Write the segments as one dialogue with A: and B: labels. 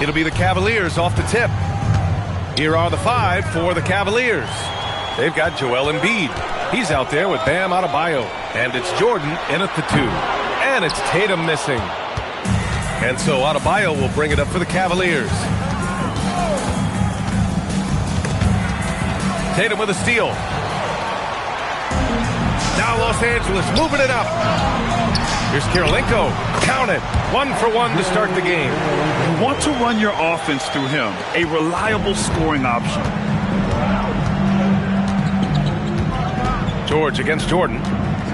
A: It'll be the Cavaliers off the tip. Here are the 5 for the Cavaliers. They've got Joel Embiid. He's out there with Bam Adebayo. And it's Jordan in at the 2. And it's Tatum missing. And so Adebayo will bring it up for the Cavaliers. Tatum with a steal. Now Los Angeles moving it up. Here's Kirilenko. Count it. 1 for 1 to start the game.
B: You want to run your offense through him. A reliable scoring option.
A: George against Jordan.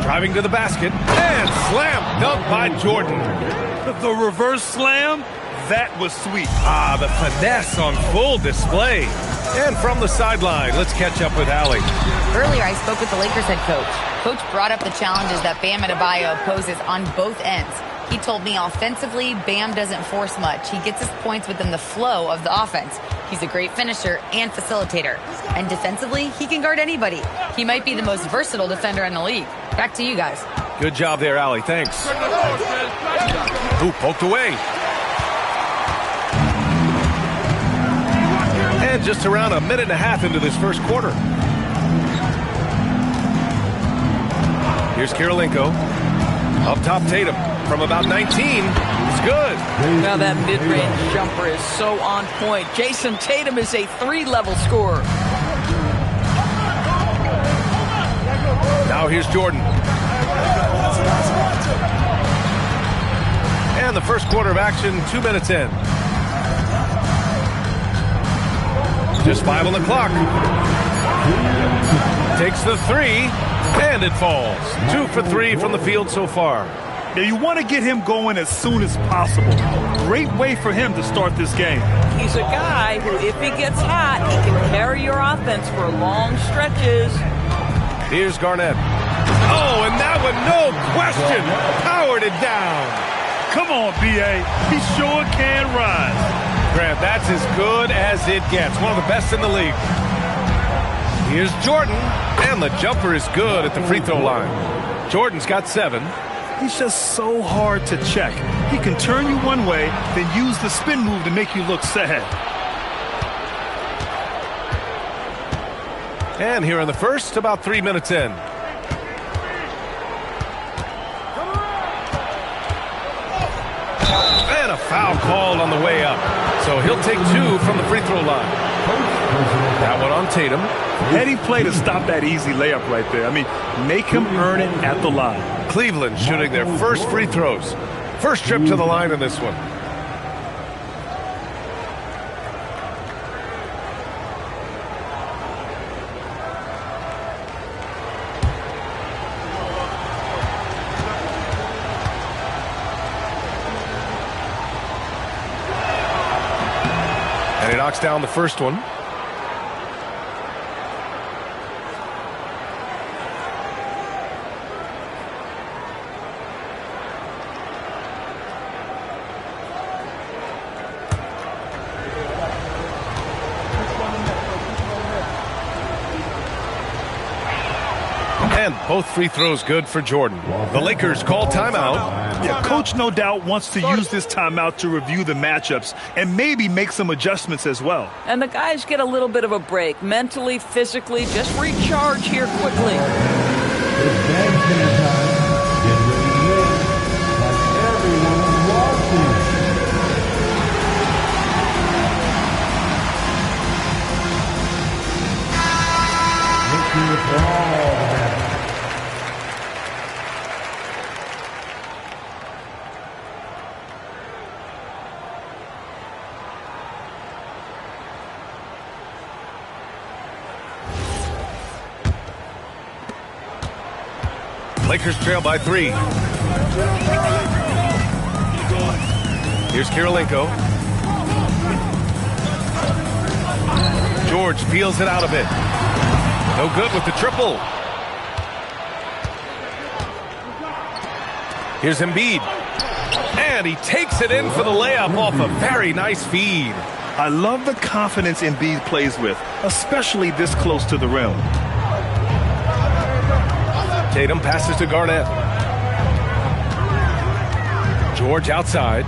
A: Driving to the basket. And slam dunk by Jordan.
B: The reverse slam, that was sweet.
A: Ah, the finesse on full display. And from the sideline, let's catch up with Allie.
C: Earlier, I spoke with the Lakers head coach. Coach brought up the challenges that Bam Adebayo poses on both ends. He told me offensively, Bam doesn't force much. He gets his points within the flow of the offense. He's a great finisher and facilitator. And defensively, he can guard anybody. He might be the most versatile defender in the league. Back to you guys.
A: Good job there, Allie. Thanks. Ooh, poked away. And just around a minute and a half into this first quarter. Here's Kirilenko. Up top, Tatum. From about 19. It's good.
D: Now that mid-range jumper is so on point. Jason Tatum is a 3-level scorer.
A: Now here's Jordan. And the first quarter of action, 2 minutes in. Just 5 on the clock. Takes the 3, and it falls. 2 for 3 from the field so far.
B: Now you want to get him going as soon as possible. Great way for him to start this game.
D: He's a guy who, if he gets hot, he can carry your offense for long stretches.
A: Here's Garnett. Oh, and that one, no question, powered it down.
B: Come on, B.A. He sure can rise.
A: Grant, that's as good as it gets. One of the best in the league. Here's Jordan, and the jumper is good at the free throw line. Jordan's got 7.
B: He's just so hard to check. He can turn you one way, then use the spin move to make you look sad.
A: And here in the first, about 3 minutes in. And a foul called on the way up. So he'll take 2 from the free throw line. That one on Tatum.
B: Heady play to stop that easy layup right there. I mean, make him earn it at the line.
A: Cleveland shooting their first free throws. First trip to the line in this one. And he knocks down the first one. And both free throws good for Jordan. The Lakers call timeout.
B: Yeah, coach no doubt wants to use this timeout to review the matchups and maybe make some adjustments as well.
D: And the guys get a little bit of a break. Mentally, physically, just recharge here quickly.
A: Lakers trail by 3. Here's Kirilenko. George peels it out of it. No good with the triple. Here's Embiid. And he takes it in for the layup off a very nice feed.
B: I love the confidence Embiid plays with, especially this close to the rim.
A: Tatum passes to Garnett. George outside.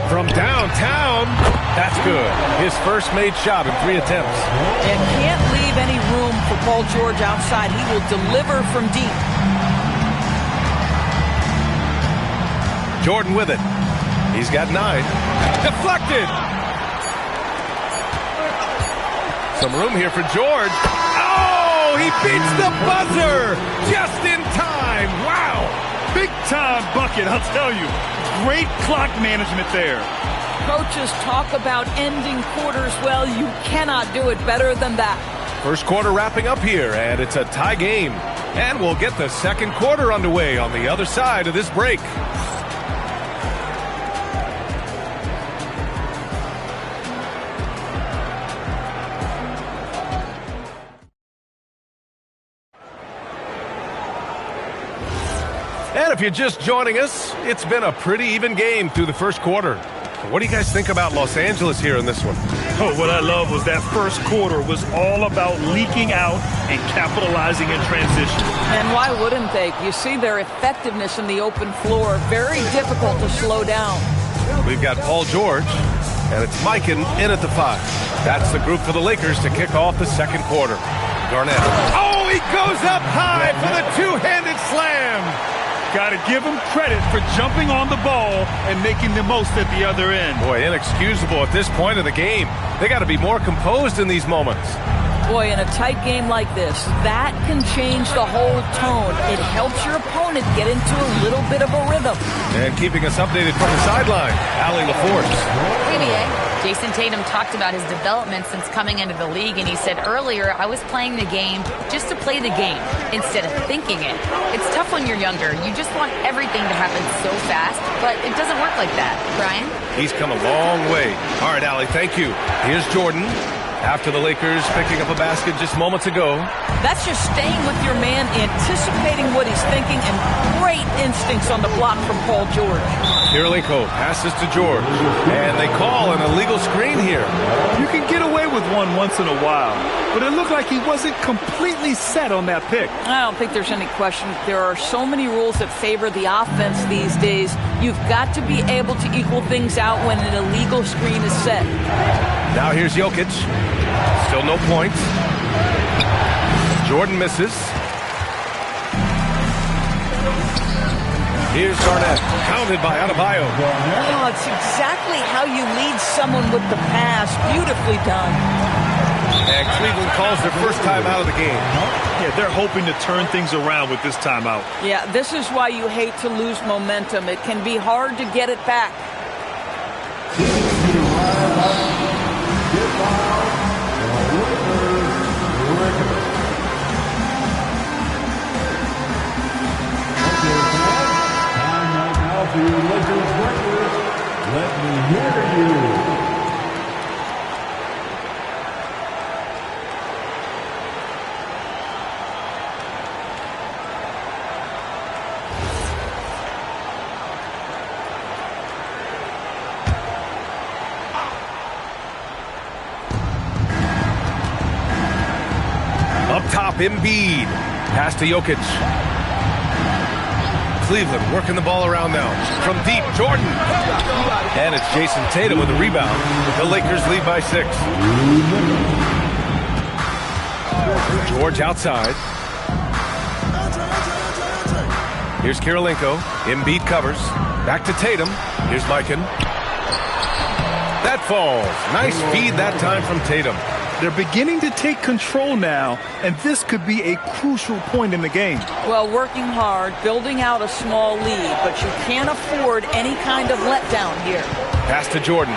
A: From downtown, that's good. His first made shot in 3 attempts.
D: And can't leave any room for Paul George outside. He will deliver from deep.
A: Jordan with it. He's got 9. Deflected. Some room here for George. Oh, he beats the buzzer just in time. Wow.
B: Big time bucket, I'll tell you. Great clock management there.
D: Coaches talk about ending quarters. Well, you cannot do it better than that.
A: First quarter wrapping up here, and it's a tie game. And we'll get the second quarter underway on the other side of this break. And if you're just joining us, it's been a pretty even game through the first quarter. What do you guys think about Los Angeles here in this one?
B: Oh, what I love was that first quarter was all about leaking out and capitalizing in transition.
D: And why wouldn't they? You see their effectiveness in the open floor. Very difficult to slow down.
A: We've got Paul George, and it's Mikan in at the 5. That's the group for the Lakers to kick off the second quarter. Garnett. Oh, he goes up high for the two-handed slam.
B: Got to give him credit for jumping on the ball and making the most at the other end.
A: Boy, inexcusable at this point of the game. They got to be more composed in these moments.
D: Boy, in a tight game like this, that can change the whole tone. It helps your opponent get into a little bit of a rhythm.
A: And keeping us updated from the sideline, Allie LaForce.
C: Jason Tatum talked about his development since coming into the league, and he said earlier, I was playing the game just to play the game instead of thinking it. It's tough when you're younger. You just want everything to happen so fast, but it doesn't work like that. Brian?
A: He's come a long way. All right, Allie, thank you. Here's Jordan. After the Lakers picking up a basket just moments ago.
D: That's just staying with your man, anticipating what he's thinking, and great instincts on the block from Paul George.
A: Kirilenko passes to George, and they call an illegal screen here.
B: You can get away with one once in a while, but it looked like he wasn't completely set on that pick.
D: I don't think there's any question. There are so many rules that favor the offense these days. You've got to be able to equal things out when an illegal screen is set.
A: Now here's Jokic. Still no points. Jordan misses. Here's Garnett, pounded by Adebayo.
D: Oh, it's exactly how you lead someone with the pass. Beautifully done.
A: And Cleveland calls their first time out of the game.
B: Yeah, they're hoping to turn things around with this timeout.
D: Yeah, this is why you hate to lose momentum. It can be hard to get it back.
E: For your Lakers record, let me hear you.
A: Up top, Embiid. Pass to Jokic. Cleveland working the ball around now. From deep, Jordan. And it's Jason Tatum with the rebound. The Lakers lead by 6. George outside. Here's Kirilenko. Embiid covers. Back to Tatum. Here's Mikan. That falls. Nice feed that time from Tatum.
B: They're beginning to take control now, and this could be a crucial point in the game.
D: Well, working hard, building out a small lead, but you can't afford any kind of letdown here.
A: Pass to Jordan.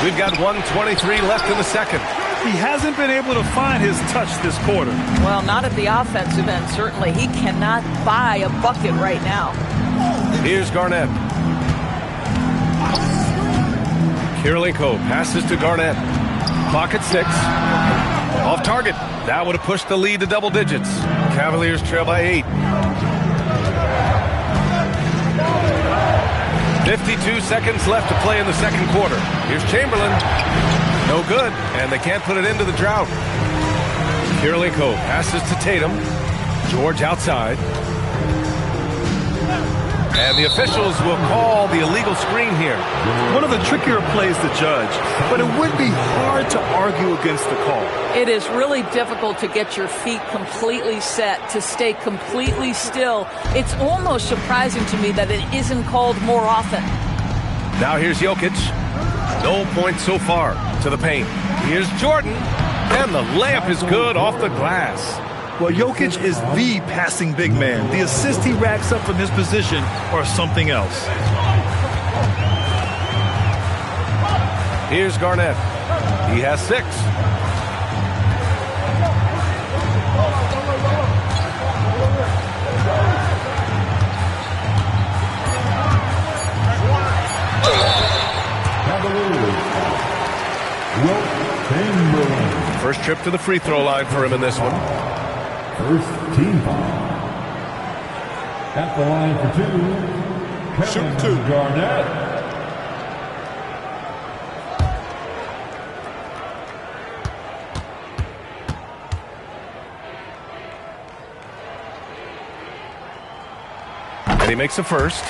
A: We've got 1:23 left in the second.
B: He hasn't been able to find his touch this quarter.
D: Well, not at the offensive end, certainly. He cannot buy a bucket right now.
A: Here's Garnett. Kirilenko passes to Garnett. Clock at 6. Off target. That would have pushed the lead to double digits. Cavaliers trail by 8. 52 seconds left to play in the second quarter. Here's Chamberlain. No good, and they can't put it into the drought. Kirilenko passes to Tatum. George outside. And the officials will call the illegal screen here.
B: One of the trickier plays to judge, but it would be hard to argue against the call.
D: It is really difficult to get your feet completely set, to stay completely still. It's almost surprising to me that it isn't called more often.
A: Now here's Jokic. No points so far to the paint. Here's Jordan. And the layup is good off the glass.
B: Well, Jokic is the passing big man. The assists he racks up from this position are something else.
A: Here's Garnett. He has 6. First trip to the free throw line for him in this one.
E: First team foul. At the line for 2, Kevin Garnett.
A: And he makes a first.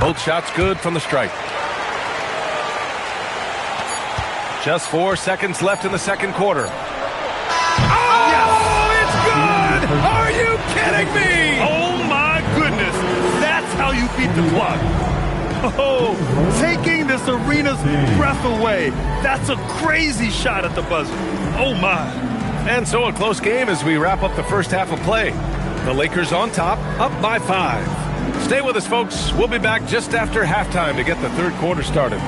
A: Both shots good from the stripe. Just 4 seconds left in the second quarter. Oh, yes! It's good! Are you kidding me?
B: Oh, my goodness. That's how you beat the clock. Oh, taking this arena's breath away. That's a crazy shot at the buzzer. Oh, my.
A: And so a close game as we wrap up the first half of play. The Lakers on top, up by 5. Stay with us, folks. We'll be back just after halftime to get the third quarter started.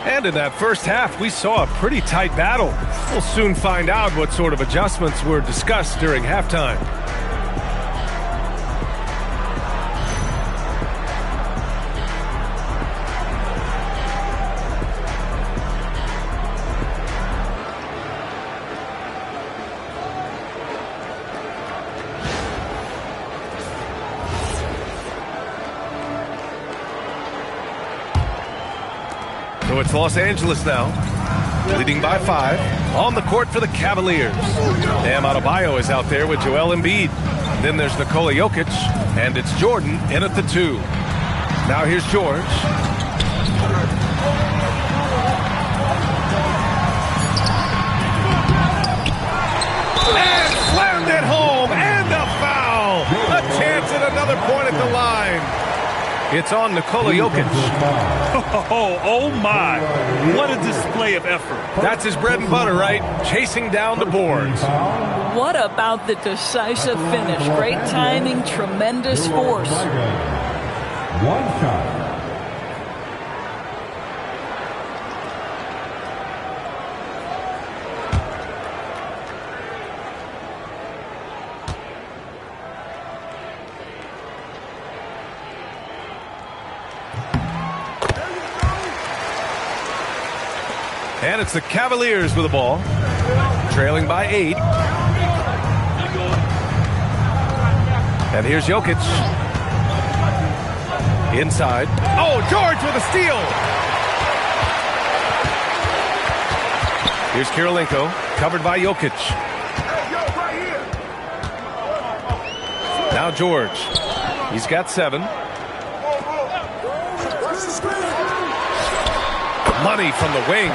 A: And in that first half, we saw a pretty tight battle. We'll soon find out what sort of adjustments were discussed during halftime. So it's Los Angeles now, leading by 5. On the court for the Cavaliers. Bam Adebayo is out there with Joel Embiid. Then there's Nikola Jokic, and it's Jordan in at the 2. Now here's George. And slammed it home, and a foul. A chance at another point at the line. It's on Nikola Jokic.
B: Oh my. What a display of effort.
A: That's his bread and butter, right? Chasing down the boards.
D: What about the decisive finish? Great timing, tremendous force.
E: One shot.
A: And it's the Cavaliers with the ball, trailing by 8. And here's Jokic. Inside. Oh, George with a steal. Here's Kirilenko, covered by Jokic. Now George. He's got 7. Money from the wing.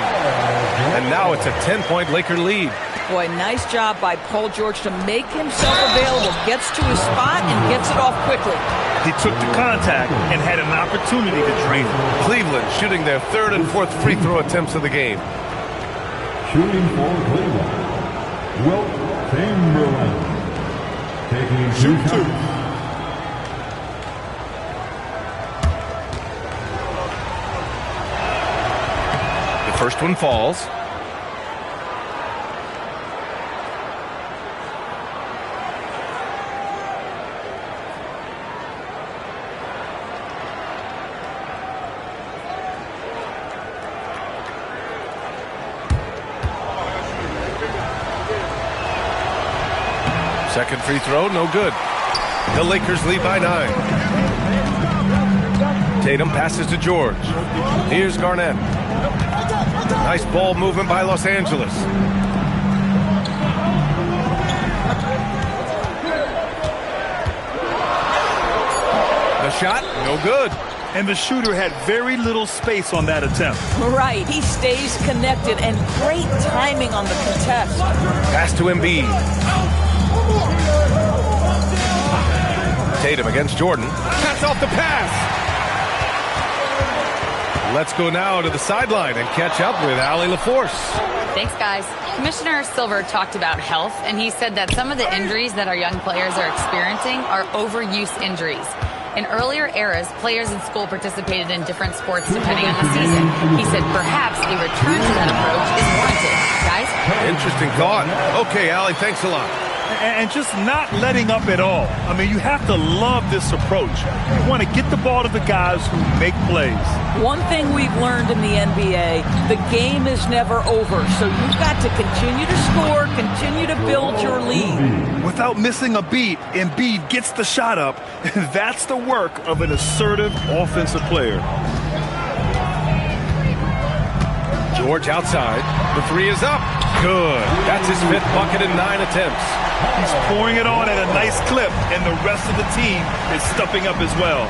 A: And now it's a 10-point Laker lead.
D: Boy, nice job by Paul George to make himself available. Gets to his spot and gets it off quickly.
B: He took the contact and had an opportunity to drain it.
A: Cleveland shooting their 3rd and 4th free throw attempts of the game.
E: Shooting for Cleveland, Wilt Chamberlain. Taking 2 shots.
A: The first one falls. Second free throw, no good. The Lakers lead by 9. Tatum passes to George. Here's Garnett. Nice ball movement by Los Angeles. The shot, no good.
B: And the shooter had very little space on that attempt.
D: Right, he stays connected and great timing on the contest.
A: Pass to Embiid. Tatum against Jordan. Cuts off the pass. Let's go now to the sideline and catch up with Allie LaForce.
C: Thanks, guys. Commissioner Silver talked about health, and he said that some of the injuries that our young players are experiencing are overuse injuries. In earlier eras, players in school participated in different sports depending on the season. He said perhaps a return to that approach is warranted. Guys?
A: Interesting thought. Okay, Allie, thanks a lot.
B: And just not letting up at all. I mean, you have to love this approach. You want to get the ball to the guys who make plays.
D: One thing we've learned in the NBA, the game is never over. So you've got to continue to score, continue to build your lead.
B: Without missing a beat, Embiid gets the shot up. That's the work of an assertive offensive player.
A: George outside. The 3 is up. Good. That's his 5th bucket in 9 attempts.
B: He's pouring it on at a nice clip, and the rest of the team is stepping up as well.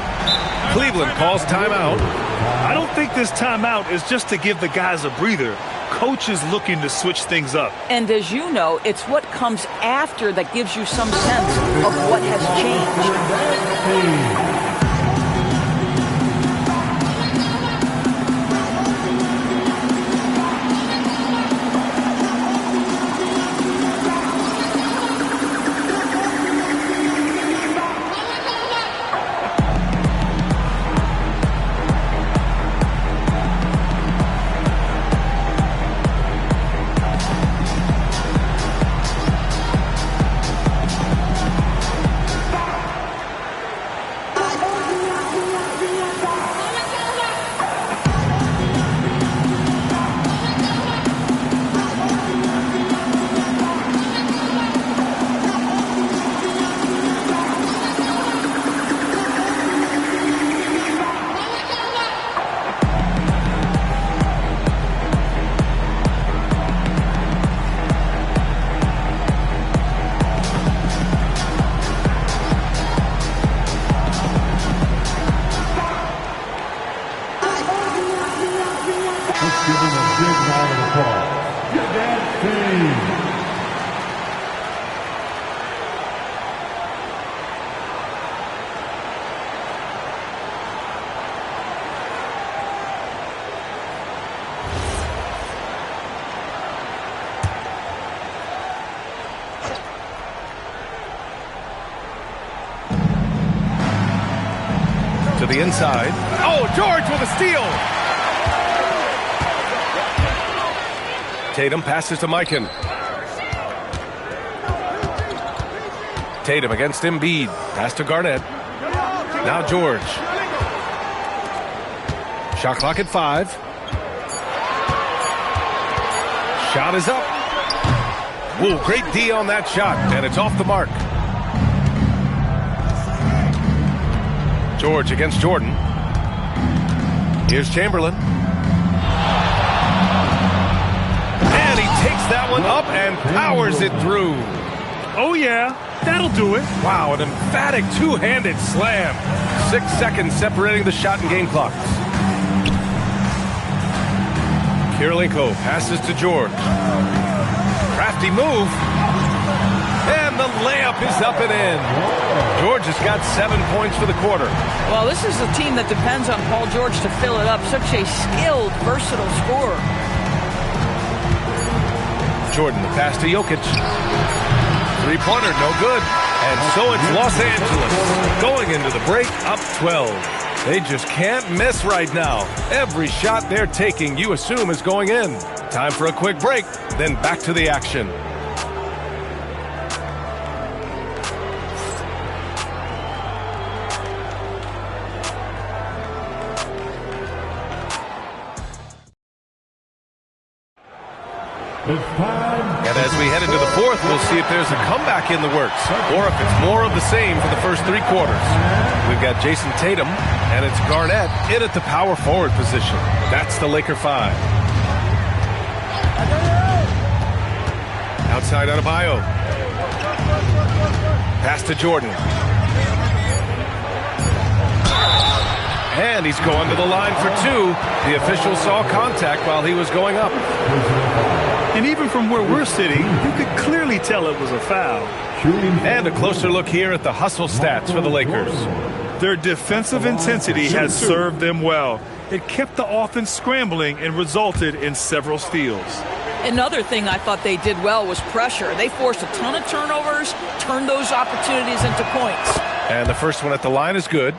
A: Cleveland calls timeout.
B: I don't think this timeout is just to give the guys a breather. Coach is looking to switch things up.
D: And as you know, it's what comes after that gives you some sense of what has changed.
A: To the inside. Oh, George with a steal. Tatum passes to Mikan. Tatum against Embiid. Pass to Garnett. Now George. Shot clock at 5. Shot is up. Whoa, great D on that shot, and it's off the mark. George against Jordan. Here's Chamberlain. And he takes that one up and powers it through.
B: Oh, yeah. That'll do it.
A: Wow, an emphatic two-handed slam. 6 seconds separating the shot and game clocks. Kirilenko passes to George. Crafty move. And the layup is up and in. George has got 7 points for the quarter.
D: Well, this is a team that depends on Paul George to fill it up. Such a skilled, versatile scorer. Jordan, the pass to Jokic.
A: Three-pointer, no good. And so it's Los Angeles going into the break up 12. They just can't miss right now. Every shot they're taking, you assume, is going in. Time for a quick break, then back to the action. And as we head into the fourth, we'll see if there's a comeback in the works or if it's more of the same for the first 3 quarters. We've got Jason Tatum, and it's Garnett in at the power forward position. That's the Laker 5. Outside Adebayo. Pass to Jordan. And he's going to the line for 2. The official saw contact while he was going up.
B: And even from where we're sitting, you could clearly tell it was a foul.
A: And a closer look here at the hustle stats for the Lakers.
B: Their defensive intensity has served them well. It kept the offense scrambling and resulted in several steals.
D: Another thing I thought they did well was pressure. They forced a ton of turnovers, turned those opportunities into points.
A: And the first one at the line is good.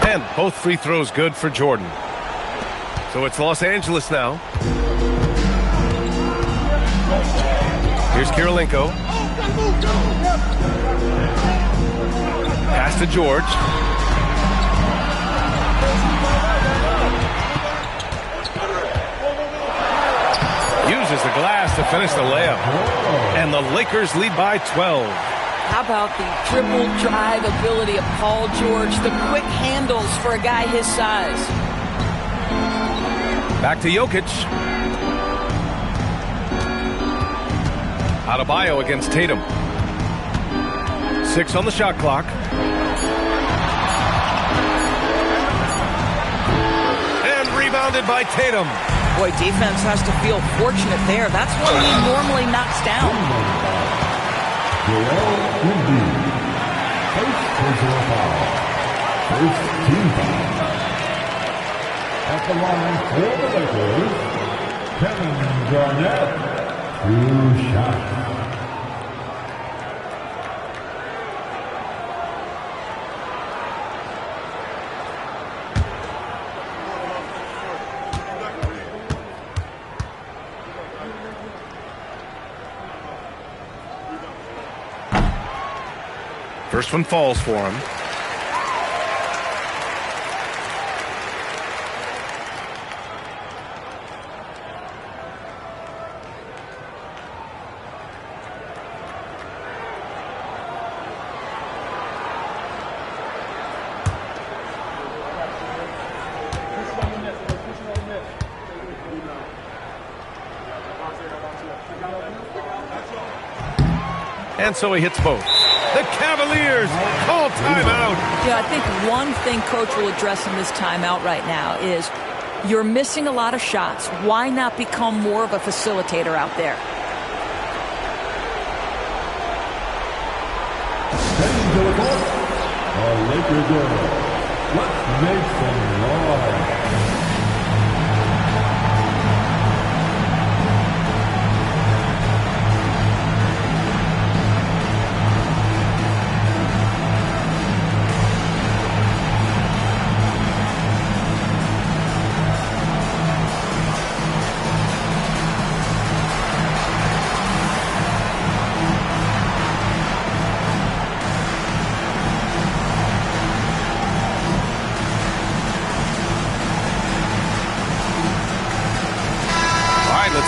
A: And both free throws good for Jordan. So it's Los Angeles now. Here's Kirilenko. Pass to George. Uses the glass to finish the layup. And the Lakers lead by 12.
D: How about the dribble drive ability of Paul George, the quick handles for a guy his size.
A: Back to Jokic. Adebayo against Tatum. 6 on the shot clock. And rebounded by Tatum.
D: Boy, defense has to feel fortunate there. That's what he normally knocks down.
E: Joel Embiid. First personal foul. First team foul. At the line for the Lakers, Kevin Garnett. 2 shots.
A: First one falls for him. And so he hits both. The Cavaliers call timeout.
D: Yeah, I think one thing Coach will address in this timeout right now is you're missing a lot of shots. Why not become more of a facilitator out there?
E: Heading to the court, the Lakers girls. Let's make some noise.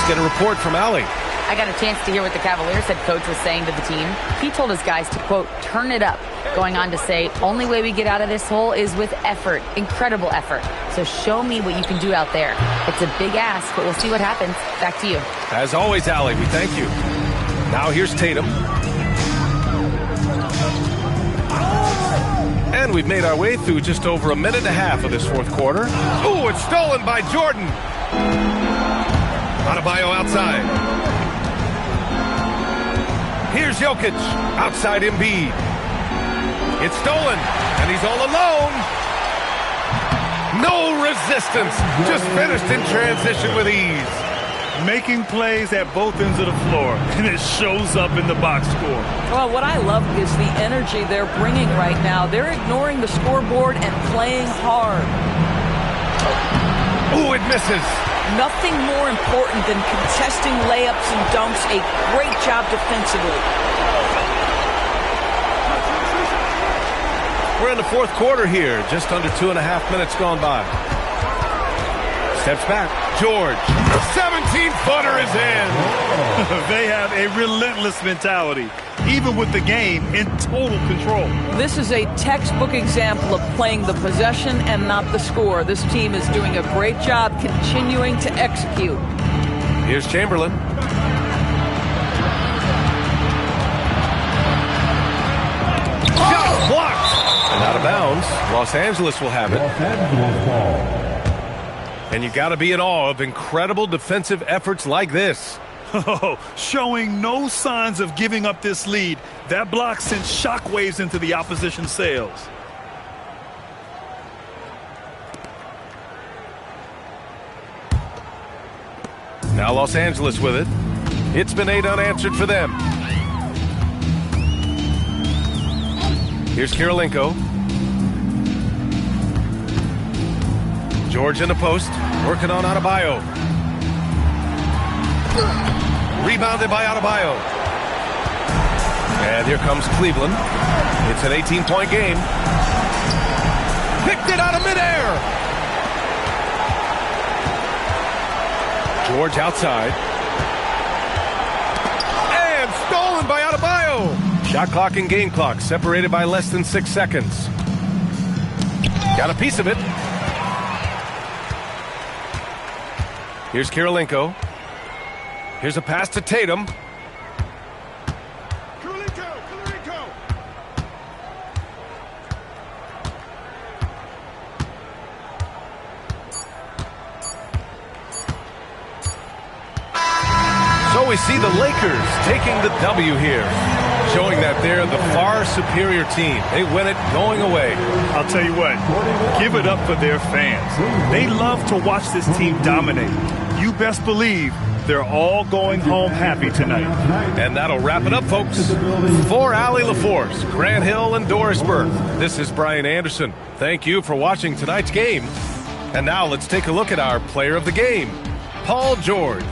A: Get a report from Allie.
C: I got a chance to hear what the Cavaliers head coach was saying to the team. He told his guys to, quote, turn it up, going on to say, only way we get out of this hole is with effort, incredible effort. So show me what you can do out there. It's a big ask, but we'll see what happens. Back to you.
A: As always, Allie, we thank you. Now here's Tatum. And we've made our way through just over a minute and a half of this fourth quarter. Ooh, it's stolen by Jordan. Adebayo outside. Here's Jokic. Outside Embiid. It's stolen, and he's all alone. No resistance. Just finished in transition with ease.
B: Making plays at both ends of the floor, and it shows up in the box score.
D: Well, what I love is the energy they're bringing right now. They're ignoring the scoreboard and playing hard.
A: Ooh, it misses.
D: Nothing more important than contesting layups and dunks. A great job defensively.
A: We're in the fourth quarter here. Just under 2.5 minutes gone by. Steps back. George. 17-footer is in.
B: They have a relentless mentality, even with the game in total control.
D: This is a textbook example of playing the possession and not the score. This team is doing a great job continuing to execute.
A: Here's Chamberlain. Shot blocked. And out of bounds. Los Angeles will have it.
E: Los Angeles ball.
A: And you got to be in awe of incredible defensive efforts like this.
B: Oh, showing no signs of giving up this lead. That block sent shockwaves into the opposition sails.
A: Now Los Angeles with it. It's been 8 unanswered for them. Here's Kirilenko. George in the post, working on Adebayo. Rebounded by Adebayo. And here comes Cleveland. It's an 18-point game. Picked it out of midair. George outside. And stolen by Adebayo. Shot clock and game clock separated by less than 6 seconds. Got a piece of it. Here's Kirilenko. Here's a pass to Tatum.
B: Kirilenko.
A: So we see the Lakers taking the W here, showing that they're the far superior team. They win it going away.
B: I'll tell you what, give it up for their fans. They love to watch this team dominate. You best believe they're all going home happy tonight.
A: And that'll wrap it up, folks. For Allie LaForce, Grant Hill, and Doris Burke, this is Brian Anderson. Thank you for watching tonight's game. And now let's take a look at our player of the game, Paul George.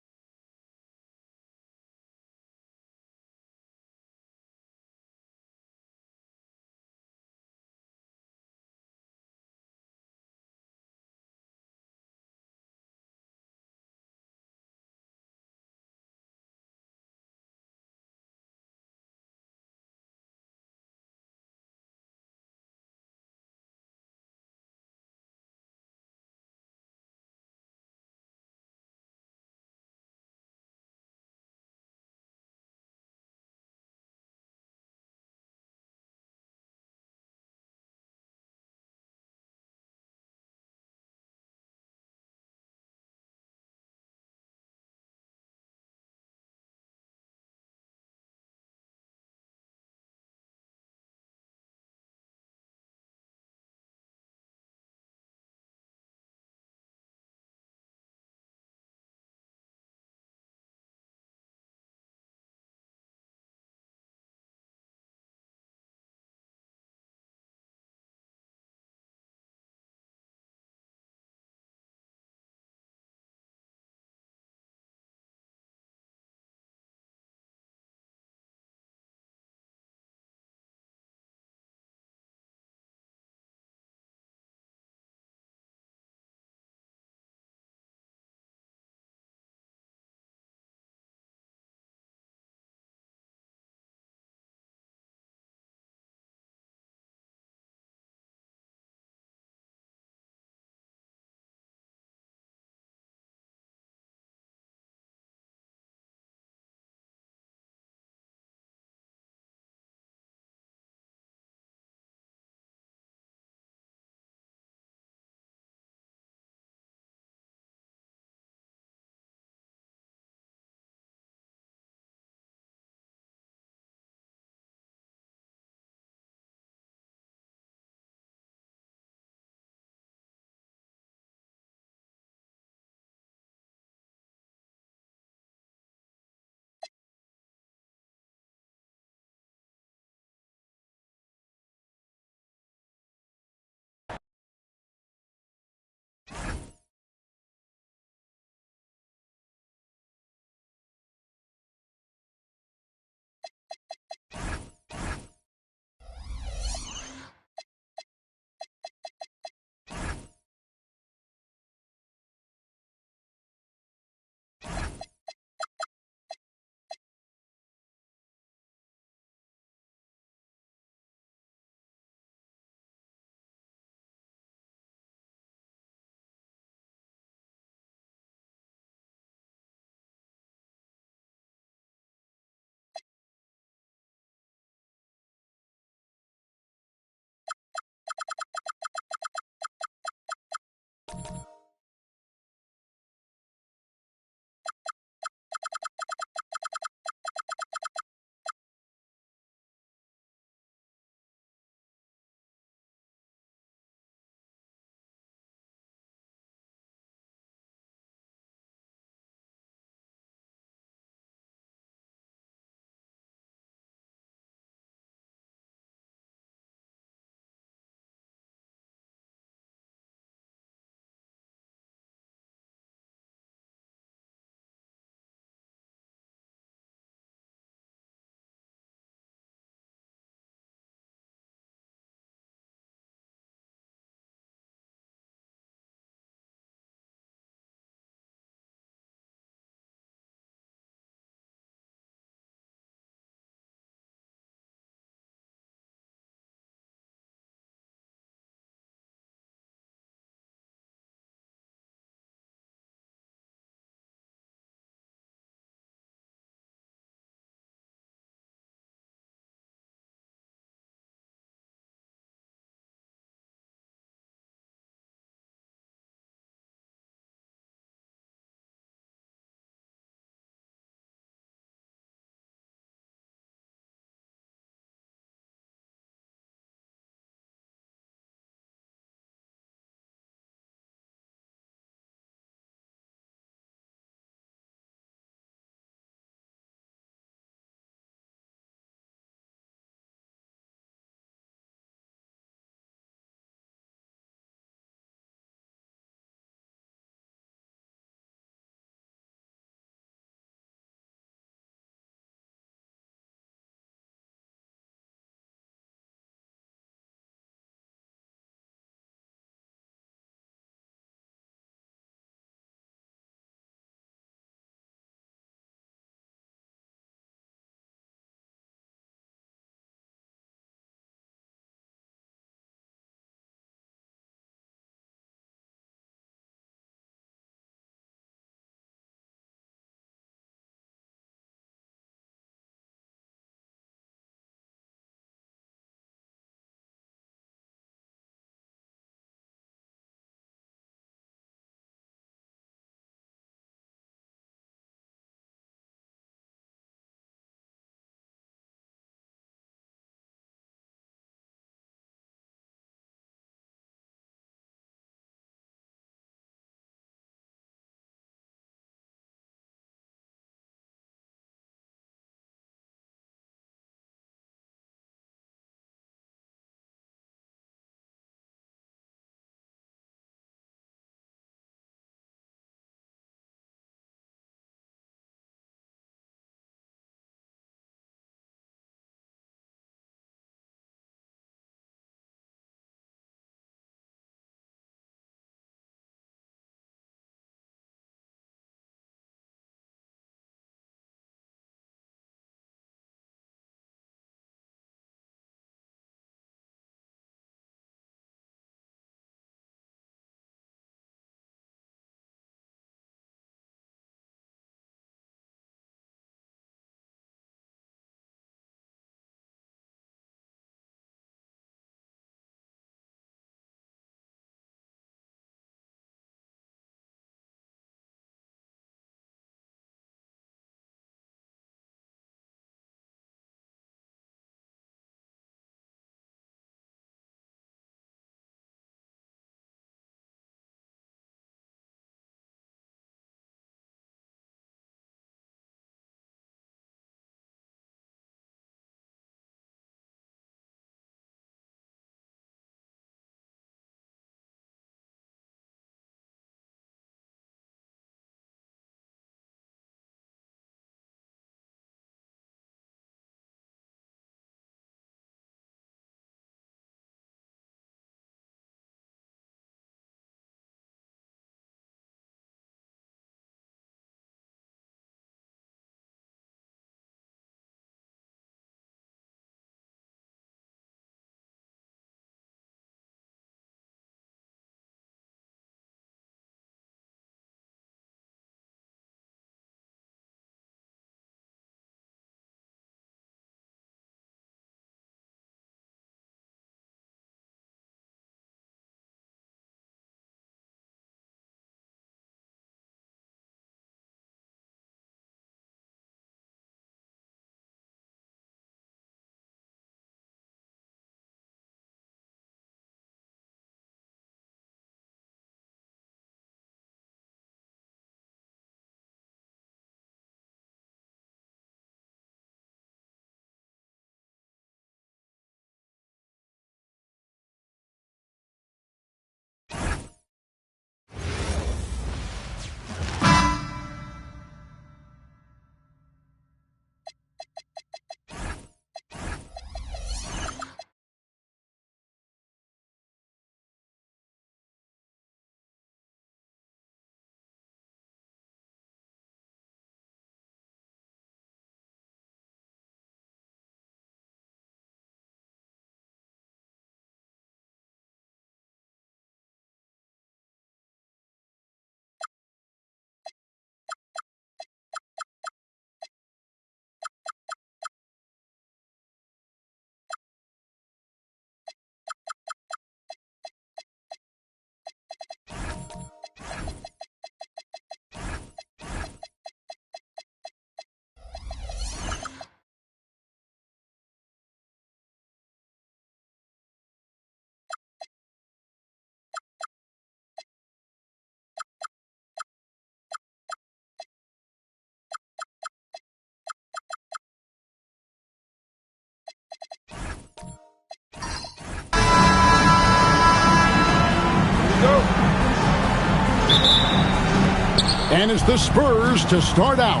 F: And it's the Spurs to start out.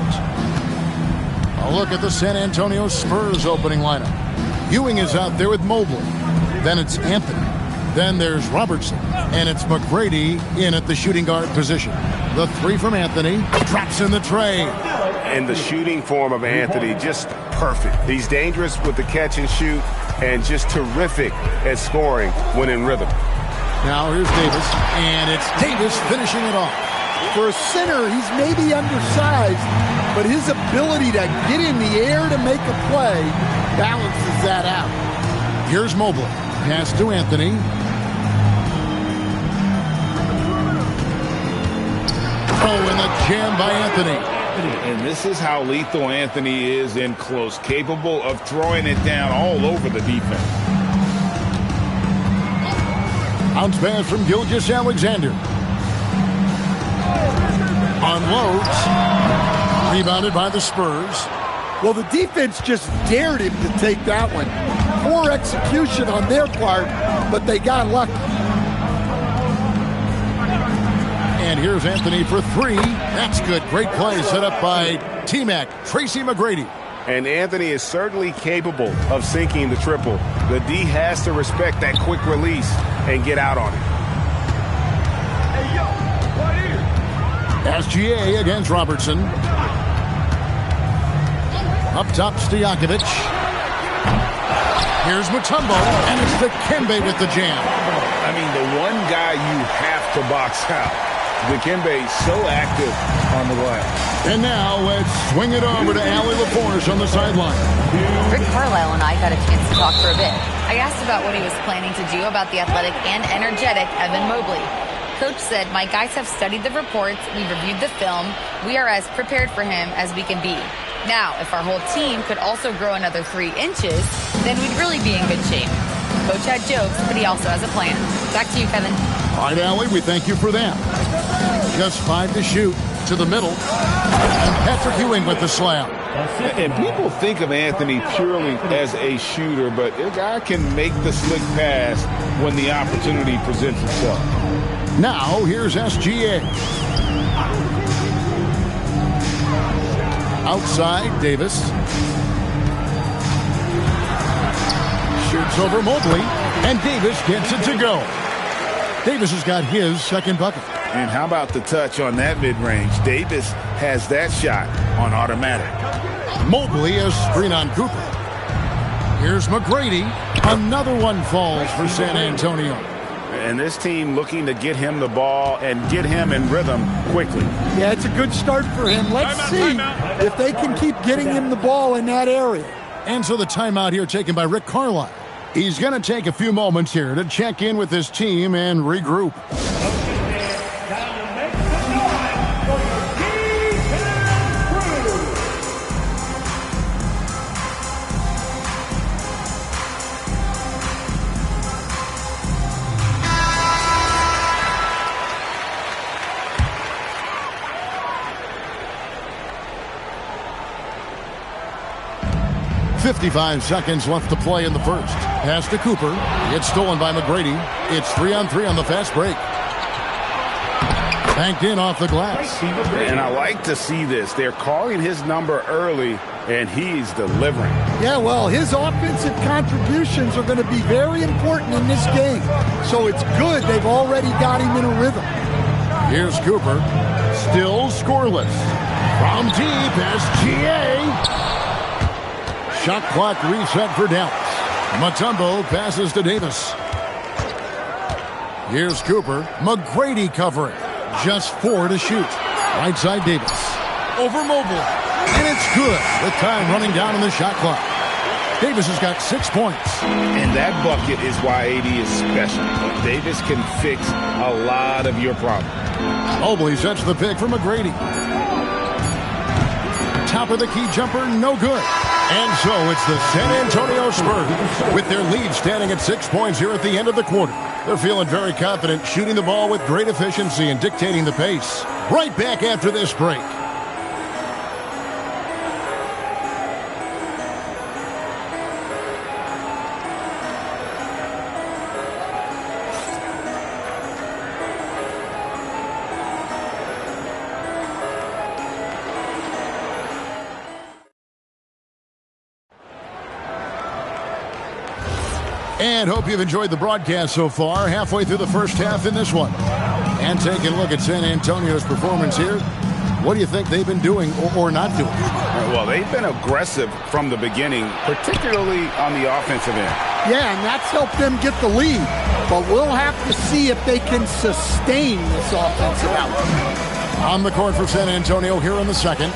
F: A look at the San Antonio Spurs opening lineup. Ewing is out there with Mobley. Then it's Anthony. Then there's Robertson. And it's McGrady in at the shooting guard position. The three from Anthony drops in the tray.
G: And the shooting form of Anthony, just perfect. He's dangerous with the catch and shoot and just terrific at scoring when in rhythm.
F: Now here's Davis, and it's Davis finishing it off.
H: For a center, he's maybe undersized, but his ability to get in the air to make a play balances that out.
F: Here's Mobley. Pass to Anthony. Oh, and the jam by Anthony.
I: And this is how lethal Anthony is in close, capable of throwing it down all over the defense.
F: Bounce pass from Gilgeous-Alexander. Unloads. Rebounded by the Spurs.
H: Well, the defense just dared him to take that one. Poor execution on their part, but they got lucky.
F: And here's Anthony for three. That's good. Great play set up by T-Mac, Tracy McGrady.
G: And Anthony is certainly capable of sinking the triple. The D has to respect that quick release and get out on it.
F: SGA against Robertson. Up top, Stojakovic. Here's Mutombo, and it's Dikembe with the jam.
I: I mean, the one guy you have to box out. Dikembe so active on the glass.
F: And now let's swing it over to Allie LaForce on the sideline.
C: Rick Carlisle and I got a chance to talk for a bit. I asked about what he was planning to do about the athletic and energetic Evan Mobley. Coach said, my guys have studied the reports, we've reviewed the film, we are as prepared for him as we can be. Now, if our whole team could also grow another 3 inches, then we'd really be in good shape. Coach had jokes, but he also has a plan. Back to you, Kevin.
F: All right, Allie, we thank you for that. Just 5 to shoot to the middle. And Patrick Ewing with the slam.
I: And people think of Anthony purely as a shooter, but a guy can make the slick pass when the opportunity presents itself.
F: Now, here's SGA. Outside, Davis. Shoots over Mobley, and Davis gets it to go. Davis has got his second bucket.
I: And how about the touch on that mid-range? Davis has that shot on automatic.
F: Mobley has screen on Cooper. Here's McGrady. Another one falls for San Antonio.
G: And this team looking to get him the ball and get him in rhythm quickly.
H: Yeah, it's a good start for him. Let's see if they can keep getting him the ball in that area.
F: And so the timeout here taken by Rick Carlisle. He's going to take a few moments here to check in with his team and regroup. 55 seconds left to play in the first. Pass to Cooper. It's stolen by McGrady. It's 3-on-3 on the fast break. Banked in off the glass.
G: And I like to see this. They're calling his number early, and he's delivering.
H: Yeah, well, his offensive contributions are going to be very important in this game. So it's good they've already got him in a rhythm.
F: Here's Cooper. Still scoreless. From deep, SGA. Shot clock reset for Dallas. Mutombo passes to Davis. Here's Cooper. McGrady covering. Just 4 to shoot. Right side Davis. Over Mobley. And it's good. The time running down on the shot clock. Davis has got 6 points.
I: And that bucket is why AD is special. Davis can fix a lot of your problems.
F: Mobley sets the pick for McGrady. Top of the key jumper, no good. And so it's the San Antonio Spurs with their lead standing at 6 points here at the end of the quarter. They're feeling very confident, shooting the ball with great efficiency and dictating the pace. Right back after this break. And hope you've enjoyed the broadcast so far. Halfway through the first half in this one. And taking a look at San Antonio's performance here. What do you think they've been doing or not doing?
I: Well, they've been aggressive from the beginning, particularly on the offensive end.
H: Yeah, and that's helped them get the lead. But we'll have to see if they can sustain this offensive output.
F: On the court for San Antonio here in the second.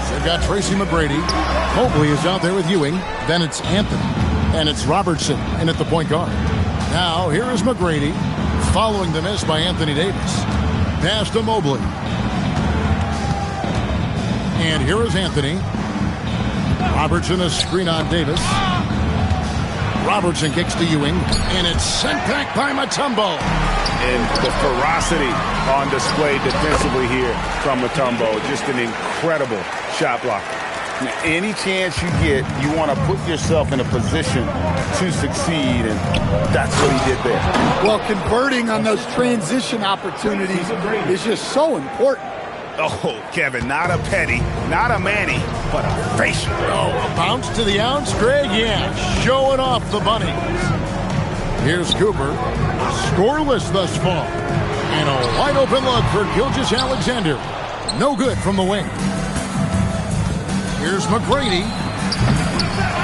F: They've got Tracy McGrady. Mobley is out there with Ewing. Then it's Anthony. And it's Robertson in at the point guard. Now, here is McGrady following the miss by Anthony Davis. Pass to Mobley. And here is Anthony. Robertson a screen on Davis. Robertson kicks to Ewing. And it's sent back by Mutombo.
G: And the ferocity on display defensively here from Mutombo. Just an incredible shot blocker.
I: Any chance you get, you want to put yourself in a position to succeed, and that's what he did there.
H: Well, converting on those transition opportunities is just so important.
G: Oh, Kevin, not a petty, not a Manny, but a facial.
F: Oh, a bounce to the ounce, Greg? Yeah, showing off the bunny. Here's Cooper, scoreless thus far. And a wide open look for Gilgeous-Alexander. No good from the wing. Here's McGrady.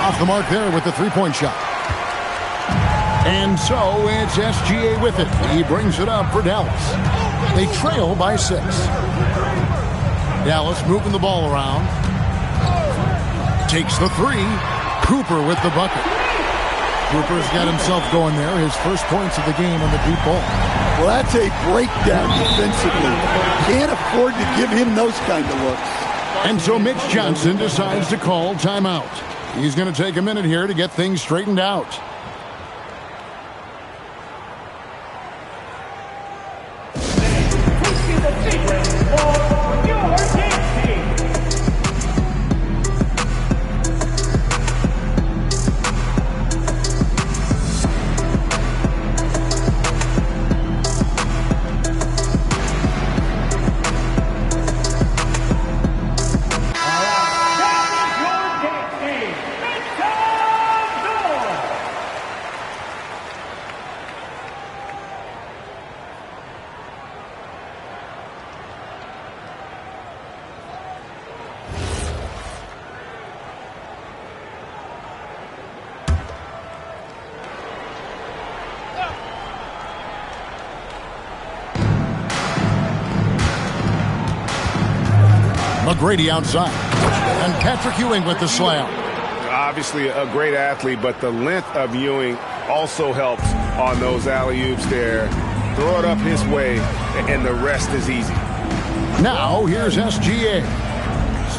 F: Off the mark there with the three-point shot. And so it's SGA with it. He brings it up for Dallas. They trail by 6. Dallas moving the ball around. Takes the 3. Cooper with the bucket. Cooper's got himself going there. His first points of the game on the deep ball.
H: Well, that's a breakdown defensively. Can't afford to give him those kind of looks.
F: And so Mitch Johnson decides to call timeout. He's going to take a minute here to get things straightened out. McGrady outside. And Patrick Ewing with the slam.
G: Obviously a great athlete, but the length of Ewing also helps on those alley-oops there. Throw it up his way, and the rest is easy.
F: Now here's SGA.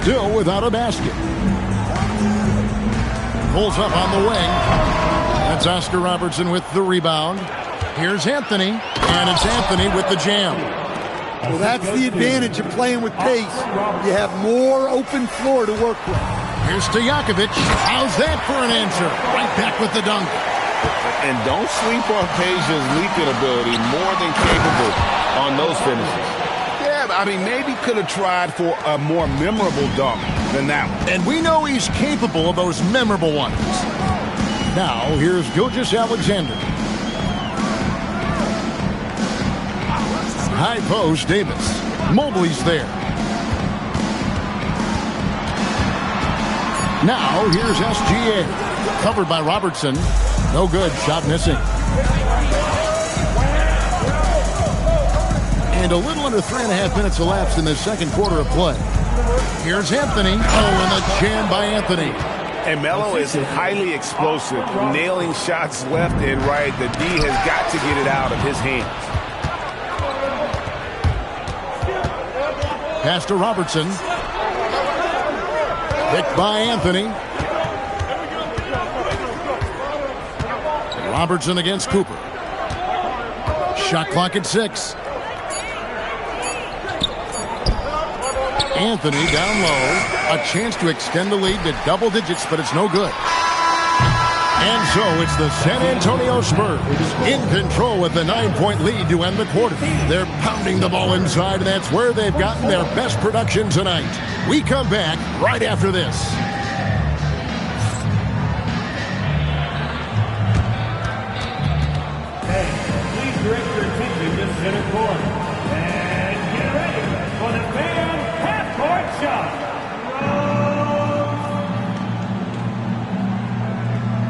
F: Still without a basket. Pulls up on the wing. That's Oscar Robertson with the rebound. Here's Anthony. And it's Anthony with the jam.
H: Well, that's the advantage of playing with pace. You have more open floor to work with.
F: Here's Stojakovic. How's that for an answer? Right back with the dunk.
I: And don't sleep on Peja's leaping ability. More than capable on those finishes.
G: Yeah, I mean, maybe could have tried for a more memorable dunk than that one.
F: And we know he's capable of those memorable ones. Now, here's Gilgeous-Alexander. High post, Davis. Mobley's there. Now, here's SGA. Covered by Robertson. No good. Shot missing. And a little under 3.5 minutes elapsed in the second quarter of play. Here's Anthony. Oh, and a jam by Anthony.
G: And Melo is highly explosive, nailing shots left and right. The D has got to get it out of his hands.
F: Pass to Robertson. Picked by Anthony. Robertson against Cooper. Shot clock at 6. Anthony down low. A chance to extend the lead to double digits, but it's no good. And so it's the San Antonio Spurs in control with the 9-point lead to end the quarter. They're pounding the ball inside, and that's where they've gotten their best production tonight. We come back right after this.
E: direct your attention to center court. And get ready for the Bam half-court shot.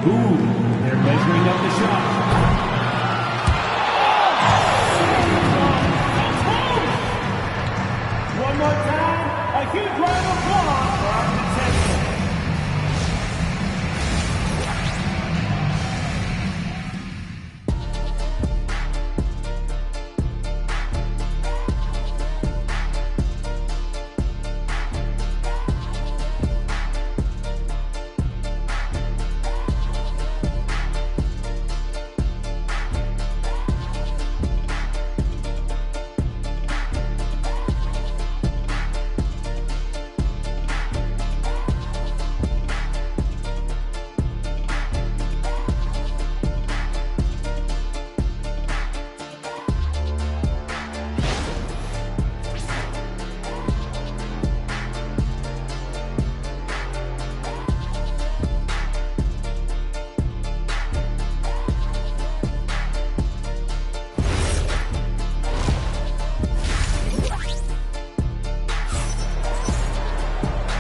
E: Ooh, they're measuring up the shot. One more time, a huge round of applause for our contestant.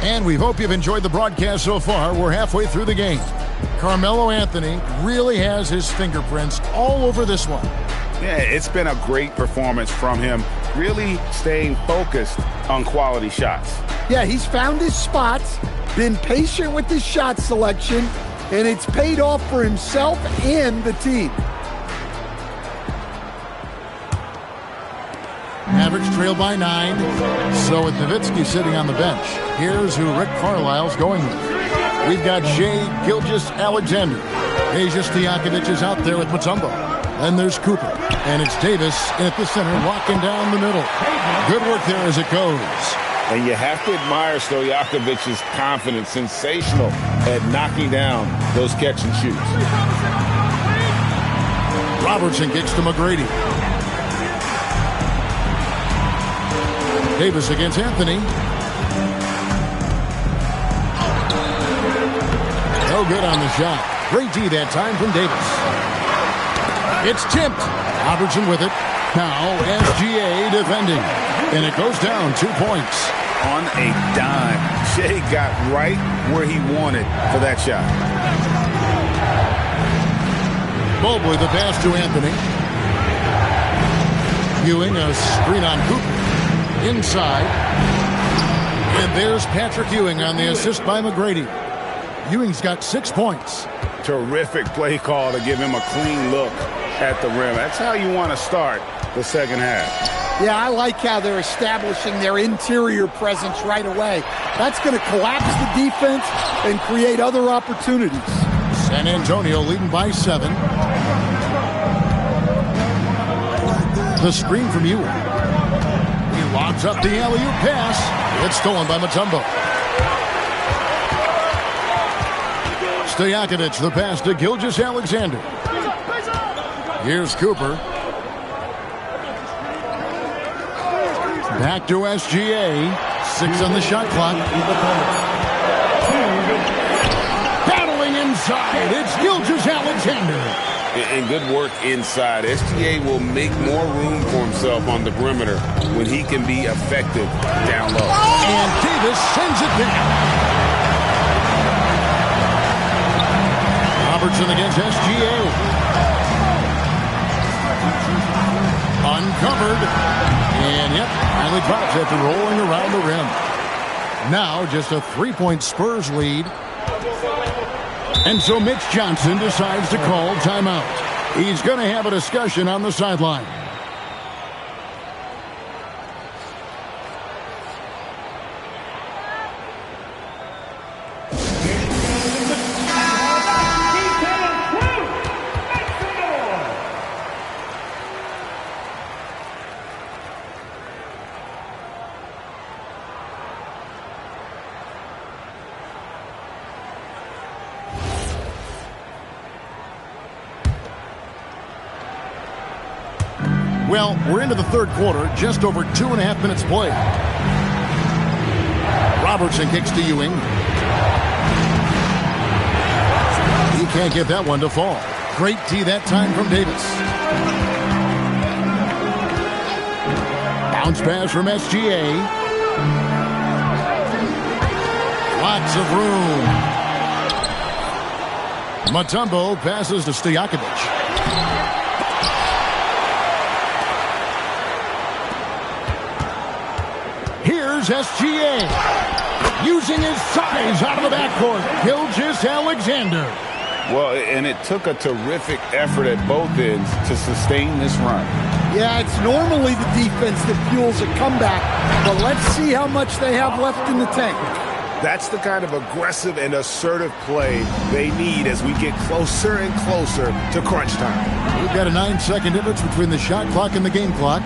F: And we hope you've enjoyed the broadcast so far. We're halfway through the game. Carmelo Anthony really has his fingerprints all over this one.
G: Yeah, it's been a great performance from him, really staying focused on quality shots.
H: Yeah, he's found his spots, been patient with his shot selection, and it's paid off for himself and the team.
F: Mavericks trail by 9. So with Nowitzki sitting on the bench, here's who Rick Carlisle's going with. We've got Shai Gilgeous-Alexander. Peja Stojakovic is out there with Mutombo. Then there's Cooper. And it's Davis at the center, walking down the middle. Good work there as it goes.
I: And you have to admire Stojakovic's confidence. Sensational at knocking down those catch and shoots.
F: Robertson kicks to McGrady. Davis against Anthony. No good on the shot. Great D that time from Davis. It's tipped. Robertson with it. Now SGA defending. And it goes down 2 points.
G: On a dime. Shai got right where he wanted for that shot.
F: Mobley the pass to Anthony. Ewing a screen on Cooper. Inside. And there's Patrick Ewing on the assist by McGrady. Ewing's got 6 points.
G: Terrific play call to give him a clean look at the rim. That's how you want to start the second half.
H: Yeah, I like how they're establishing their interior presence right away. That's going to collapse the defense and create other opportunities.
F: San Antonio leading by 7. The screen from Ewing. He lobs up the alley-oop pass. It's stolen by Mutombo. Stojakovic the pass to Gilgeous-Alexander. Here's Cooper. Back to SGA. 6 on the shot clock. Battling inside. It's Gilgeous-Alexander.
I: And good work inside. SGA will make more room for himself on the perimeter when he can be effective down low.
F: And Davis sends it down. Robertson against SGA. Uncovered. And yep, finally drops after rolling around the rim. Now just a 3-point Spurs lead. And so Mitch Johnson decides to call timeout. He's going to have a discussion on the sideline. Well, we're into the third quarter, just over 2.5 minutes played. Robertson kicks to Ewing. He can't get that one to fall. Great D that time from Davis. Bounce pass from SGA. Lots of room. Mutombo passes to Stojakovic. Here's SGA. Using his size out of the backcourt. Gilgeous-Alexander.
I: Well, and it took a terrific effort at both ends to sustain this run.
H: Yeah, it's normally the defense that fuels a comeback, but let's see how much they have left in the tank.
G: That's the kind of aggressive and assertive play they need as we get closer and closer to crunch time.
F: We've got a 9-second difference between the shot clock and the game clock.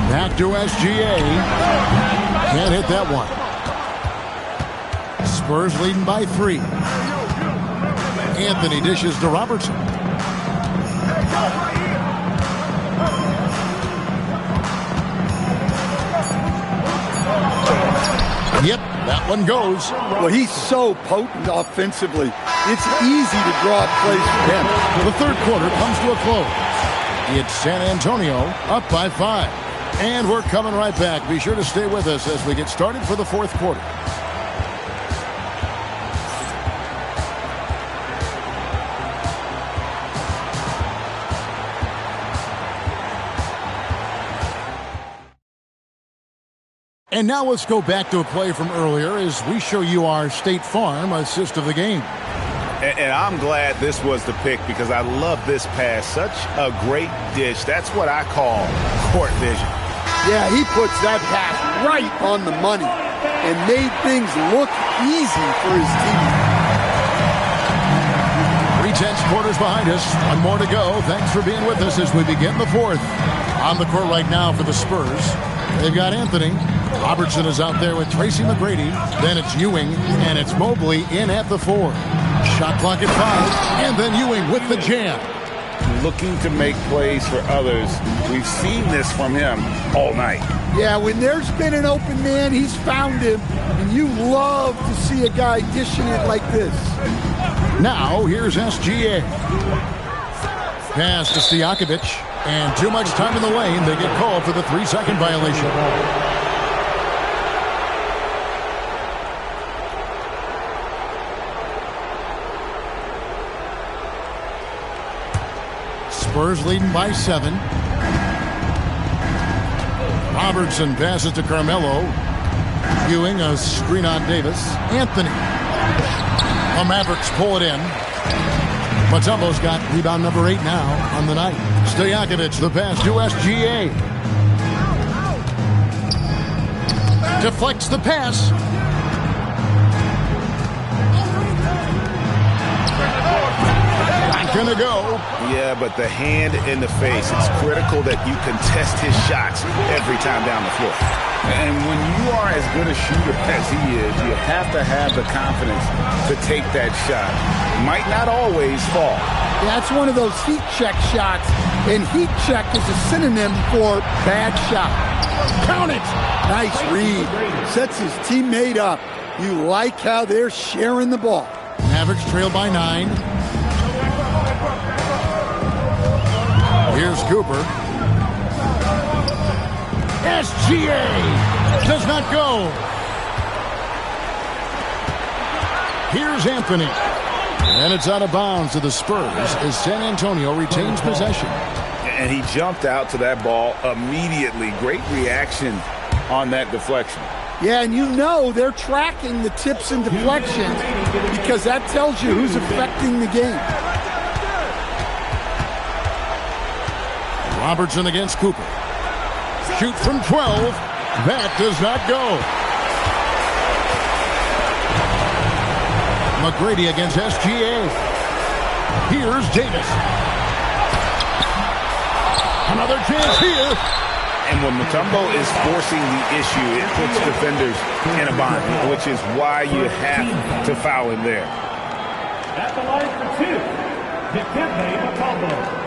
F: Back to SGA. Can't hit that one. Spurs leading by 3. Anthony dishes to Robertson. Yep, that one goes.
H: Well, he's so potent offensively. It's easy to draw up plays for him.
F: The third quarter comes to a close. It's San Antonio up by 5. And we're coming right back. Be sure to stay with us as we get started for the fourth quarter. And now let's go back to a play from earlier as we show you our State Farm assist of the game.
G: And I'm glad this was the pick because I love this pass. Such a great dish. That's what I call court vision.
H: Yeah, he puts that pass right on the money and made things look easy for his team.
F: 3/10 quarters behind us. One more to go. Thanks for being with us as we begin the fourth. On the court right now for the Spurs, they've got Anthony. Robertson is out there with Tracy McGrady. Then it's Ewing, and it's Mobley in at the 4. Shot clock at 5, and then Ewing with the jam.
I: Looking to make plays for others. We've seen this from him all night.
H: Yeah, when there's been an open man, he's found him, and you love to see a guy dishing it like this.
F: Now, here's SGA. Pass to Stojakovic, and too much time in the lane. They get called for the 3-second violation. Spurs leading by 7. Robertson passes to Carmelo. Ewing, a screen on Davis. Anthony. The Mavericks pull it in. Mutombo's got rebound number 8 now on the night. Stojakovic, the pass to SGA. Deflects the pass. Gonna go.
G: Yeah, but the hand in the face, it's critical that you contest his shots every time down the floor.
I: And when you are as good a shooter as he is, you have to have the confidence to take that shot. Might not always fall.
H: That's one of those heat check shots, and heat check is a synonym for bad shot. Count it. Nice read. Sets his teammate up. You like how they're sharing the ball.
F: Mavericks trail by 9. Here's Cooper. SGA does not go. Here's Anthony. And it's out of bounds to the Spurs as San Antonio retains possession.
I: And he jumped out to that ball immediately. Great reaction on that deflection.
H: Yeah, and you know they're tracking the tips and deflections because that tells you who's affecting the game.
F: Robertson against Cooper. Shoot from 12. That does not go. McGrady against SGA. Here's Davis. Another chance here.
I: And when Mutombo is forcing the issue, it puts defenders in a bind, which is why you have to foul him there.
E: At the line for 2, Dikembe Mutombo.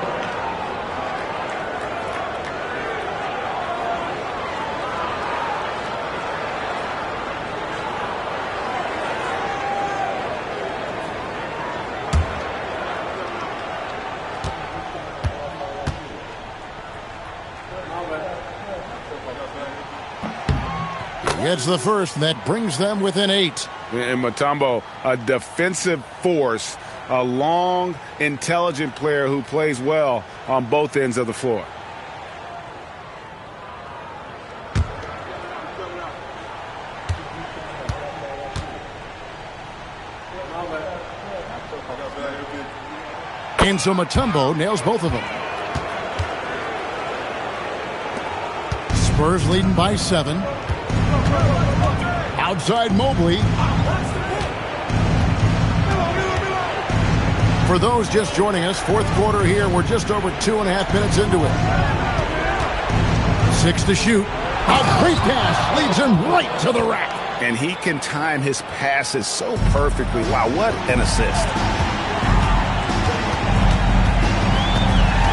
F: gets the first, and that brings them within 8.
G: And Mutombo, a defensive force, a long, intelligent player who plays well on both ends of the floor.
F: And so Mutombo nails both of them. Spurs leading by 7. Outside Mobley. For those just joining us, fourth quarter here. We're just over 2.5 minutes into it. 6 to shoot. A great pass leads him right to the rack.
G: And he can time his passes so perfectly. Wow, what an assist.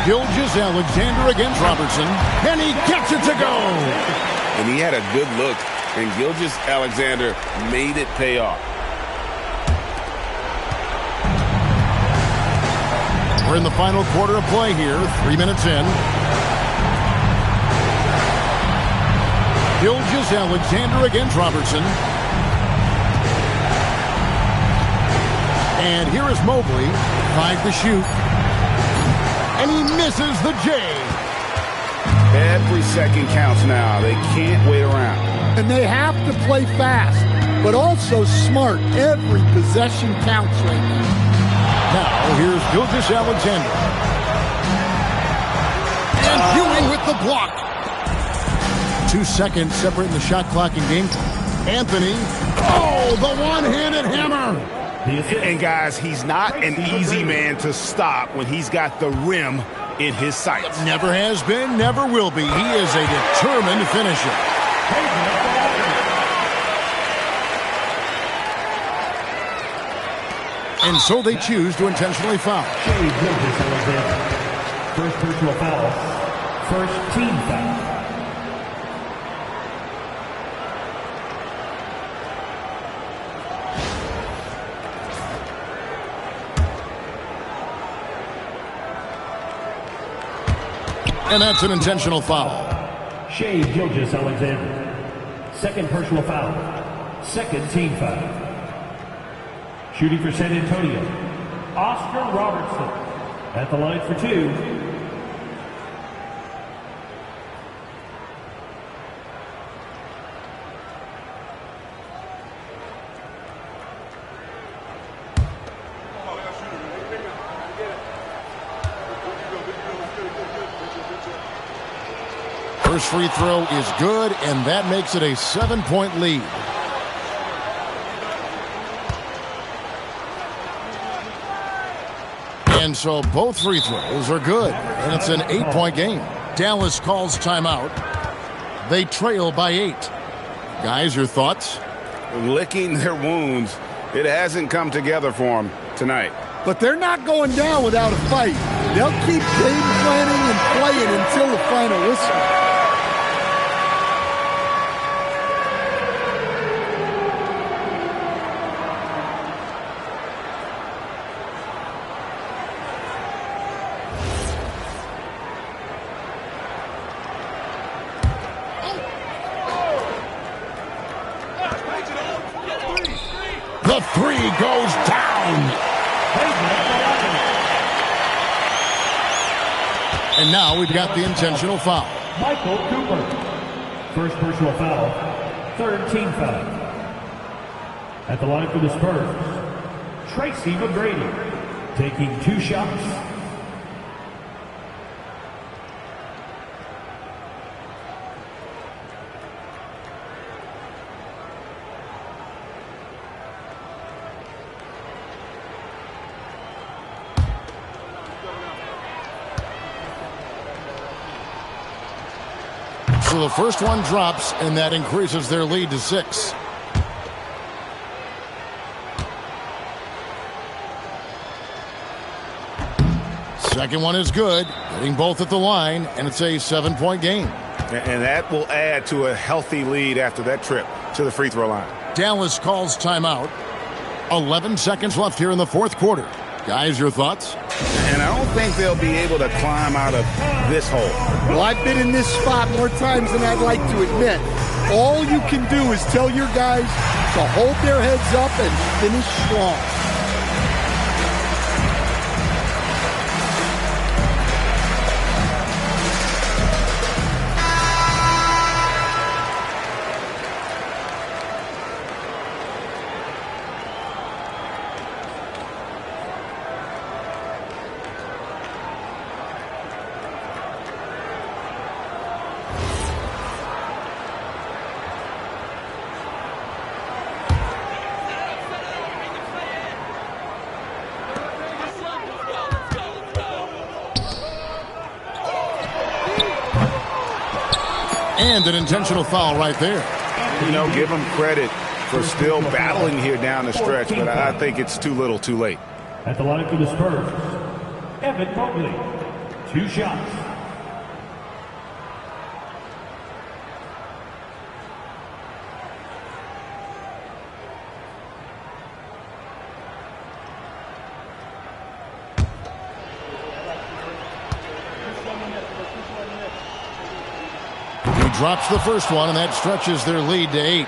F: Gilgeous-Alexander against Robertson, and he gets it to go.
G: And he had a good look, and Gilgeous-Alexander made it pay off.
F: We're in the final quarter of play here, 3 minutes in. Gilgeous-Alexander against Robertson. And here is Mobley, 5 to shoot. And he misses the J.
G: Every second counts now. They can't wait around.
H: And they have to play fast, but also smart. Every possession counts right now.
F: Now, here's Gilgeous-Alexander. And Ewing with the block. 2 seconds separating the shot clock and game clock. Anthony. Oh, the one-handed hammer.
G: And guys, he's not an easy man to stop when he's got the rim in his sights.
F: Never has been, never will be. He is a determined finisher. And so they choose to intentionally foul.
E: First personal foul. First team foul.
F: And that's an intentional foul.
E: Shai Gilgeous-Alexander. Second personal foul. Second team foul. Shooting for San Antonio, Oscar Robertson. At the line for 2.
F: First free throw is good, and that makes it a 7-point lead. And so both free throws are good, and it's an 8-point game. Dallas calls timeout. They trail by 8. Guys, your thoughts?
G: Licking their wounds. It hasn't come together for them tonight.
H: But they're not going down without a fight. They'll keep game planning and playing until the final whistle.
F: The 3 goes down. And now we've got the intentional foul.
E: Michael Cooper. First personal foul. Third team foul. At the line for the Spurs, Tracy McGrady. Taking 2 shots.
F: So the first one drops, and that increases their lead to 6. Second one is good, hitting both at the line, and it's a 7-point game.
G: And that will add to a healthy lead after that trip to the free throw line.
F: Dallas calls timeout. 11 seconds left here in the fourth quarter. Guys, your thoughts?
G: And I don't think they'll be able to climb out of this hole.
H: Well, I've been in this spot more times than I'd like to admit. All you can do is tell your guys to hold their heads up and finish strong.
F: And an intentional foul right there.
G: You know, give him credit for still battling here down the stretch, but I think it's too little too late.
E: At the line for the Spurs, Evan Mobley. 2 shots.
F: He drops the first one, and that stretches their lead to 8.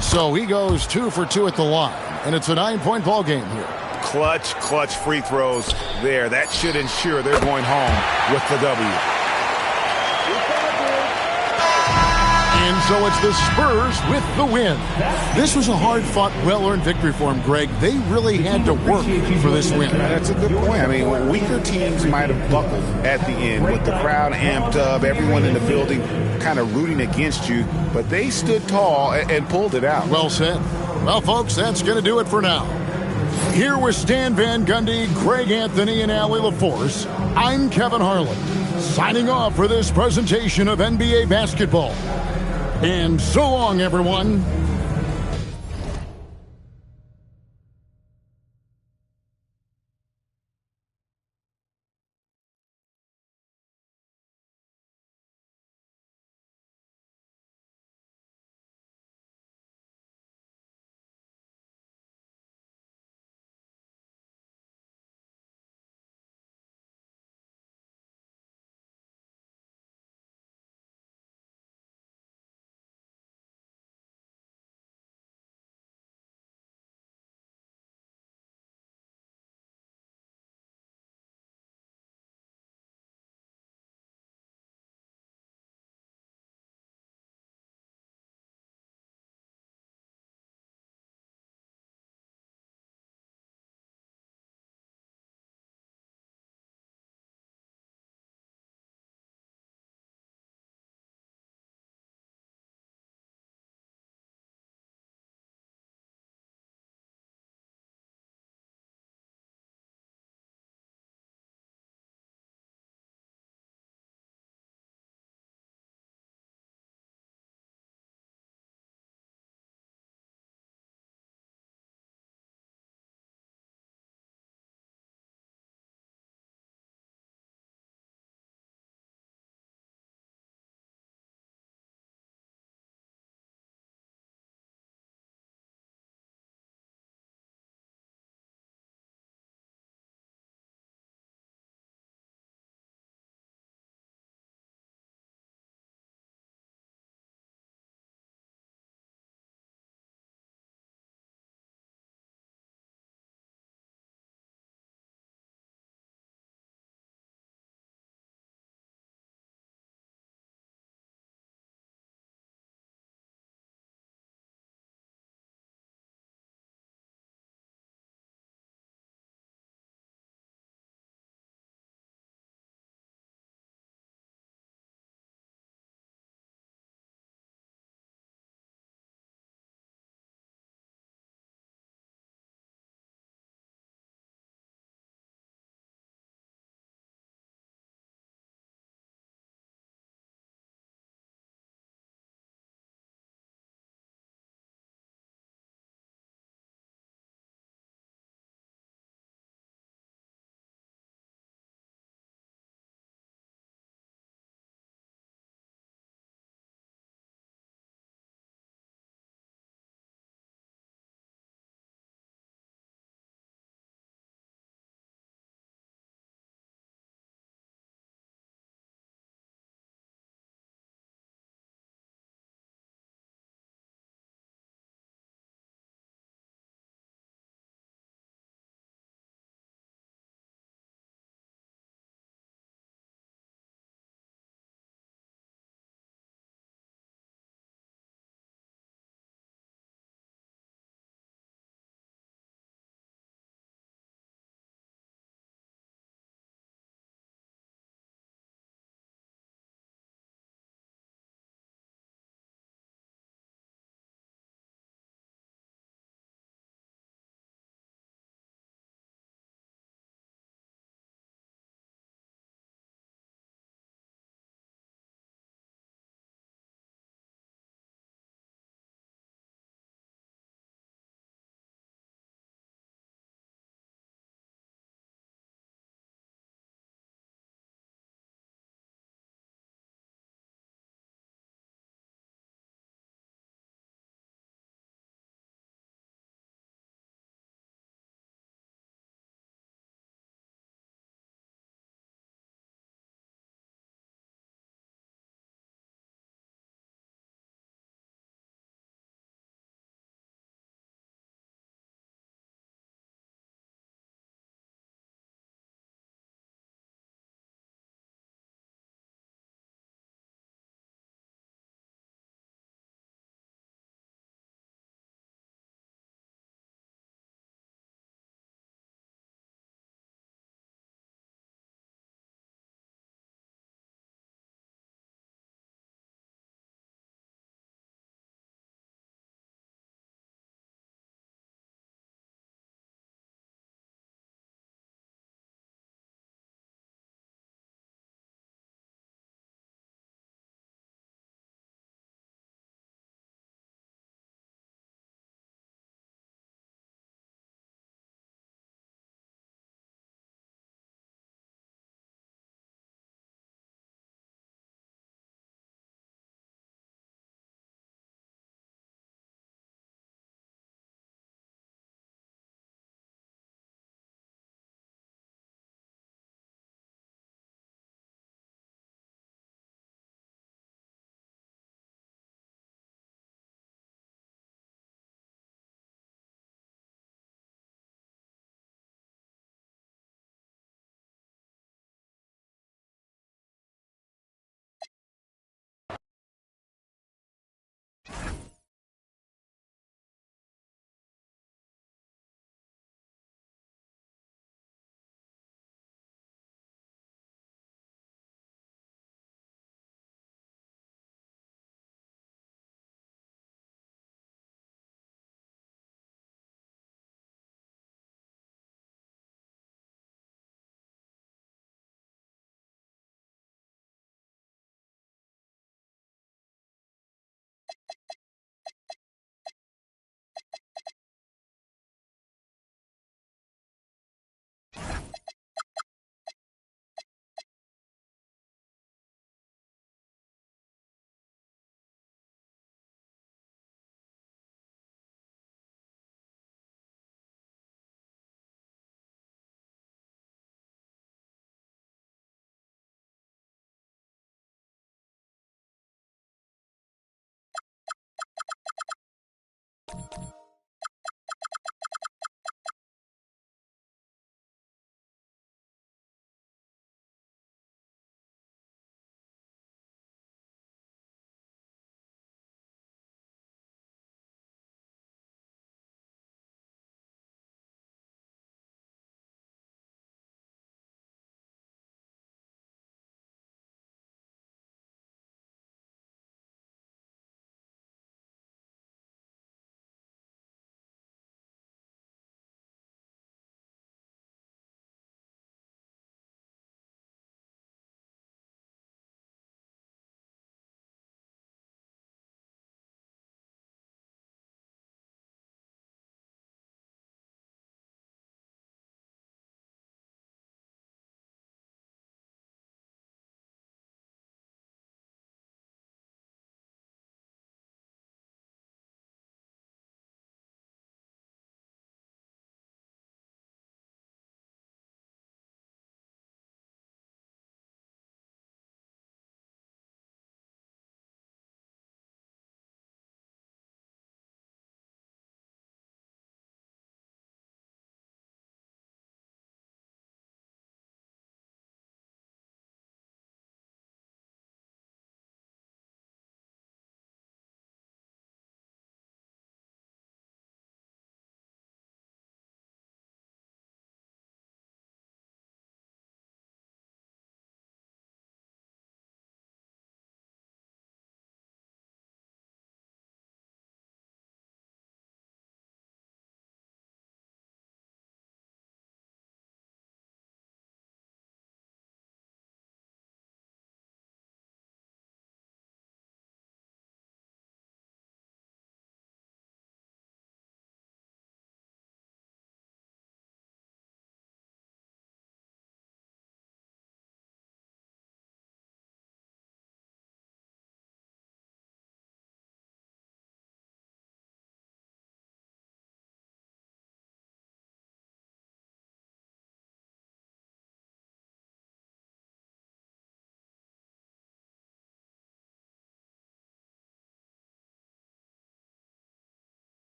F: So he goes 2 for 2 at the line, and it's a 9-point ball game here.
G: Clutch free throws there. That should ensure they're going home with the W.
F: And so it's the Spurs with the win. This was a hard-fought, well-earned victory for them, Greg. They really had to work for this win.
G: That's a good point. I mean, weaker teams might have buckled at the end with the crowd amped up, everyone in the building kind of rooting against you, but they stood tall and pulled it out.
F: Well said. Well, folks, that's going to do it for now. Here with Stan Van Gundy, Greg Anthony, and Allie LaForce, I'm Kevin Harlan, signing off for this presentation of NBA basketball. And so long, everyone.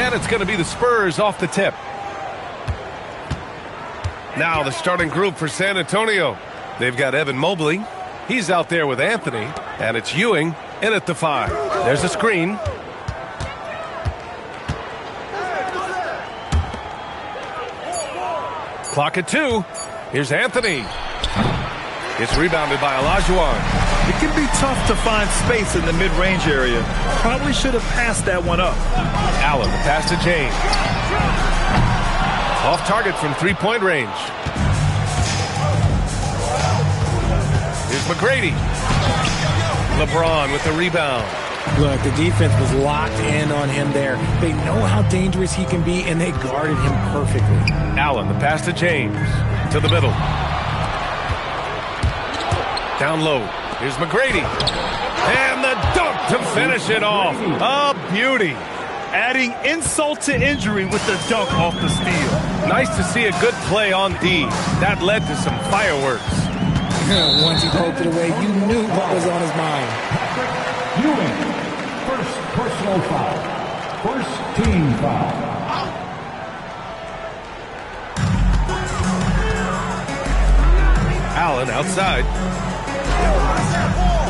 A: And it's going to be the Spurs off the tip. Now the starting group for San Antonio. They've got Evan Mobley. He's out there with Anthony. And it's Ewing in at the 5. There's a screen. Clock at 2. Here's Anthony. It's rebounded by Olajuwon.
B: It can be tough to find space in the mid-range area. Probably should have passed that one up.
A: Allen, the pass to James. Off target from three-point range. Here's McGrady. LeBron with the rebound.
J: Look, the defense was locked in on him there. They know how dangerous he can be, and they guarded him perfectly.
A: Allen, the pass to James. To the middle. Down low. Here's McGrady. And the dunk to finish it off. A beauty.
B: Adding insult to injury with the dunk off the steal.
A: Nice to see a good play on D. That led to some fireworks.
J: Once he poked it away, you knew what was on his mind.
E: Ewing, first personal foul. First team foul.
A: Allen outside.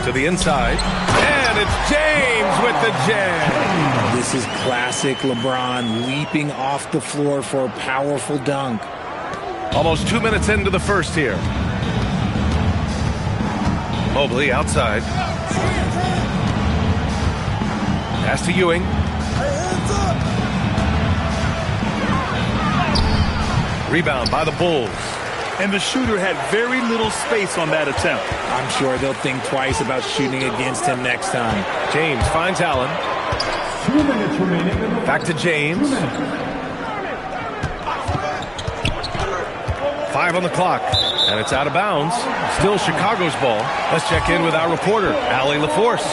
A: To the inside. And it's James with the jam.
J: This is classic LeBron leaping off the floor for a powerful dunk.
A: Almost 2 minutes into the first here. Mobley outside. Pass to Ewing. Rebound by the Bulls.
B: And the shooter had very little space on that attempt.
J: I'm sure they'll think twice about shooting against him next time.
A: James finds Allen.
E: 2 minutes remaining.
A: Back to James. 5 on the clock. And it's out of bounds. Still Chicago's ball. Let's check in with our reporter, Allie LaForce.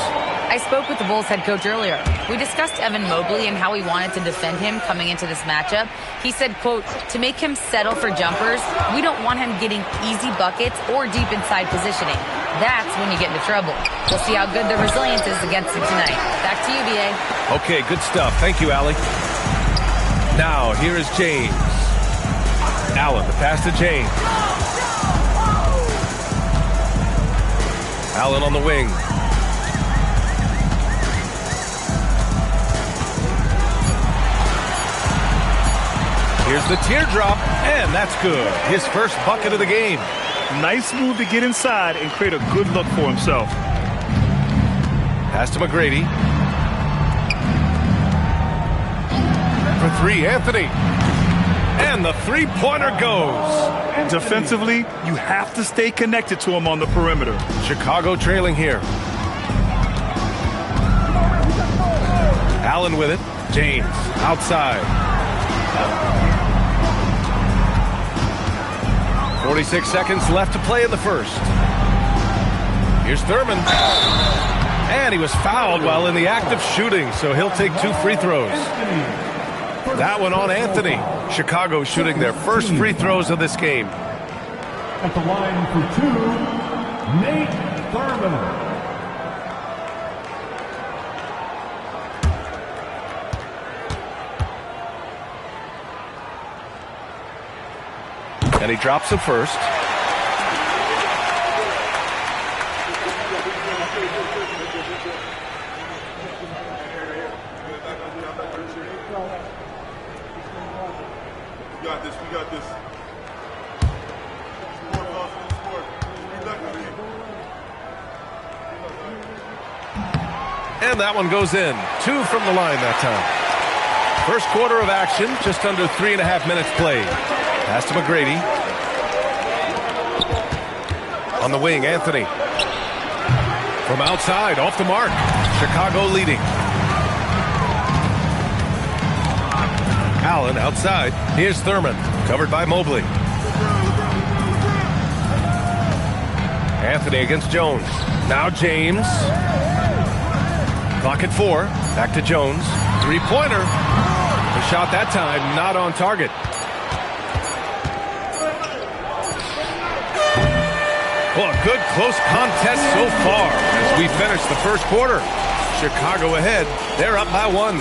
C: I spoke with the Bulls head coach earlier. We discussed Evan Mobley and how he wanted to defend him coming into this matchup. He said, quote, to make him settle for jumpers, we don't want him getting easy buckets or deep inside positioning. That's when you get into trouble. We'll see how good the resilience is against him tonight. Back to you, B.A.
A: Okay, good stuff. Thank you, Allie. Now, here is James. Allen, the pass to James. Allen on the wing. Here's the teardrop, and that's good. His first bucket of the game.
B: Nice move to get inside and create a good look for himself.
A: Pass to McGrady. For 3, Anthony. And the three-pointer goes.
B: Defensively, you have to stay connected to him on the perimeter.
A: Chicago trailing here. Allen with it. James outside. 46 seconds left to play in the first. Here's Thurman. And he was fouled while in the act of shooting, so he'll take 2 free throws. That one on Anthony. Chicago shooting their first free throws of this game.
E: At the line for 2, Nate Thurman.
A: And he drops the first.
K: We got this. We got this.
A: And that one goes in. 2 from the line that time. First quarter of action, just under 3.5 minutes played. Pass to McGrady. On the wing, Anthony. From outside, off the mark. Chicago leading. Allen outside. Here's Thurman, covered by Mobley. Anthony against Jones. Now James. Clock at 4. Back to Jones. Three-pointer. The shot that time not on target. Well, a good close contest so far as we finish the first quarter. Chicago ahead. They're up by 1.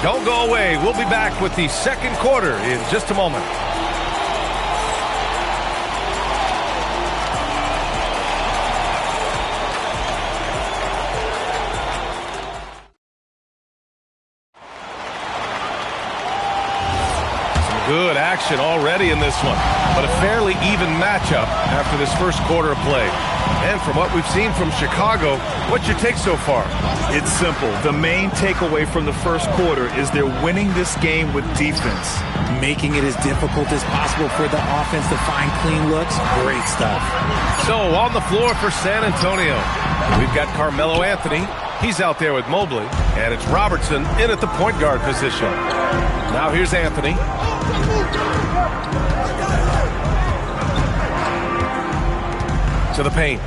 A: Don't go away. We'll be back with the second quarter in just a moment. Good action already in this one, but a fairly even matchup after this first quarter of play. And from what we've seen from Chicago, what's your take so far?
B: It's simple. The main takeaway from the first quarter is they're winning this game with defense.
J: Making it as difficult as possible for the offense to find clean looks. Great stuff.
A: So on the floor for San Antonio, we've got Carmelo Anthony. He's out there with Mobley, and it's Robertson in at the point guard position. Now here's Anthony. To the paint.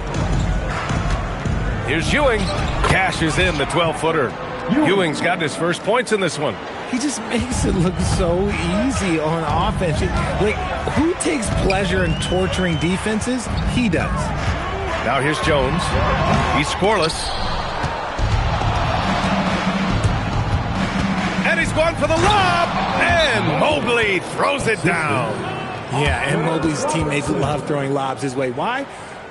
A: Here's Ewing. Cashes in the 12-footer. Ewing's got his first points in this one.
J: He just makes it look so easy on offense. Like, who takes pleasure in torturing defenses? He does.
A: Now here's Jones. He's scoreless. And he's going for the lob. And Mobley throws it down.
J: Yeah, and Mobley's teammates love throwing lobs his way. Why?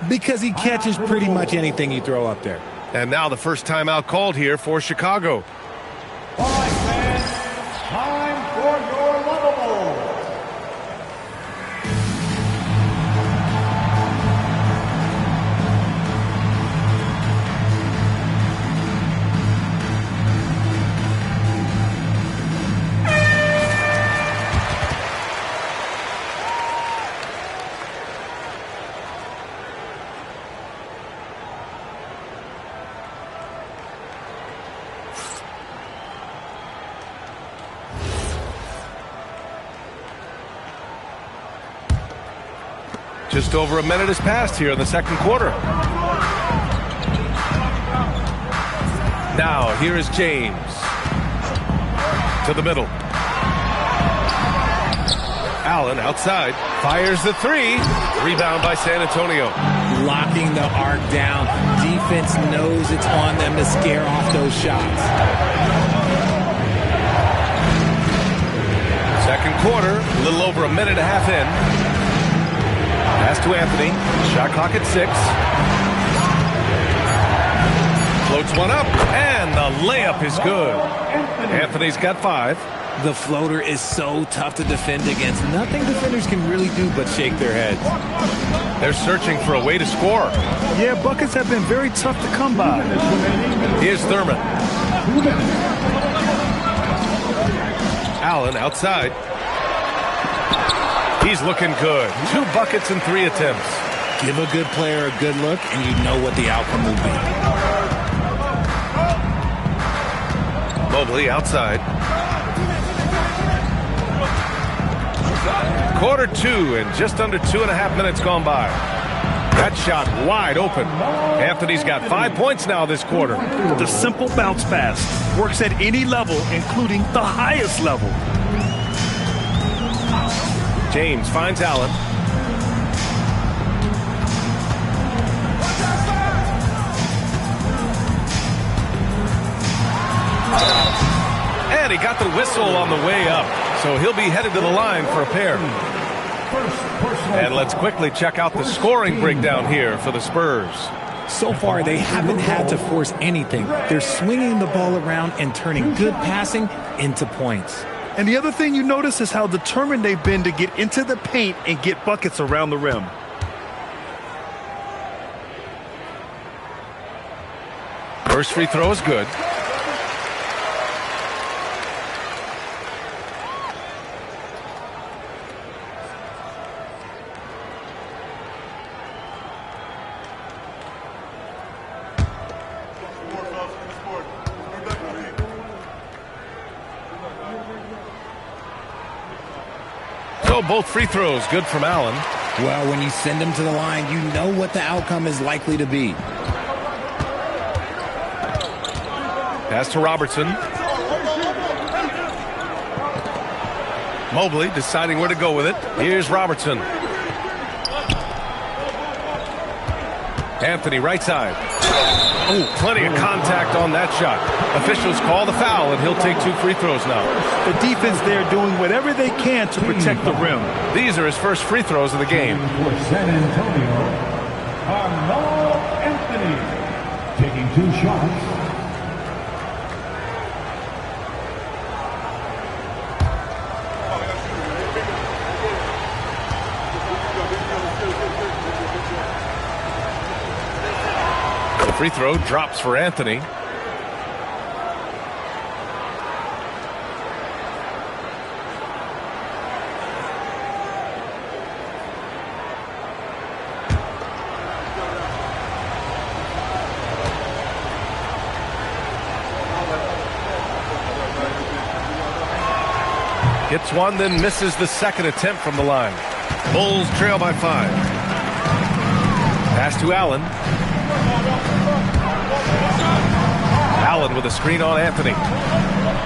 J: Because he catches pretty much anything you throw up there.
A: And now the first timeout called here for Chicago.
E: All right, fans, time for your lovables.
A: Just over a minute has passed here in the second quarter. Now, here is James. To the middle. Allen outside. Fires the three. Rebound by San Antonio.
J: Locking the arc down. Defense knows it's on them to scare off those shots.
A: Second quarter, a little over a minute and a half in. Pass to Anthony. Shot clock at 6. Floats one up, and the layup is good. Anthony's got 5.
J: The floater is so tough to defend against. Nothing defenders can really do but shake their heads.
A: They're searching for a way to score.
B: Yeah, buckets have been very tough to come by.
A: Here's Thurman. Allen outside. He's looking good. 2 buckets in 3 attempts.
J: Give a good player a good look, and you know what the outcome will be.
A: Mobley outside. Quarter 2 and just under 2.5 minutes gone by. That shot wide open. Anthony's got 5 points now this quarter.
B: The simple bounce pass works at any level, including the highest level.
A: James finds Allen. And he got the whistle on the way up. So he'll be headed to the line for a pair. And let's quickly check out the scoring breakdown here for the Spurs.
J: So far, they haven't had to force anything. They're swinging the ball around and turning good passing into points.
B: And the other thing you notice is how determined they've been to get into the paint and get buckets around the rim.
A: First free throw is good. So both free throws good from Allen.
J: Well, when you send him to the line, you know what the outcome is likely to be.
A: Pass to Robertson. Mobley deciding where to go with it. Here's Robertson. Anthony right side. Oh, plenty of contact on that shot. Officials call the foul, and he'll take 2 free throws now.
B: The defense there doing whatever they can to protect the rim.
A: These are his first free throws of the game.
E: For San Antonio, Carmelo Anthony taking 2 shots.
A: The free throw drops for Anthony. Hits one, then misses the second attempt from the line. Bulls trail by 5. Pass to Allen. Allen with a screen on Anthony.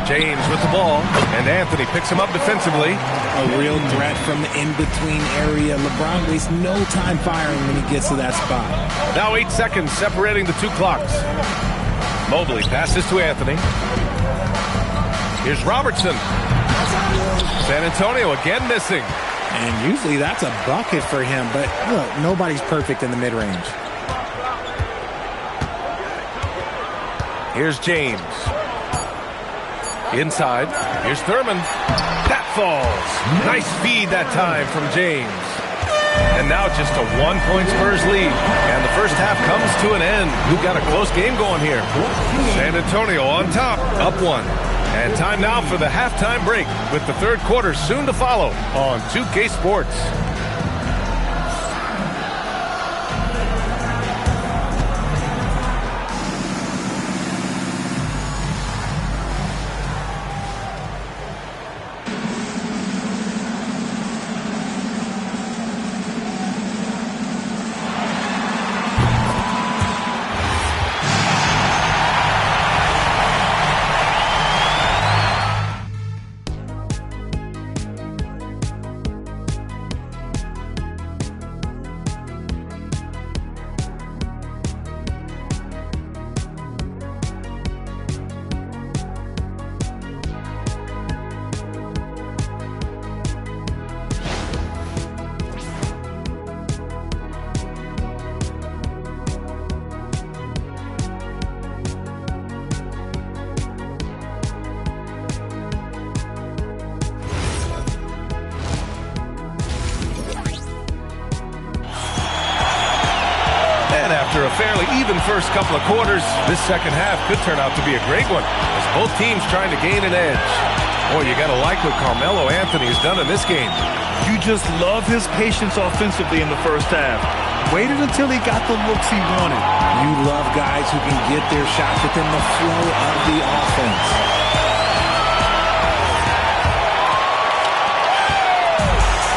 A: James with the ball, and Anthony picks him up defensively.
J: A real threat from the in-between area. LeBron wastes no time firing when he gets to that spot.
A: Now 8 seconds separating the 2 clocks. Mobley passes to Anthony. Here's Robertson. San Antonio again missing.
J: And usually that's a bucket for him, but look, nobody's perfect in the mid-range.
A: Here's James. Inside. Here's Thurman. That falls. Nice feed that time from James. And now just a 1-point Spurs lead. And the first half comes to an end. We've got a close game going here. San Antonio on top, up 1. And time now for the halftime break with the third quarter soon to follow on 2K Sports. After a fairly even first couple of quarters, this second half could turn out to be a great one as both teams trying to gain an edge. Boy, you got to like what Carmelo Anthony has done in this game.
B: You just love his patience offensively in the first half. Waited until he got the looks he wanted.
J: You love guys who can get their shots within the flow of the offense.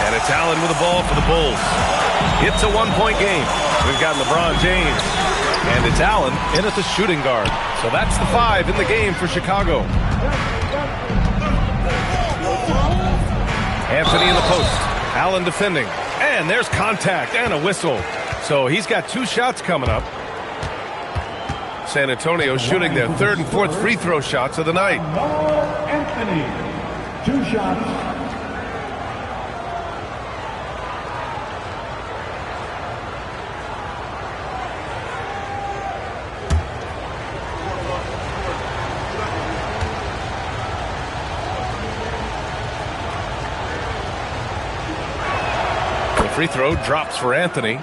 A: And it's Allen with the ball for the Bulls. It's a 1-point game. We've got LeBron James, and it's Allen in at the shooting guard. So that's the 5 in the game for Chicago. Anthony in the post. Allen defending. And there's contact and a whistle. So he's got 2 shots coming up. San Antonio shooting their 3rd and 4th free throw shots of the night.
E: Anthony, 2 shots.
A: Free throw drops for Anthony.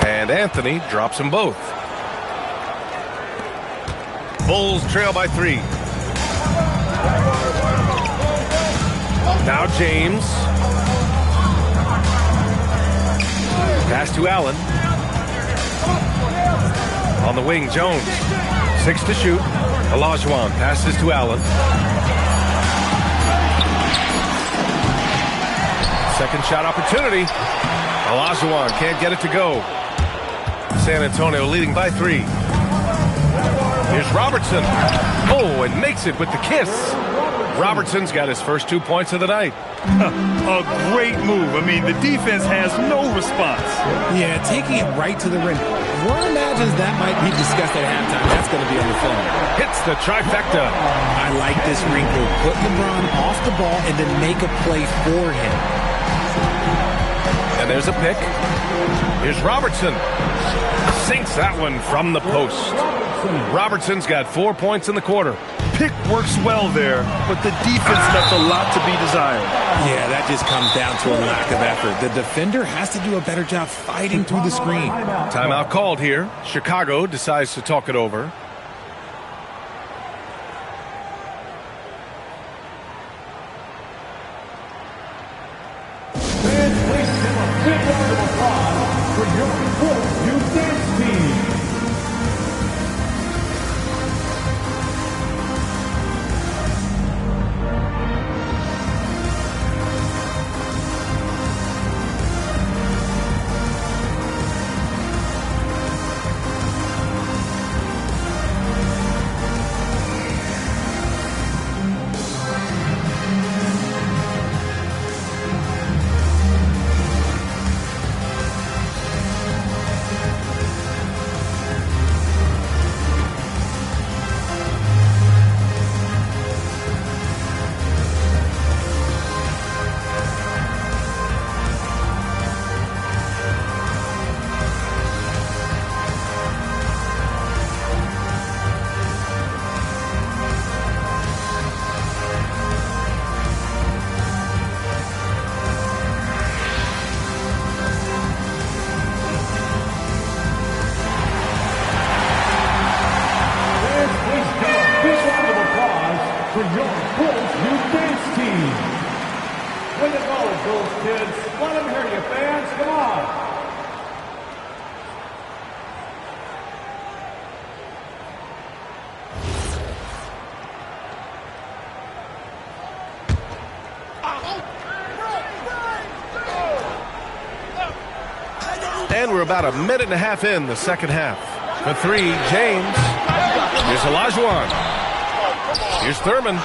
A: And Anthony drops them both. Bulls trail by 3. Now James. Pass to Allen. On the wing, Jones. 6 to shoot. Olajuwon passes to Allen. Second shot opportunity. Olajuwon can't get it to go. San Antonio leading by 3. Here's Robertson. Oh, and makes it with the kiss. Robertson's got his first 2 points of the night.
B: A great move. I mean, the defense has no response.
J: Yeah, taking it right to the rim. One imagines that might be discussed at halftime. That's going to be on the film.
A: Hits the trifecta.
J: I like this wrinkle. Put LeBron off the ball and then make a play for him.
A: And there's a pick. Here's Robertson. Sinks that one from the post. Robertson's got 4 points in the quarter.
B: Pick works well there, but the defense left a lot to be desired.
J: Yeah, that just comes down to a lack of effort. The defender has to do a better job fighting through the screen.
A: Timeout called here. Chicago decides to talk it over.
E: Fans, please give a big round of applause for your Bulls Youth Dance Team. For your Bulls Youth Dance Team. Way to go, Bulls kids. Let them hear you, fans. Come on.
A: And we're about a minute and a half in the second half. For 3, James. Here's Olajuwon. Here's Thurman.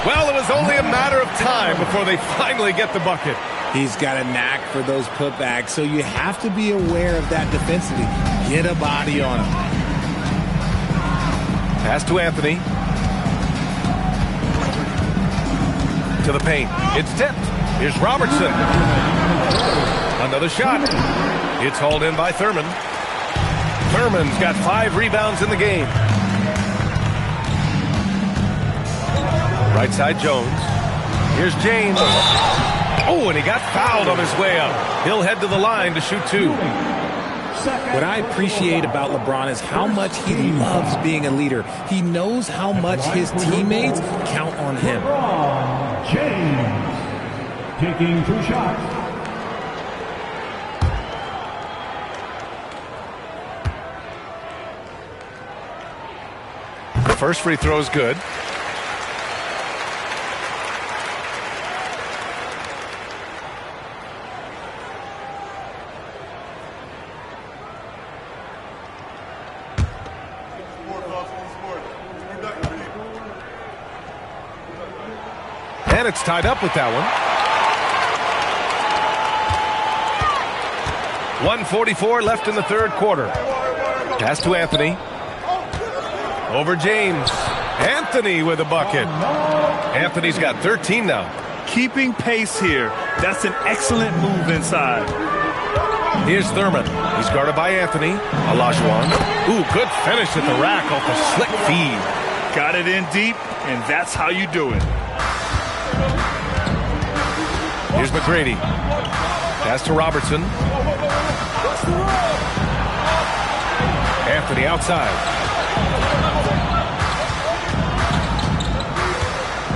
A: Well, it was only a matter of time before they finally get the bucket.
J: He's got a knack for those putbacks, so you have to be aware of that defensively. Get a body on him.
A: Pass to Anthony. To the paint. It's tipped. Here's Robertson. Another shot. It's hauled in by Thurman. Thurman's got 5 rebounds in the game. Right side, Jones. Here's James. Oh, and he got fouled on his way up. He'll head to the line to shoot 2.
J: What I appreciate about LeBron is how much he loves being a leader. He knows how much his teammates count on him.
E: LeBron James taking 2 shots.
A: The first free throw is good. And it's tied up with that one. 1:44 left in the third quarter. Pass to Anthony. Over James. Anthony with a bucket. Anthony's got 13 now.
B: Keeping pace here. That's an excellent move inside.
A: Here's Thurman. He's guarded by Anthony. Olajuwon. Ooh, good finish at the rack off the slick feed.
B: Got it in deep, and that's how you do it.
A: Here's McGrady. Pass to Robertson. Anthony outside.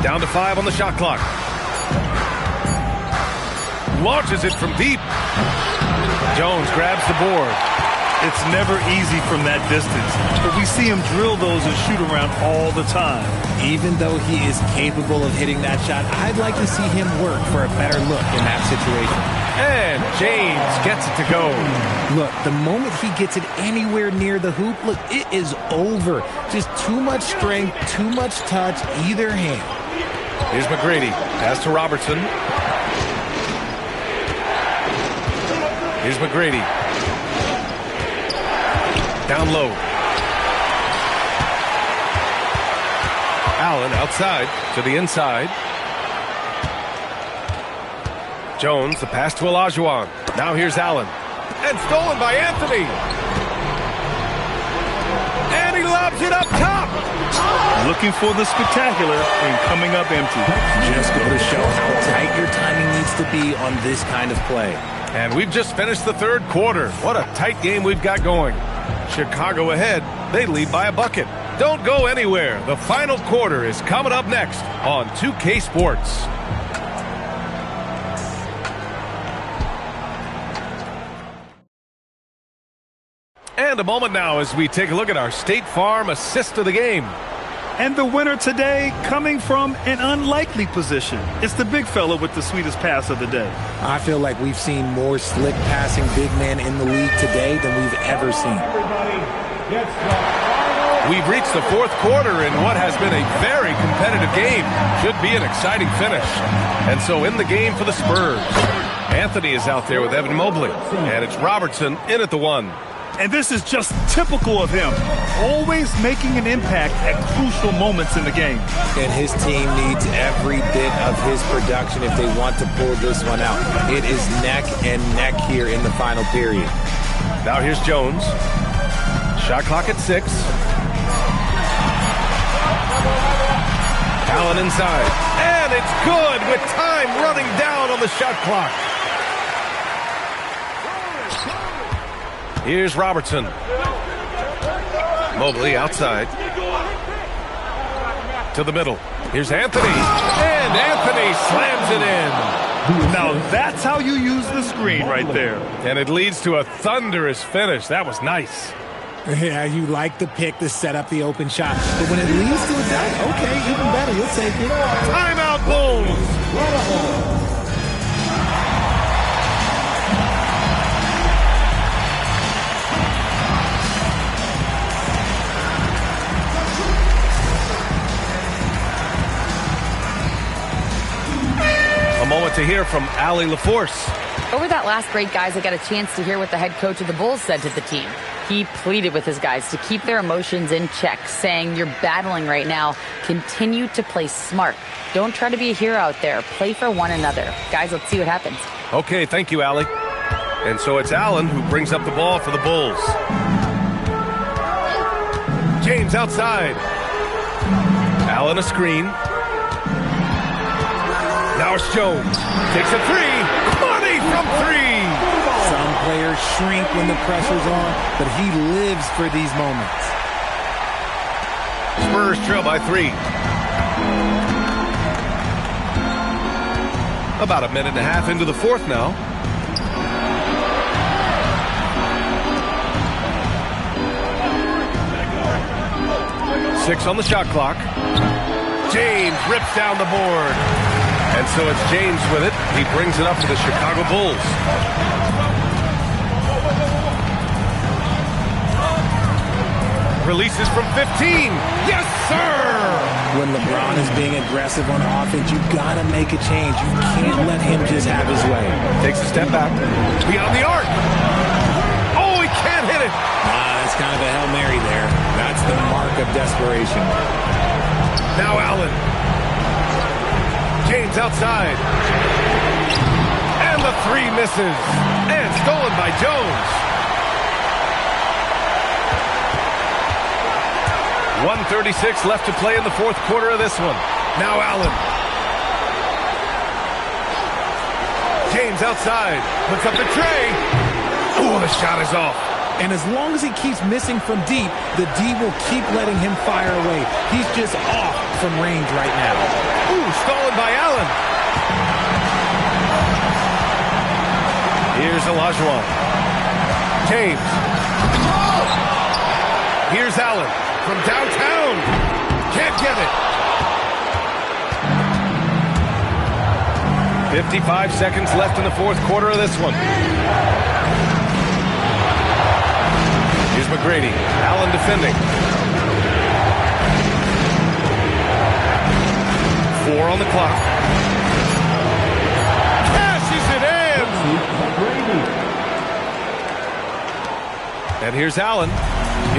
A: Down to 5 on the shot clock. Launches it from deep. Jones grabs the board.
B: It's never easy from that distance, but we see him drill those and shoot around all the time.
J: Even though he is capable of hitting that shot, I'd like to see him work for a better look in that situation.
A: And James gets it to go.
J: Look, the moment he gets it anywhere near the hoop, look, it is over. Just too much strength, too much touch, either hand.
A: Here's McGrady. Pass to Robertson. Here's McGrady. Down low. Allen outside to the inside. Jones, the pass to Olajuwon. Now here's Allen. And stolen by Anthony. And he lobs it up top.
B: Looking for the spectacular and coming up empty.
J: Just go to show how tight your timing needs to be on this kind of play.
A: And we've just finished the third quarter. What a tight game we've got going. Chicago ahead. They lead by a bucket. Don't go anywhere. The final quarter is coming up next on 2K Sports. And a moment now as we take a look at our State Farm assist of the game.
B: And the winner today coming from an unlikely position. It's the big fella with the sweetest pass of the day.
J: I feel like we've seen more slick passing big men in the league today than we've ever seen.
A: We've reached the fourth quarter in what has been a very competitive game. Should be an exciting finish. And so in the game for the Spurs, Anthony is out there with Evan Mobley. And it's Robertson in at the one.
B: And this is just typical of him, always making an impact at crucial moments in the game.
J: And his team needs every bit of his production if they want to pull this one out. It is neck and neck here in the final period.
A: Now here's Jones. Shot clock at 6. Allen inside. And it's good with time running down on the shot clock. Here's Robertson. Mobley outside. To the middle. Here's Anthony. And Anthony slams it in.
B: Now that's how you use the screen right there.
A: And it leads to a thunderous finish. That was nice.
J: Yeah, you like the pick to set up the open shot. But when it leads to a dunk, okay, even better. You'll take it.
A: Timeout, Bulls. Moment to hear from Allie LaForce.
C: Over that last break, guys, I got a chance to hear what the head coach of the Bulls said to the team. He pleaded with his guys to keep their emotions in check, saying, "You're battling right now. Continue to play smart. Don't try to be a hero out there. Play for one another." Guys, let's see what happens.
A: Okay, thank you, Allie. And so it's Allen who brings up the ball for the Bulls. James outside. Allen a screen. Now it's Jones. Takes a three. Money from three.
J: Some players shrink when the pressure's on, but he lives for these moments.
A: Spurs trail by 3. About a minute and a half into the fourth now. Six on the shot clock. James rips down the board. And so it's James with it. He brings it up to the Chicago Bulls. Releases from 15. Yes, sir!
J: When LeBron is being aggressive on offense, you've got to make a change. You can't let him just have his way.
A: Takes a step back. Beyond the arc. Oh, he can't hit it.
J: That's kind of a Hail Mary there. That's the mark of desperation.
A: Now Allen. James outside. And the three misses. And stolen by Jones. 1:36 left to play in the fourth quarter of this one. Now Allen. James outside. Puts up the tray. Oh, the shot is off.
J: And as long as he keeps missing from deep, the D will keep letting him fire away. He's just off from range right now.
A: Ooh, stolen by Allen. Here's Olajuwon. James Here's Allen from downtown. Can't get it. 55 seconds left in the fourth quarter of this one. Here's McGrady. Allen defending. 4 on the clock. Cashes it in. And here's Allen.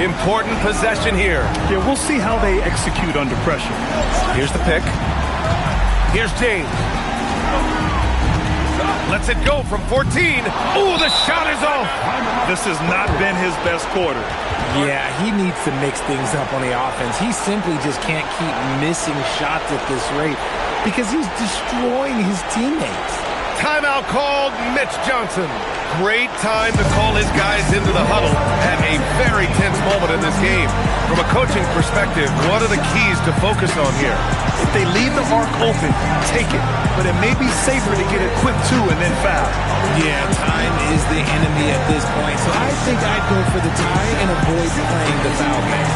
A: Important possession here.
B: Yeah, we'll see how they execute under pressure.
A: Here's the pick. Here's James. Lets it go from 14. Ooh, the shot is off.
B: This has not been his best quarter.
J: Yeah, he needs to mix things up on the offense. He simply just can't keep missing shots at this rate because he's destroying his teammates.
A: Timeout called. Mitch Johnson. Great time to call his guys into the huddle at a very tense moment in this game. From a coaching perspective, what are the keys to focus on here?
B: If they leave the arc open, take it. But it may be safer to get a quick 2 and then foul.
J: Yeah, time is the enemy at this point. So I think I'd go for the tie and avoid playing the foul game.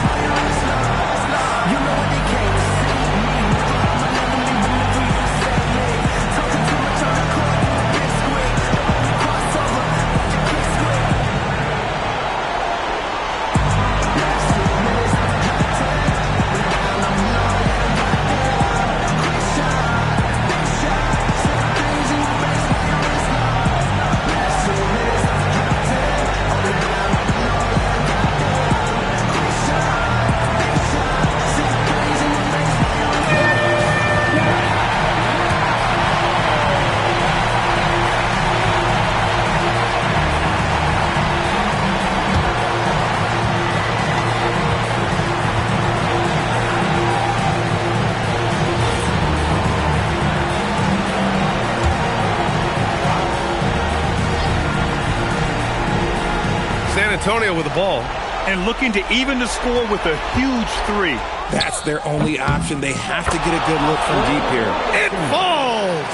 A: San Antonio with the ball.
B: And looking to even the score with a huge 3.
J: That's their only option. They have to get a good look from deep here.
A: It falls!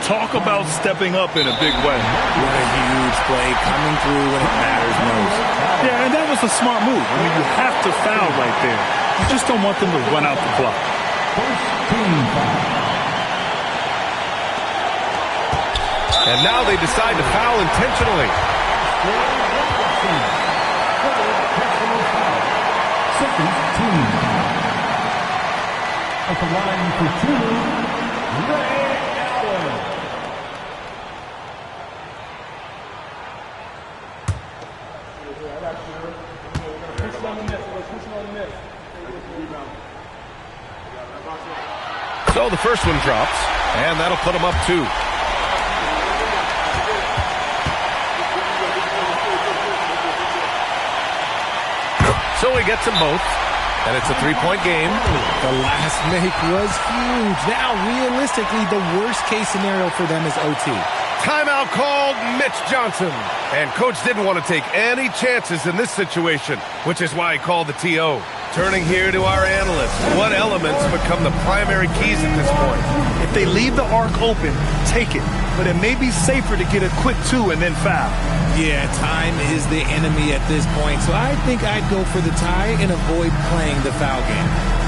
B: Talk about stepping up in a big way.
J: What a huge play coming through when it matters most.
B: Yeah, and that was a smart move. I mean, you have to foul right there. You just don't want them to run out the clock.
A: And now they decide to foul intentionally.
E: At the line for 2, Ray Allen.
A: So the first one drops, and that'll put them up 2. So he gets them both, and it's a 3-point game.
J: The last make was huge. Now, realistically, the worst-case scenario for them is OT.
A: Timeout called. Mitch Johnson. And Coach didn't want to take any chances in this situation, which is why he called the TO. Turning here to our analysts. What elements become the primary keys at this point?
B: If they leave the arc open, take it. But it may be safer to get a quick 2 and then foul.
J: Yeah, time is the enemy at this point, so I think I'd go for the tie and avoid playing the foul game.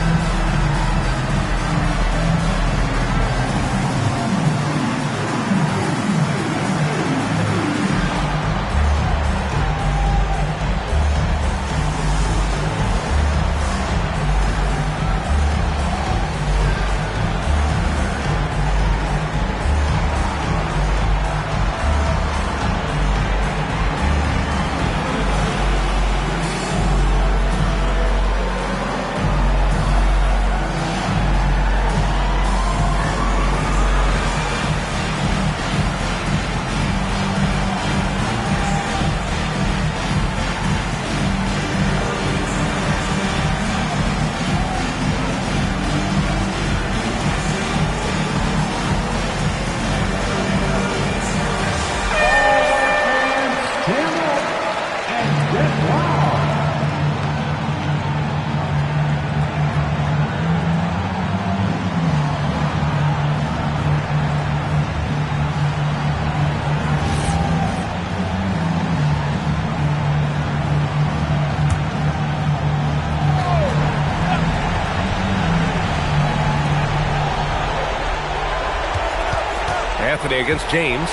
A: defending against James.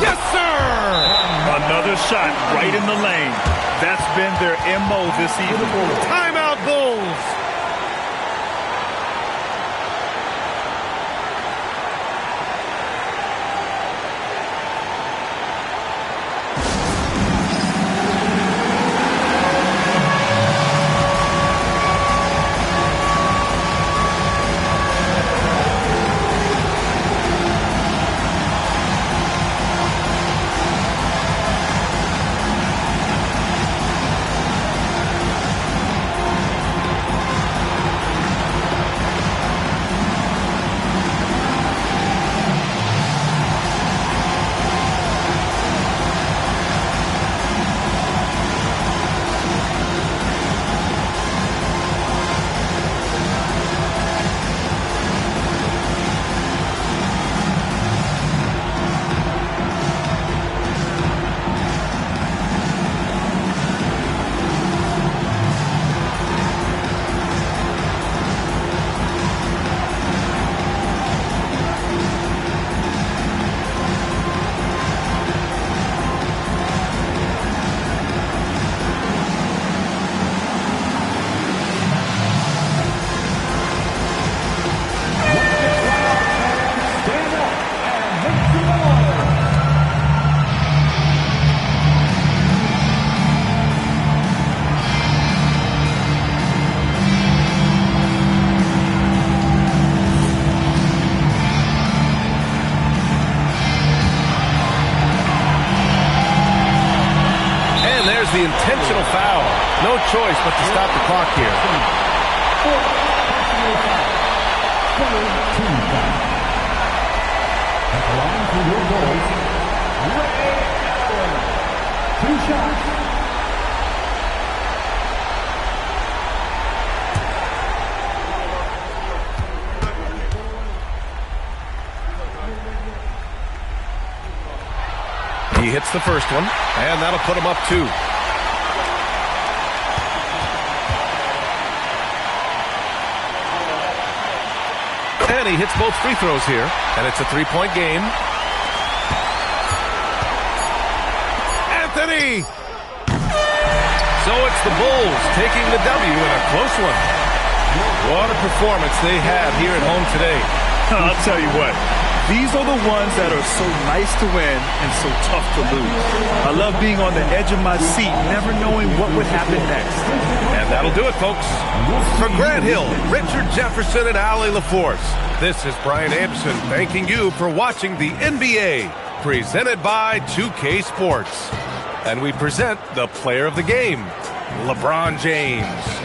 A: Yes, sir!
B: Another shot right in the lane. That's been their MO this season.
A: Timeout, Bulls! The intentional foul. No choice but to stop the clock here.
E: At the line for your goals, Ray Allen. 2 shots.
A: He hits the first one, and that'll put him up 2. And he hits both free throws here, and it's a 3-point game. Anthony! So it's the Bulls taking the W in a close one. What a performance they had here at home today.
B: I'll tell you what. These are the ones that are so nice to win and so tough to lose. I love being on the edge of my seat, never knowing what would happen next.
A: And that'll do it, folks. For Grant Hill, Richard Jefferson, and Allie LaForce, this is Brian Anderson thanking you for watching the NBA, presented by 2K Sports. And we present the player of the game, LeBron James.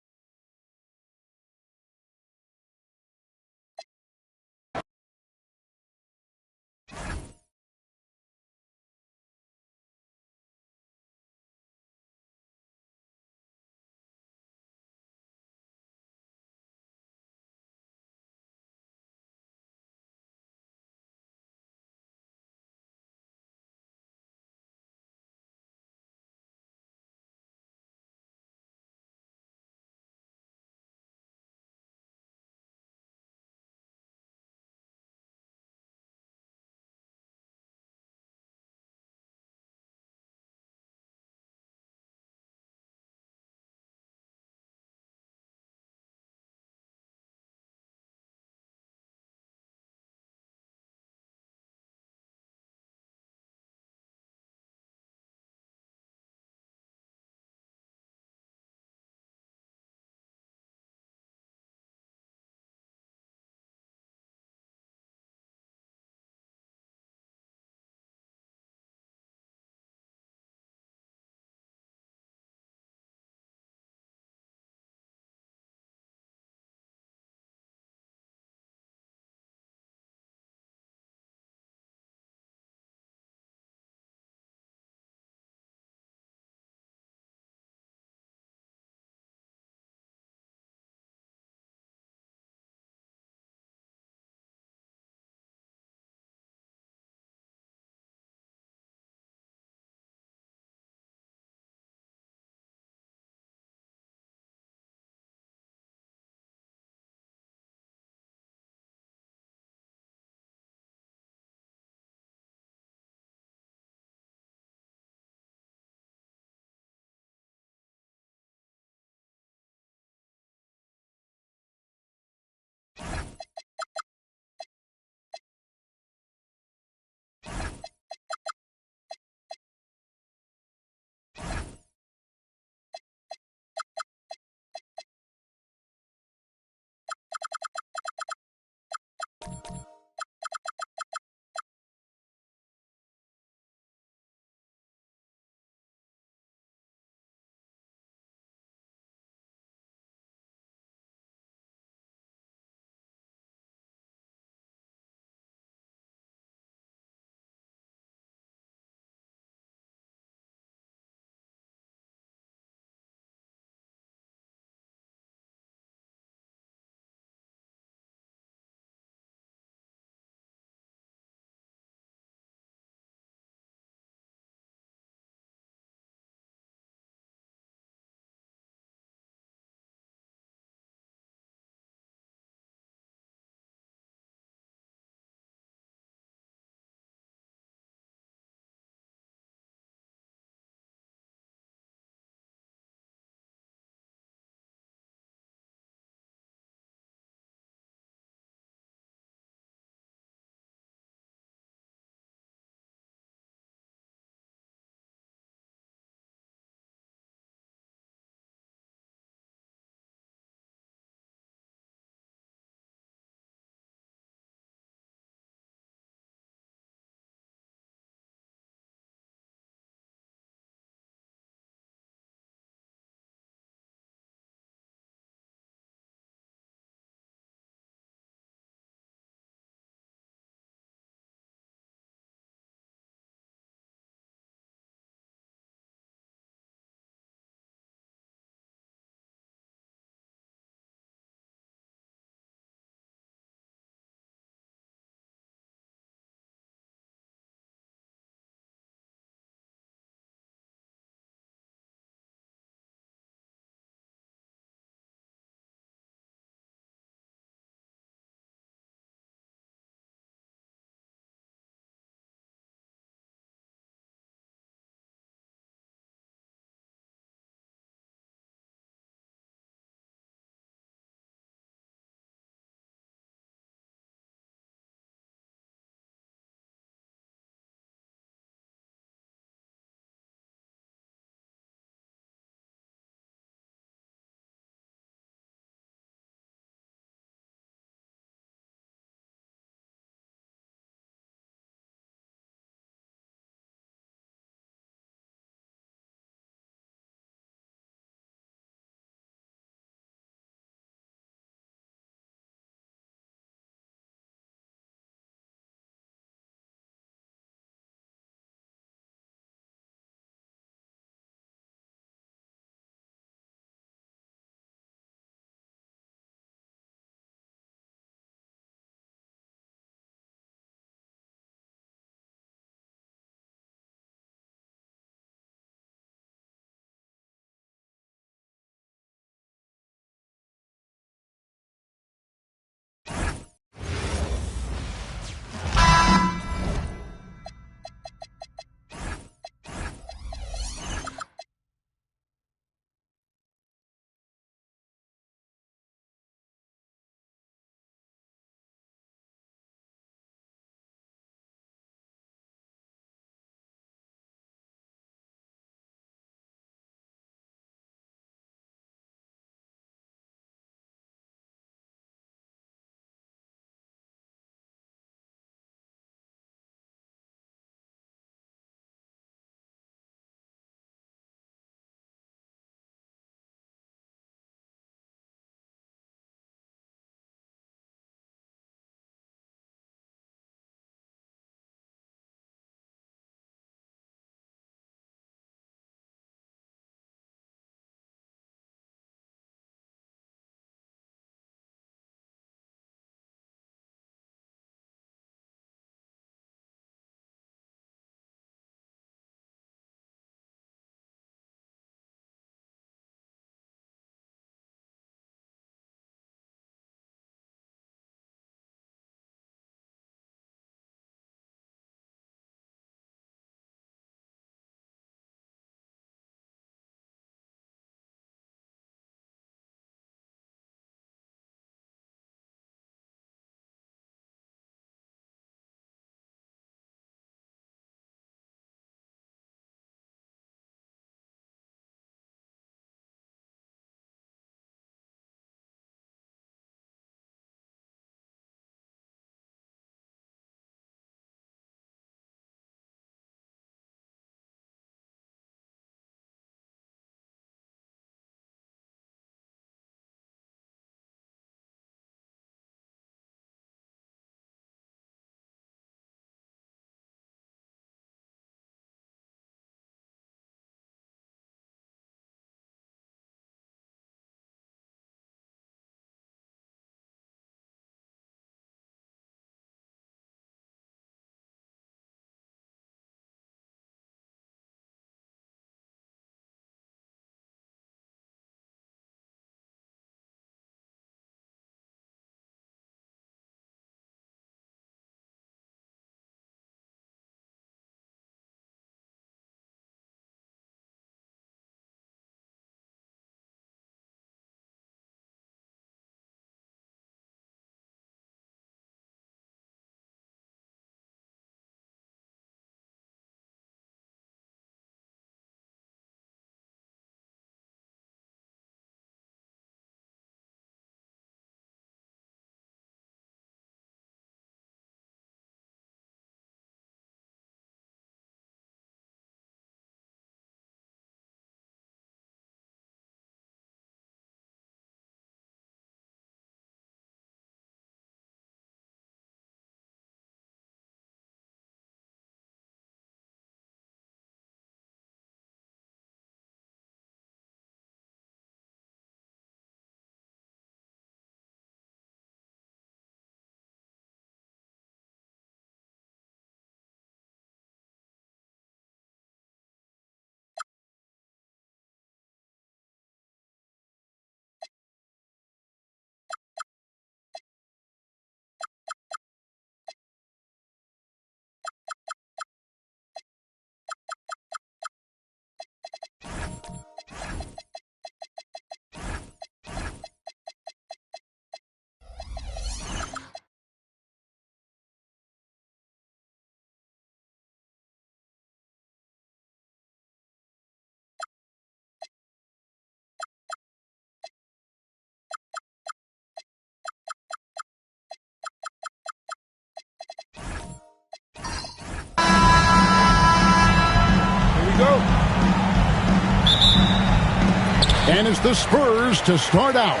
F: And it's the Spurs to start out.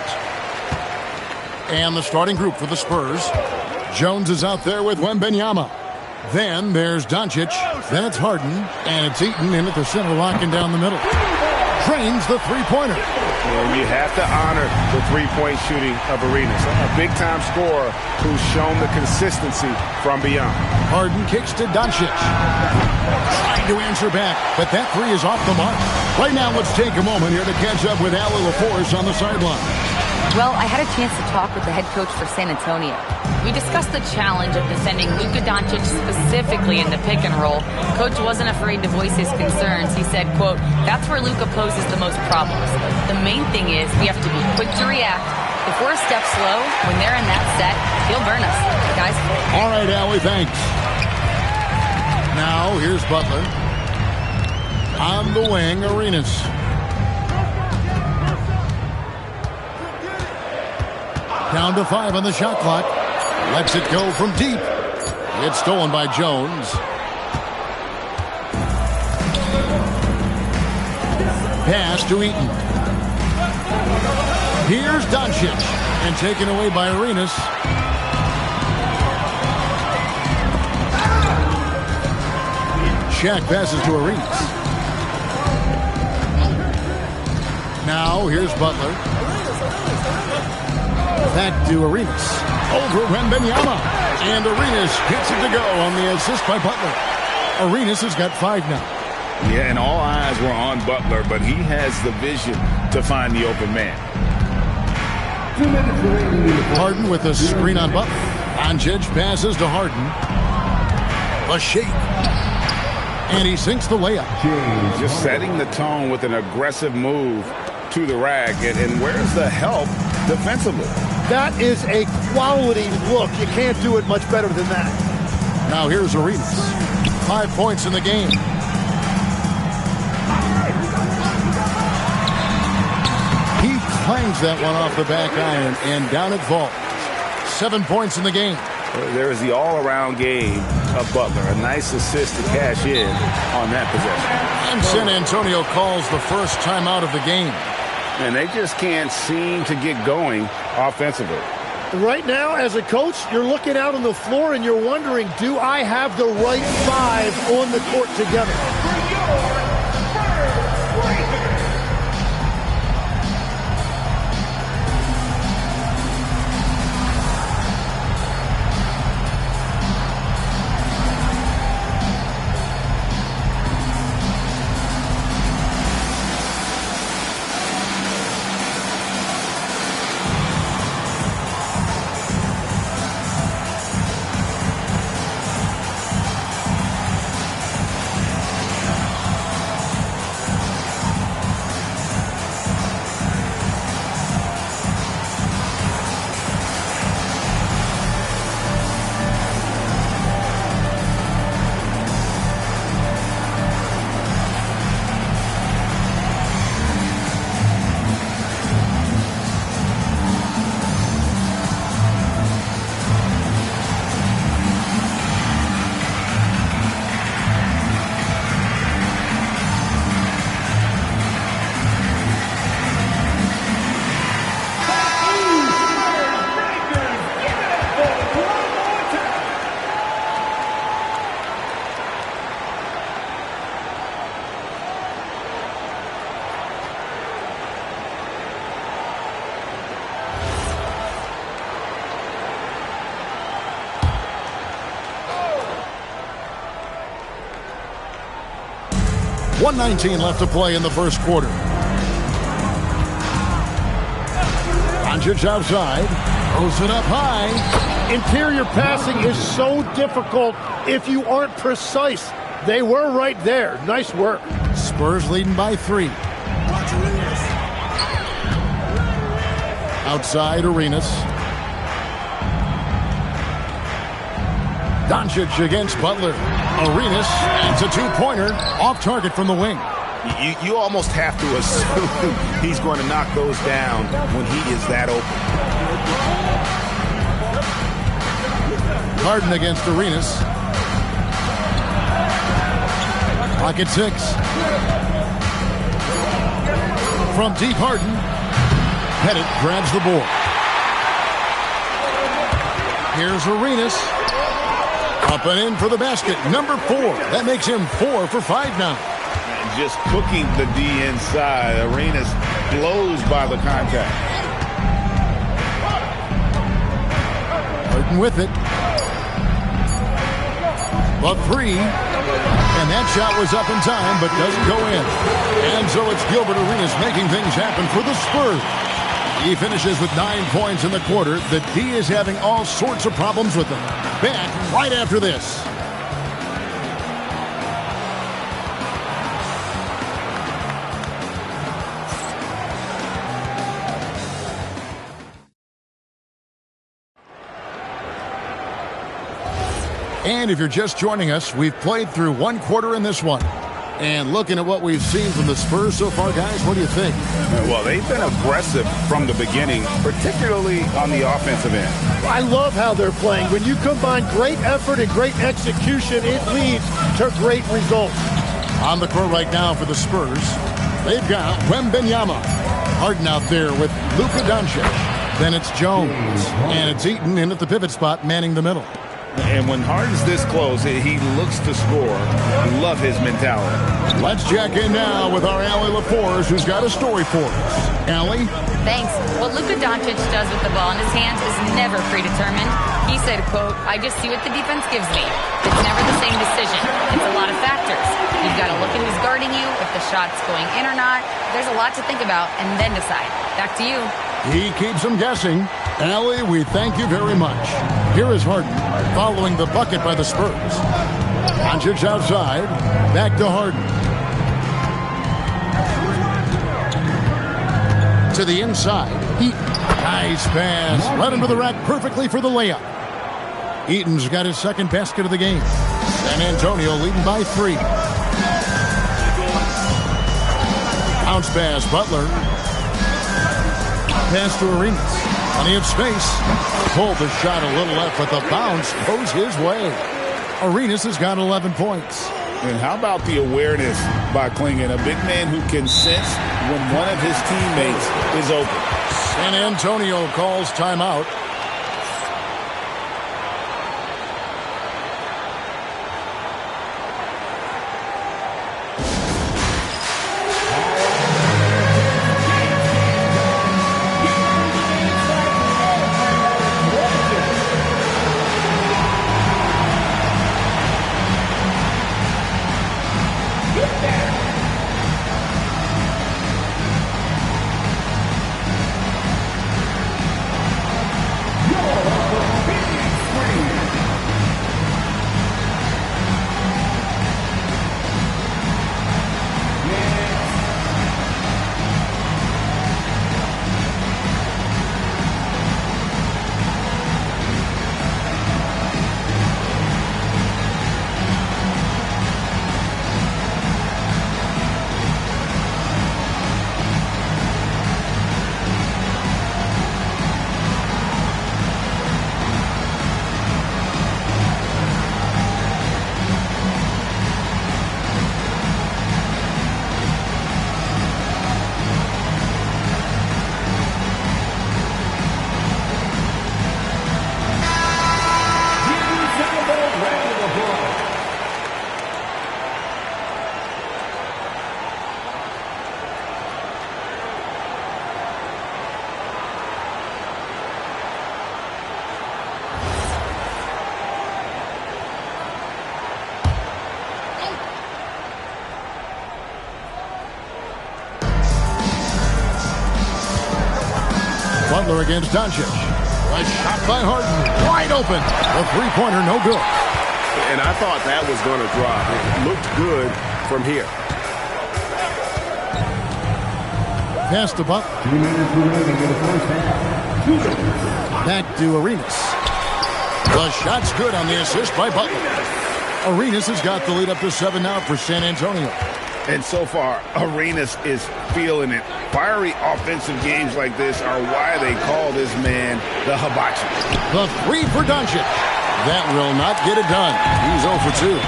F: And the starting group for the Spurs. Jones is out there with Wembanyama. Then there's Doncic. Then it's Harden. And it's Eaton in at the center, locking down the middle. Drains the three-pointer.
G: And you have to honor the three-point shooting of Arenas. A big-time scorer who's shown the consistency from beyond.
F: Harden kicks to Doncic. Trying to answer back, but that three is off the mark. Right now, let's take a moment here to catch up with Allie LaForce on the sideline.
C: Well, I had a chance to talk with the head coach for San Antonio. We discussed the challenge of defending Luka Doncic specifically in the pick and roll. Coach wasn't afraid to voice his concerns. He said, quote, "That's where Luka poses the most problems. The main thing is we have to be quick to react. If we're a step slow, when they're in that set, he'll burn us." Guys?
F: All right, Allie, thanks. Now, here's Butler. On the wing, Arenas. Down to 5 on the shot clock. Lets it go from deep. It's stolen by Jones. Pass to Eaton. Here's Doncic. And taken away by Arenas. Shaq passes to Arenas. Now here's Butler. Back to Arenas. Over Wembanyama. And Arenas gets it to go on the assist by Butler. Arenas has got 5 now.
I: Yeah, and all eyes were on Butler, but he has the vision to find the open man.
F: Harden with a screen on Butler. Doncic passes to Harden. A shake. And he sinks the layup.
I: Just setting the tone with an aggressive move to the rack. And where's the help defensively?
K: That is a quality look. You can't do it much better than that.
F: Now here's Arenas. 5 points in the game. He clangs that one off the back iron and down it falls. 7 points in the game.
I: There is the all-around game of Butler. A nice assist to cash in on that possession.
F: And San Antonio calls the first timeout of the game.
I: And they just can't seem to get going offensively.
K: Right now, as a coach, you're looking out on the floor and you're wondering, do I have the right 5 on the court together?
F: .119 left to play in the first quarter. Doncic outside. Throws it up high.
K: Interior passing is so difficult if you aren't precise. They were right there. Nice work.
F: Spurs leading by 3. Outside Arenas. Doncic against Butler. Arenas, it's a 2-pointer off target from the wing.
G: You almost have to assume he's going to knock those down when he is that open.
F: Harden against Arenas. Pocket 6. From deep, Harden. Pettit grabs the board. Here's Arenas. Up and in for the basket. Number 4. That makes him 4 for 5 now.
I: And just cooking the D inside. Arenas blows by the contact.
F: Harden with it. The 3. And that shot was up in time, but doesn't go in. And so it's Gilbert Arenas making things happen for the Spurs. He finishes with 9 points in the quarter. The D is having all sorts of problems with them. Back right after this. And if you're just joining us, we've played through 1 quarter in this one. And looking at what we've seen from the Spurs so far, guys, what do you think?
I: Well, they've been aggressive from the beginning, particularly on the offensive end.
K: I love how they're playing. When you combine great effort and great execution, it leads to great results.
F: On the court right now for the Spurs, they've got Wembanyama. Harden out there with Luka Doncic. Then it's Jones. And it's Eaton in at the pivot spot, manning the middle.
I: And when Harden's this close, he looks to score. Love his mentality.
F: Let's check in now with our Allie LaForce, who's got a story for us. Allie?
C: Thanks. What Luka Doncic does with the ball in his hands is never predetermined. He said, quote, "I just see what the defense gives me. It's never the same decision. It's a lot of factors. You've got to look at who's guarding you, if the shot's going in or not. There's a lot to think about, and then decide. Back to you."
F: He keeps them guessing. Allie, we thank you very much. Here is Harden following the bucket by the Spurs. Doncic outside. Back to Harden. To the inside. Eaton. Nice pass. Led him to the rack perfectly for the layup. Eaton's got his second basket of the game. San Antonio leading by 3. Bounce pass. Butler. Pass to Arenas. Plenty of space. Pulled the shot a little left, but the bounce goes his way. Arenas has got 11 points.
I: And how about the awareness by Clingan? A big man who can sense when one of his teammates is open.
F: San Antonio calls timeout. Butler against Doncic. A shot by Harden. Wide open. A three-pointer, no good.
L: And I thought that was going to drop. It looked good from here.
F: Pass to Butler.
E: 2 minutes remaining in the first half.
F: Back to Arenas. The shot's good on the assist by Butler. Arenas has got the lead up to 7 now for San Antonio.
I: And so far, Arenas is feeling it. Fiery offensive games like this are why they call this man the hibachi.
F: The three for Doncic. That will not get it done. He's 0 for 2.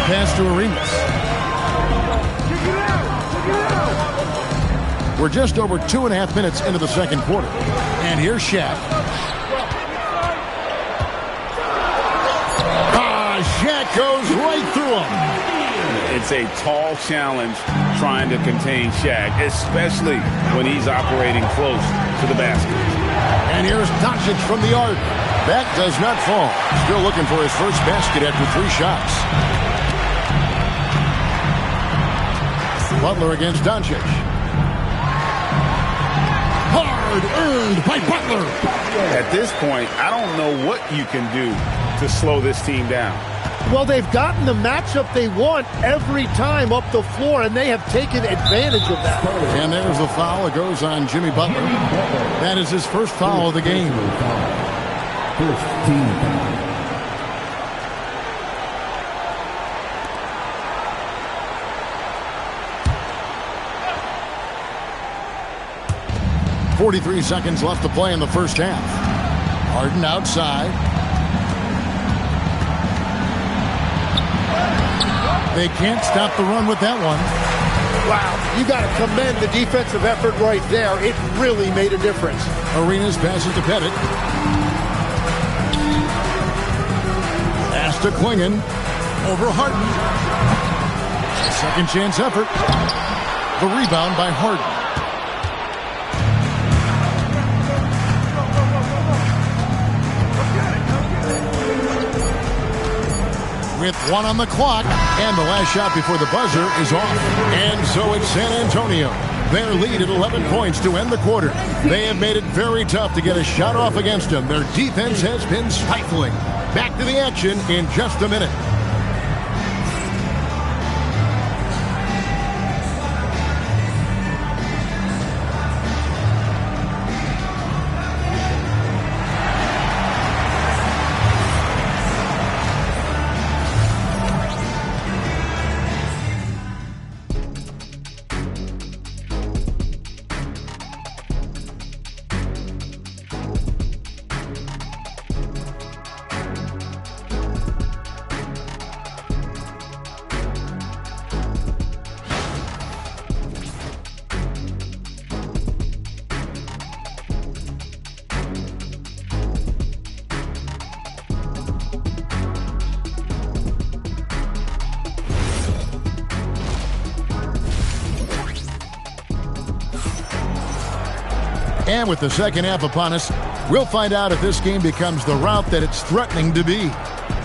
F: Pass to Arenas. We're just over 2.5 minutes into the second quarter. And here's Shaq. Shaq goes right through him.
I: It's a tall challenge trying to contain Shaq, especially when he's operating close to the basket.
F: And here's Doncic from the arc. That does not fall. Still looking for his first basket after 3 shots. Butler against Doncic. Hard earned by Butler.
I: At this point, I don't know what you can do to slow this team down.
K: Well, they've gotten the matchup they want every time up the floor, and they have taken advantage of that.
F: And there's the foul. It goes on Jimmy Butler. That is his first foul of the game.
E: First team foul.
F: .43 seconds left to play in the first half. Harden outside. They can't stop the run with that one.
K: Wow, you got to commend the defensive effort right there. It really made a difference.
F: Arenas passes to Pettit. Pass to Klingon. Over Harden. Second chance effort. The rebound by Harden. With 1 on the clock, and the last shot before the buzzer is off. And so it's San Antonio. Their lead at 11 points to end the quarter. They have made it very tough to get a shot off against them. Their defense has been stifling. Back to the action in just a minute. And with the second half upon us, we'll find out if this game becomes the route that it's threatening to be.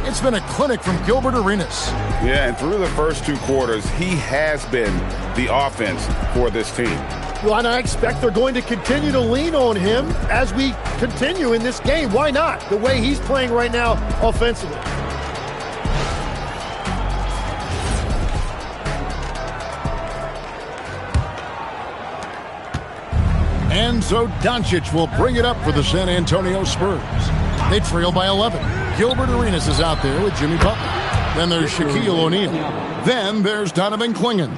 F: It's been a clinic from Gilbert Arenas.
I: Yeah, and through the first 2 quarters, he has been the offense for this team.
K: Well, and I expect they're going to continue to lean on him as we continue in this game. Why not? The way he's playing right now offensively.
F: And so Doncic will bring it up for the San Antonio Spurs. They trail by 11. Gilbert Arenas is out there with Jimmy Butler. Then there's Shaquille O'Neal. Then there's Donovan Klingon.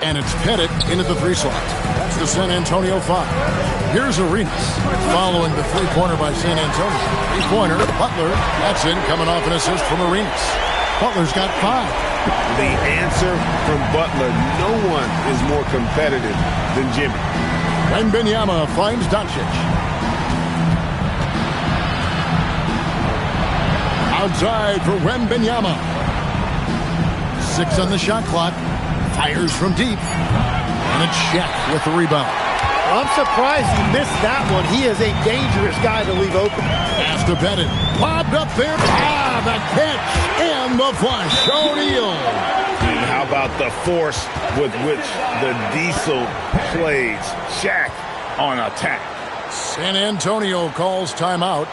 F: And it's Pettit into the 3 slot. That's the San Antonio 5. Here's Arenas following the 3-pointer by San Antonio. 3-pointer, Butler. That's in, coming off an assist from Arenas. Butler's got 5.
L: The answer from Butler, no one is more competitive than Jimmy.
F: Wembanyama finds Doncic. Outside for Wembanyama. 6 on the shot clock. Fires from deep. And it's Shaq with the rebound.
K: I'm surprised he missed that one. He is a dangerous guy to leave open.
F: Pass to Pettit. Lobbed up there. The catch and the flush. O'Neal.
I: How about the force with which the Diesel plays Shaq on attack?
F: San Antonio calls timeout.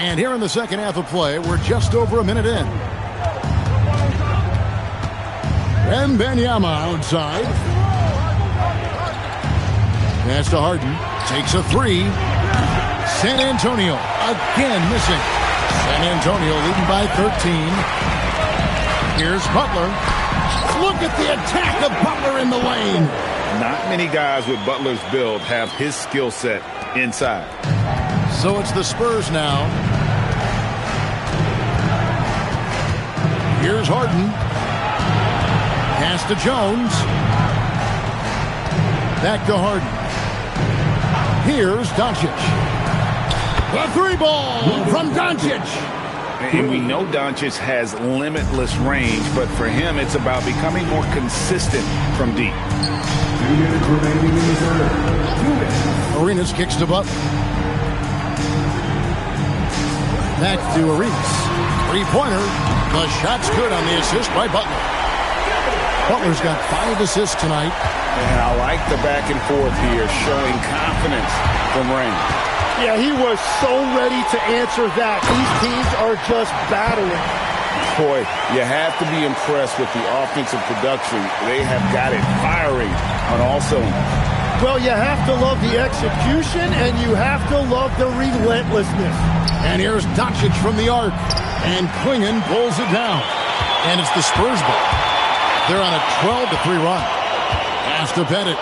F: And here in the second half of play, we're just over a minute in. Wembanyama outside. Pass to Harden. Takes a three. San Antonio again missing. San Antonio leading by 13. Here's Butler. Look at the attack of Butler in the lane.
I: Not many guys with Butler's build have his skill set inside.
F: So it's the Spurs now. Here's Harden. Pass to Jones. Back to Harden. Here's Doncic. The three ball from Doncic.
I: And we know Doncic has limitless range, but for him, it's about becoming more consistent from deep.
F: Arenas kicks to Butler. Back to Arenas. Three-pointer. The shot's good on the assist by Butler. Butler's got 5 assists tonight.
I: And I like the back and forth here, showing confidence from range.
K: Yeah, he was so ready to answer that. These teams are just battling.
I: Boy, you have to be impressed with the offensive production. They have got it firing on all cylinders.
K: Well, you have to love the execution, and you have to love the relentlessness.
F: And here's Doncic from the arc. And Klingon pulls it down. And it's the Spurs ball. They're on a 12-3 run. Pass to Bennett.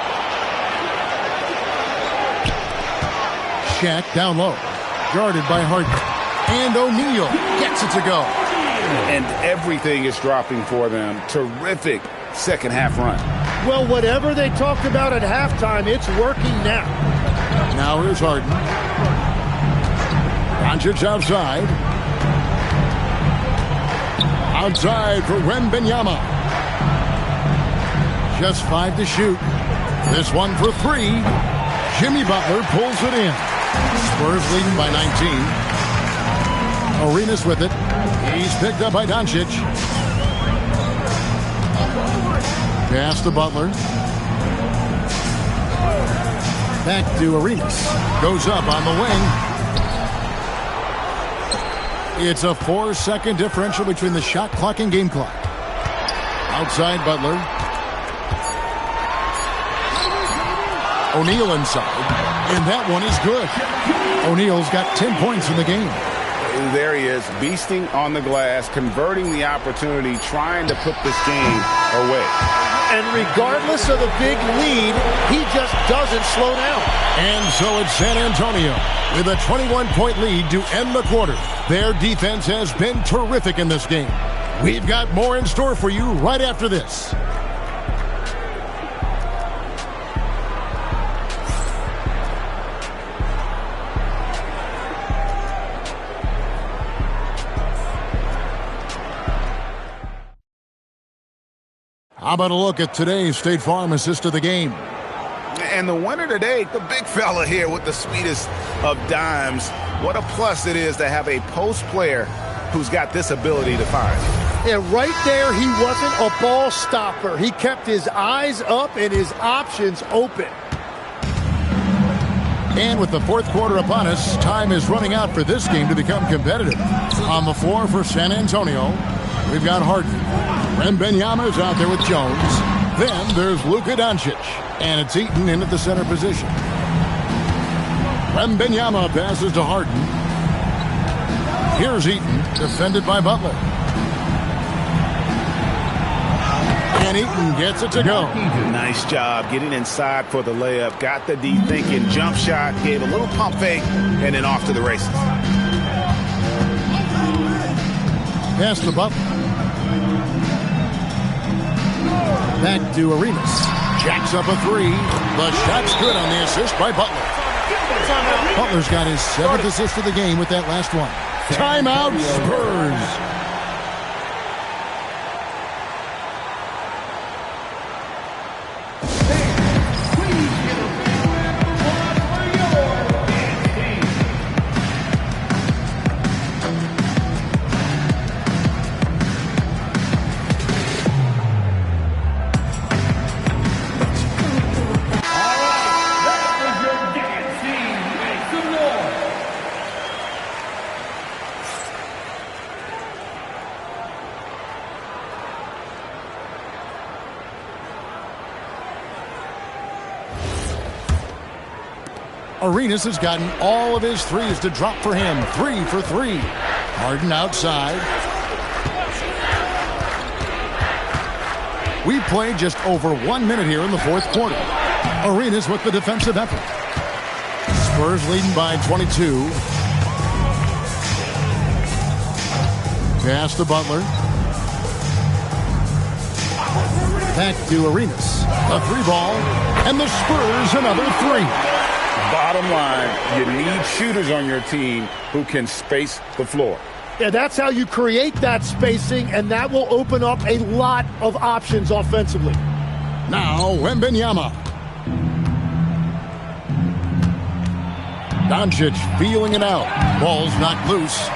F: Shaq down low. Guarded by Harden. And O'Neal gets it to go.
I: And everything is dropping for them. Terrific second half run.
K: Well, whatever they talked about at halftime, it's working now.
F: Now here's Harden. Doncic outside. Outside for Wembanyama. Just 5 to shoot. This one for 3. Jimmy Butler pulls it in. Spurs leading by 19. Arenas with it. He's picked up by Doncic. Pass to Butler. Back to Arenas. Goes up on the wing. It's a 4-second differential between the shot clock and game clock. Outside Butler. O'Neal inside. And that one is good. O'Neal's got 10 points in the game.
I: There he is, beasting on the glass, converting the opportunity, trying to put this game away.
K: And regardless of the big lead, he just doesn't slow down.
F: And so it's San Antonio with a 21-point lead to end the quarter. Their defense has been terrific in this game. We've got more in store for you right after this. How about a look at today's State Farm assist of the game?
I: And the winner today, the big fella here with the sweetest of dimes. What a plus it is to have a post player who's got this ability to find.
K: And right there, he wasn't a ball stopper. He kept his eyes up and his options open.
F: And with the fourth quarter upon us, time is running out for this game to become competitive. On the floor for San Antonio, we've got Harden. Wembanyama's out there with Jones. Then there's Luka Doncic. And it's Eaton in at the center position. Wembanyama passes to Harden. Here's Eaton, defended by Butler. And Eaton gets it to go.
I: Nice job getting inside for the layup. Got the D thinking, jump shot, gave a little pump fake, and then off to the races.
F: Pass to Butler. Back to Arenas. Jacks up a 3. The shot's good on the assist by Butler. Butler's got his 7th assist of the game with that last one. Timeout, Spurs. Arenas has gotten all of his threes to drop for him. 3 for 3. Harden outside. We played just over 1 minute here in the fourth quarter. Arenas with the defensive effort. Spurs leading by 22. Pass to Butler. Back to Arenas. A 3-ball. And the Spurs another 3.
G: Bottom line, you need shooters on your team who can space the floor.
K: Yeah, that's how you create that spacing, and that will open up a lot of options offensively.
F: Now, Wembanyama. Doncic feeling it out. Ball's knocked loose.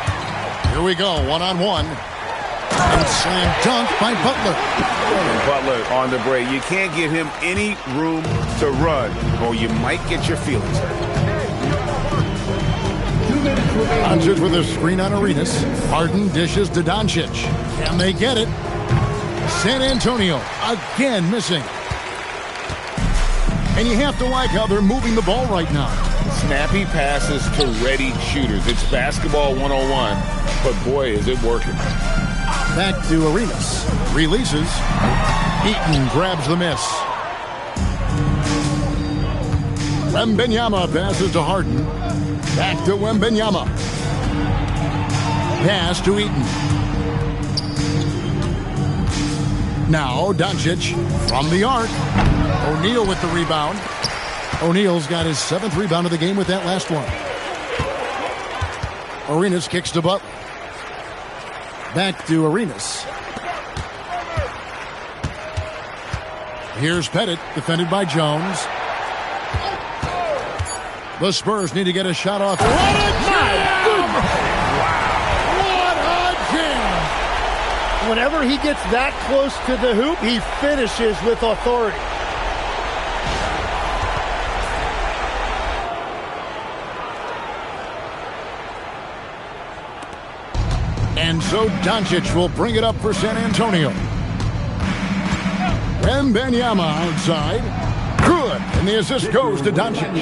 F: Here we go, one-on-one. And slam dunk by Butler.
G: And Butler on the break. You can't give him any room to run, or you might get your feelings hurt.
F: Doncic with a screen on Arenas. Harden dishes to Doncic. Can they get it? San Antonio again missing. And you have to like how they're moving the ball right now.
G: Snappy passes to ready shooters. It's basketball 101, but boy, is it working.
F: Back to Arenas. Releases. Eaton grabs the miss. Wembanyama passes to Harden. Back to Wembanyama. Pass to Eaton. Now Doncic from the arc. O'Neal with the rebound. O'Neal's got his 7th rebound of the game with that last one. Arenas kicks to Butler. Back to Arenas. Here's Pettit, defended by Jones. The Spurs need to get a shot off.
K: What a jam! What a jam! Whenever he gets that close to the hoop, he finishes with authority.
F: And so Doncic will bring it up for San Antonio. Wembanyama outside. Good. And the assist goes to Doncic.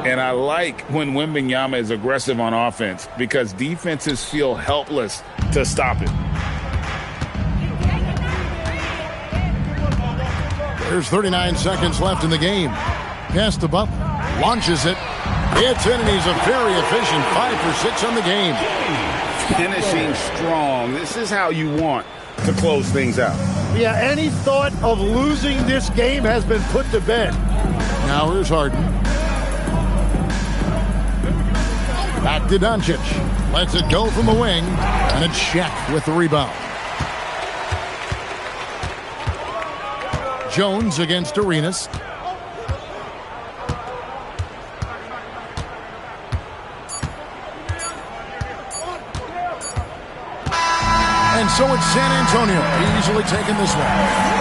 G: And I like when Wembanyama is aggressive on offense because defenses feel helpless to stop it.
F: There's 39 seconds left in the game. Pass to Butler. Launches it. It's in, and he's a very efficient 5 for 6 on the game.
G: Finishing strong. This is how you want to close things out.
K: Yeah, any thought of losing this game has been put to bed.
F: Now here's Harden. Back to Doncic. Lets it go from the wing. And it's Shaq with the rebound. Jones against Arenas. And so it's San Antonio easily taking this one.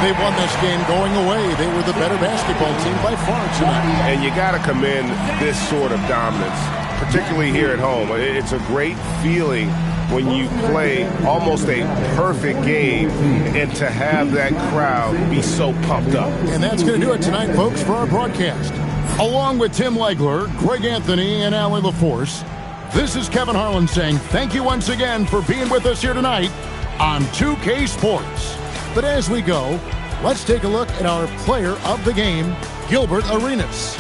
F: They won this game going away. They were the better basketball team by far tonight.
L: And you got to commend this sort of dominance, particularly here at home. It's a great feeling when you play almost a perfect game and to have that crowd be so pumped up.
F: And that's going to do it tonight, folks, for our broadcast. Along with Tim Legler, Greg Anthony, and Allie LaForce, this is Kevin Harlan saying thank you once again for being with us here tonight on 2K Sports. But as we go, let's take a look at our player of the game, Gilbert Arenas.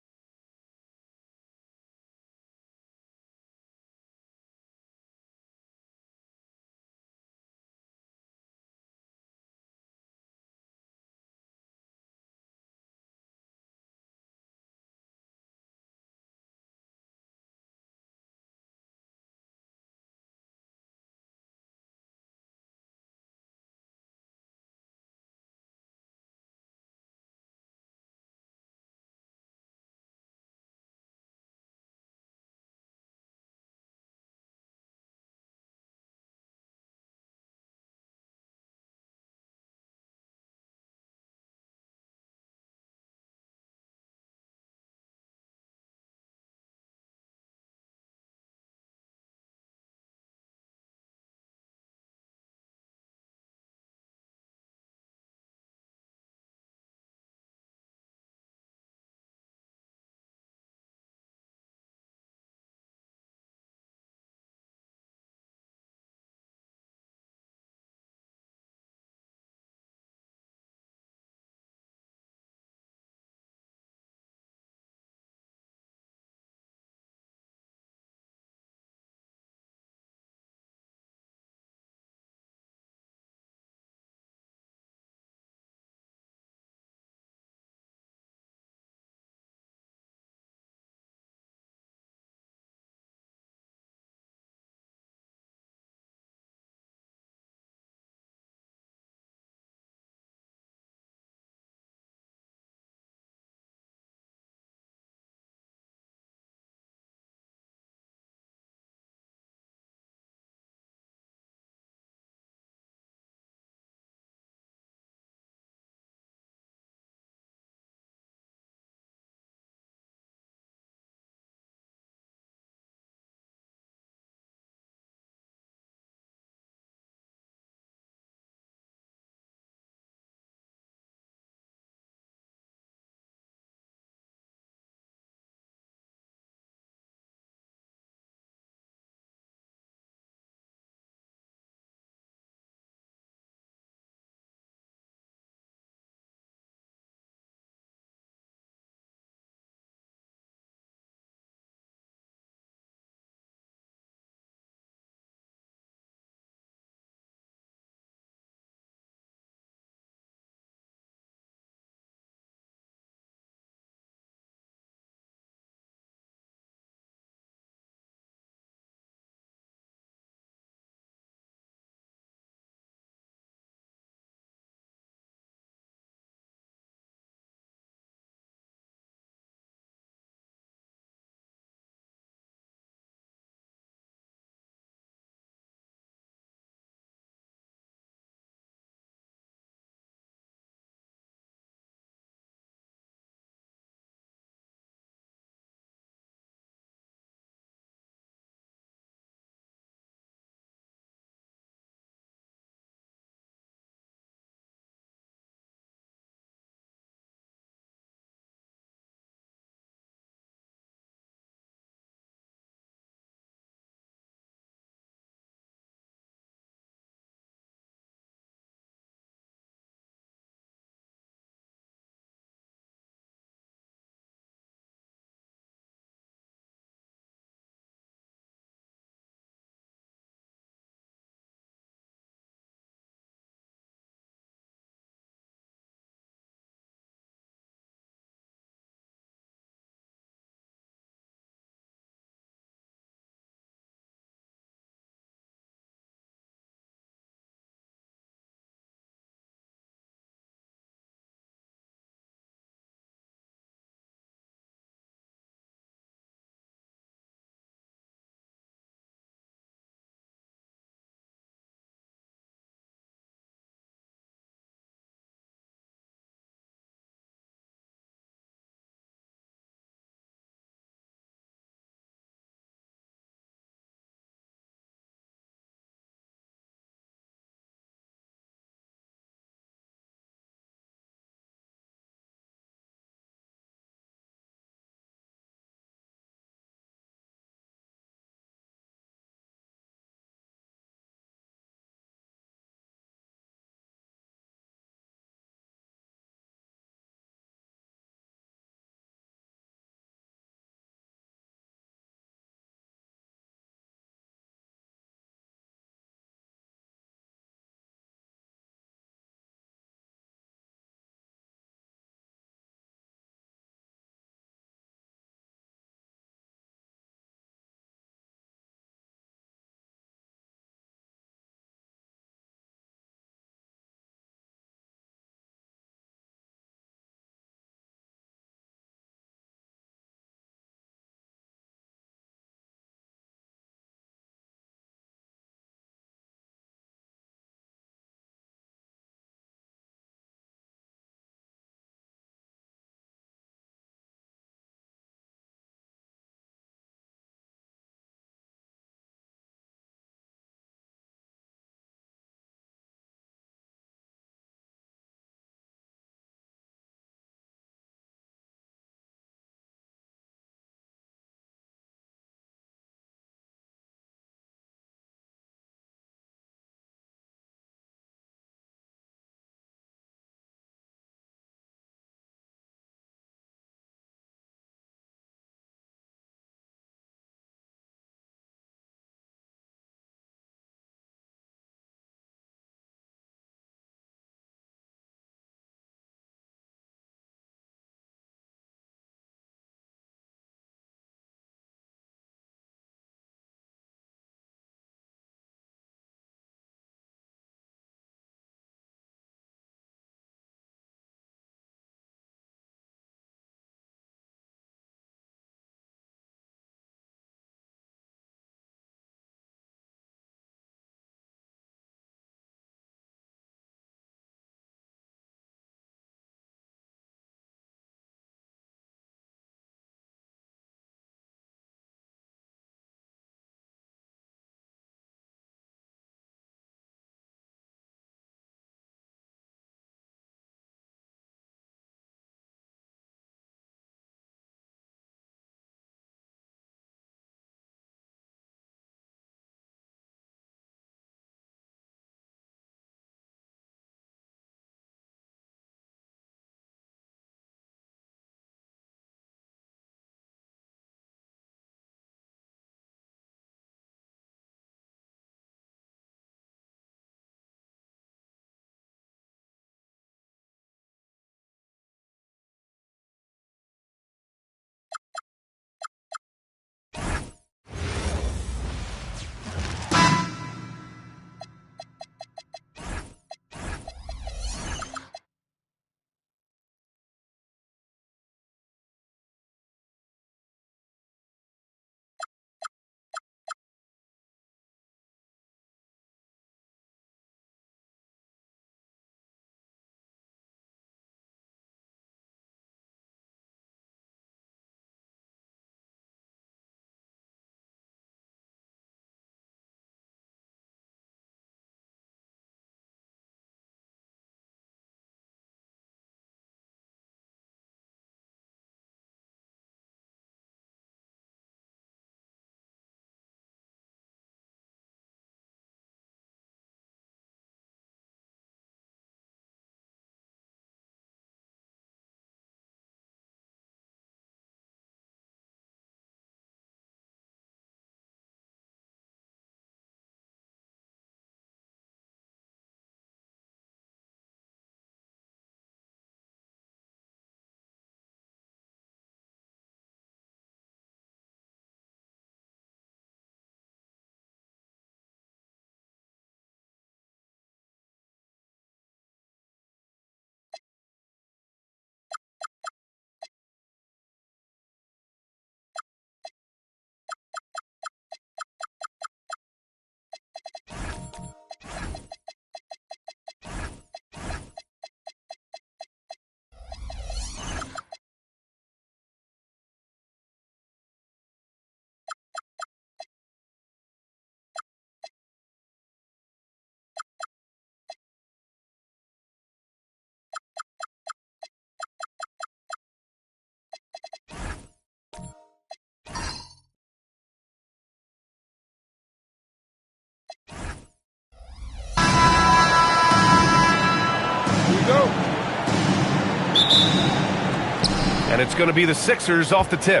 A: And it's going to be the Sixers off the tip.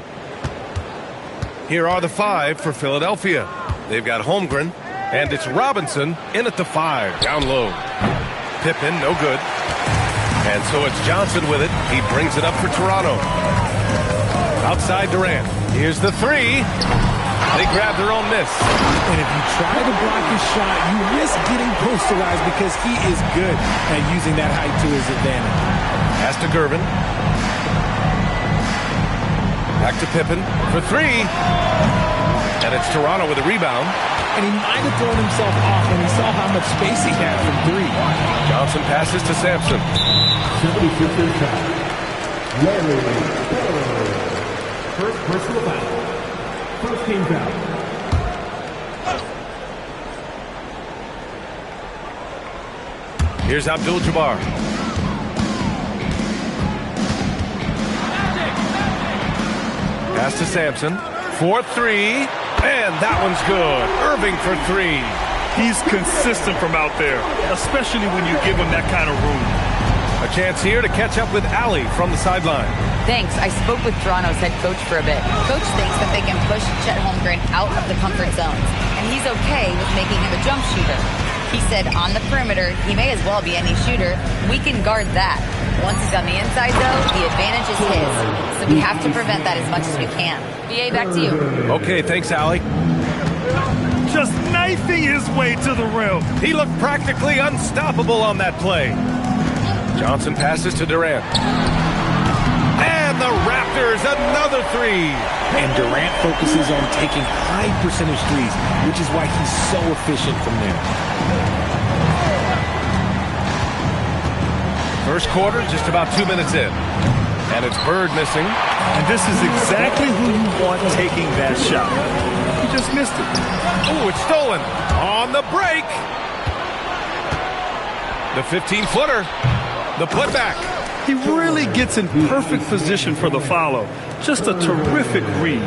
A: Here are the 5 for Philadelphia. They've got Holmgren, and it's Robinson in at the 5, down low. Pippen, no good. And so it's Johnson with it. He brings it up for Toronto. Outside Durant. Here's the 3. They grab their own miss.
J: And if you try to block his shot, you risk getting posterized because he is good at using that height to his advantage.
A: Pass to Gervin. Back to Pippen for 3. And it's Toronto with a rebound.
J: And he might have thrown himself off when he saw how much space he had from 3.
A: Johnson passes to Sampson.
E: 76ers foul. Larry Bird. First personal foul. First team foul.
A: Here's Abdul-Jabbar. Pass to Sampson. 4-3. And that one's good. Irving for 3.
B: He's consistent from out there, especially when you give him that kind of room.
A: A chance here to catch up with Allie from the sideline.
C: Thanks. I spoke with Toronto's head coach for a bit. Coach thinks that they can push Chet Holmgren out of the comfort zones, and he's okay with making him a jump shooter. He said on the perimeter, he may as well be any shooter. We can guard that. Once he's on the inside, though, the advantage is his. So we have to prevent that as much as we can. BA, back to you.
A: Okay, thanks, Allie.
B: Just knifing his way to the rim.
A: He looked practically unstoppable on that play. Johnson passes to Durant. And the Raptors, another 3.
J: And Durant focuses on taking high percentage threes, which is why he's so efficient from there.
A: First quarter, just about 2 minutes in. And it's Bird missing.
B: And this is exactly who you want taking that shot. He just missed it.
A: Oh, it's stolen. On the break. The 15-footer. The putback.
B: He really gets in perfect position for the follow. Just a terrific read.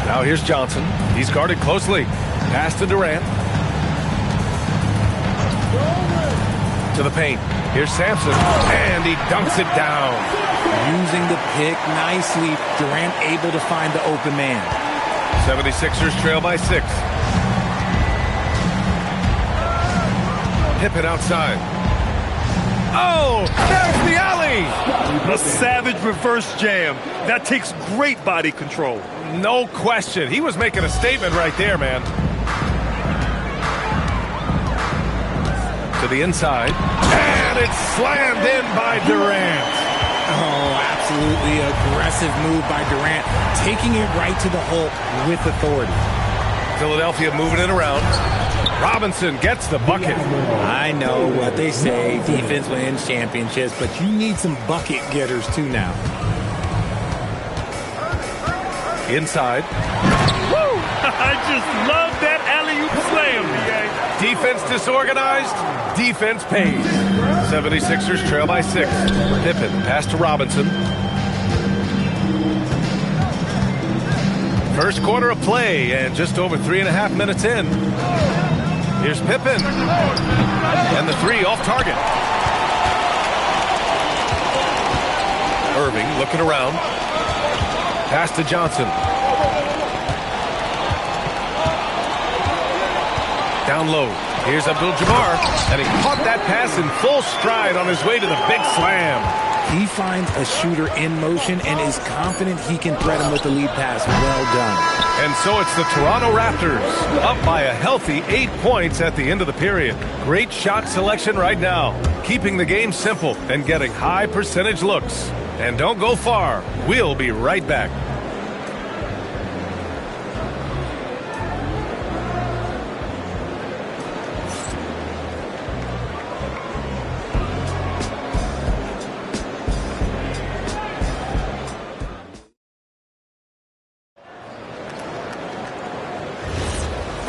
A: Now here's Johnson. He's guarded closely. Pass to Durant. To the paint. Here's Sampson. And he dunks it down.
J: Using the pick nicely. Durant able to find the open man.
A: 76ers trail by 6. Pippen outside. Oh, there's the alley.
B: A savage reverse jam. That takes great body control.
A: No question. He was making a statement right there, man. To the inside. And it's slammed in by Durant.
J: Oh, absolutely aggressive move by Durant. Taking it right to the hole with authority.
A: Philadelphia moving it around. Robinson gets the bucket.
J: I know what they say, defense wins championships, but you need some bucket getters too now.
A: Inside.
B: Woo! I just love that alley-oop slam, BA.
A: Defense disorganized, defense pays. 76ers trail by 6. Pippen, pass to Robinson. First quarter of play, and just over 3.5 minutes in. Here's Pippen. And the 3 off target. Irving looking around. Pass to Johnson. Down low. Here's Abdul-Jabbar. And he caught that pass in full stride on his way to the big slam.
J: He finds a shooter in motion and is confident he can threat him with the lead pass. Well done.
A: And so it's the Toronto Raptors up by a healthy 8 points at the end of the period. Great shot selection right now, keeping the game simple and getting high percentage looks. And don't go far. We'll be right back.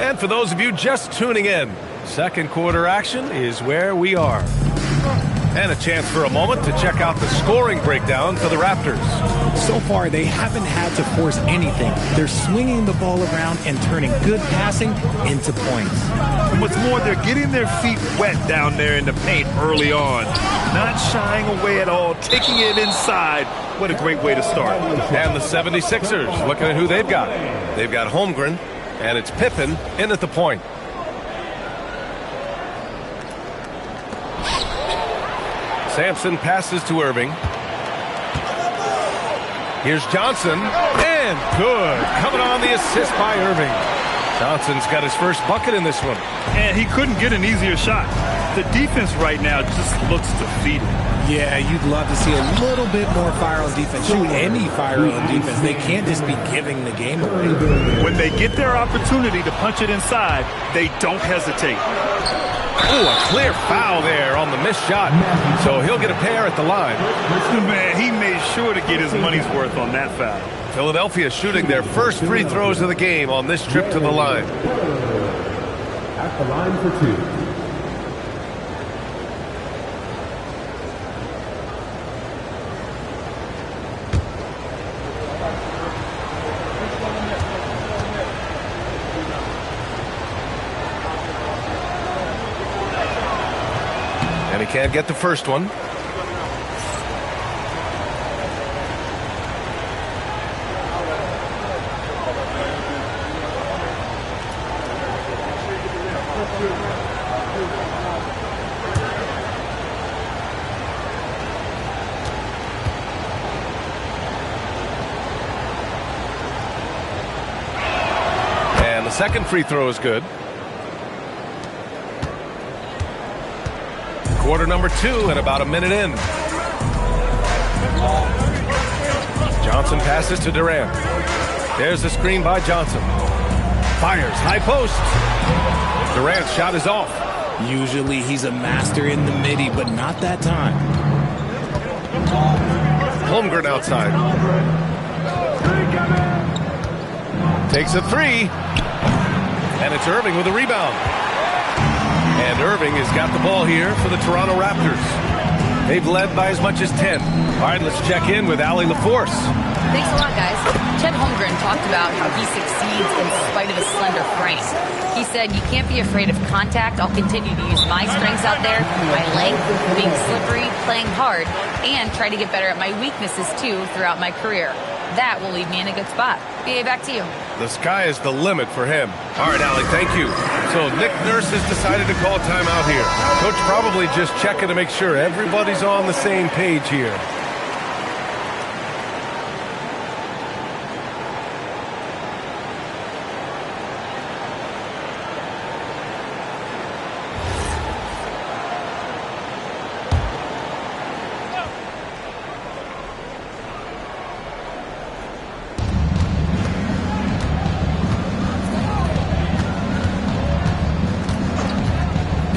A: And for those of you just tuning in, second quarter action is where we are. And a chance for a moment to check out the scoring breakdown for the Raptors.
J: So far, they haven't had to force anything. They're swinging the ball around and turning good passing into points.
B: And what's more, they're getting their feet wet down there in the paint early on. Not shying away at all, taking it inside. What a great way to start.
A: And the 76ers, looking at who they've got. They've got Holmgren, and it's Pippen in at the point. Sampson passes to Irving. Here's Johnson, and good. Coming on the assist by Irving. Johnson's got his first bucket in this one.
B: And he couldn't get an easier shot. The defense right now just looks defeated.
J: Yeah, you'd love to see a little bit more fire on defense. Shoot any fire on defense. They can't just be giving the game away.
B: When they get their opportunity to punch it inside, they don't hesitate.
A: Ooh, a clear foul there on the missed shot. So he'll get a pair at the line.
B: Man, he made sure to get his money's worth on that foul.
A: Philadelphia shooting their first free throws of the game on this trip to the line.
E: At the line for two.
A: And he can't get the first one. And the second free throw is good. Quarter number 2 and about a minute in. Johnson passes to Durant. There's the screen by Johnson. Fires, high post. Durant's shot is off.
J: Usually he's a master in the midi, but not that time.
A: Holmgren outside. Takes a three. And it's Irving with a rebound. And Irving has got the ball here for the Toronto Raptors. They've led by as much as 10. All right, let's check in with Allie LaForce.
C: Thanks a lot, guys. Chet Holmgren talked about how he succeeds in spite of his slender frame. He said, you can't be afraid of contact. I'll continue to use my strengths out there, my length, being slippery, playing hard, and try to get better at my weaknesses, too, throughout my career. That will leave me in a good spot. BA, back to you.
A: The sky is the limit for him. All right, Allie, thank you. So Nick Nurse has decided to call timeout here. Coach probably just checking to make sure everybody's on the same page here.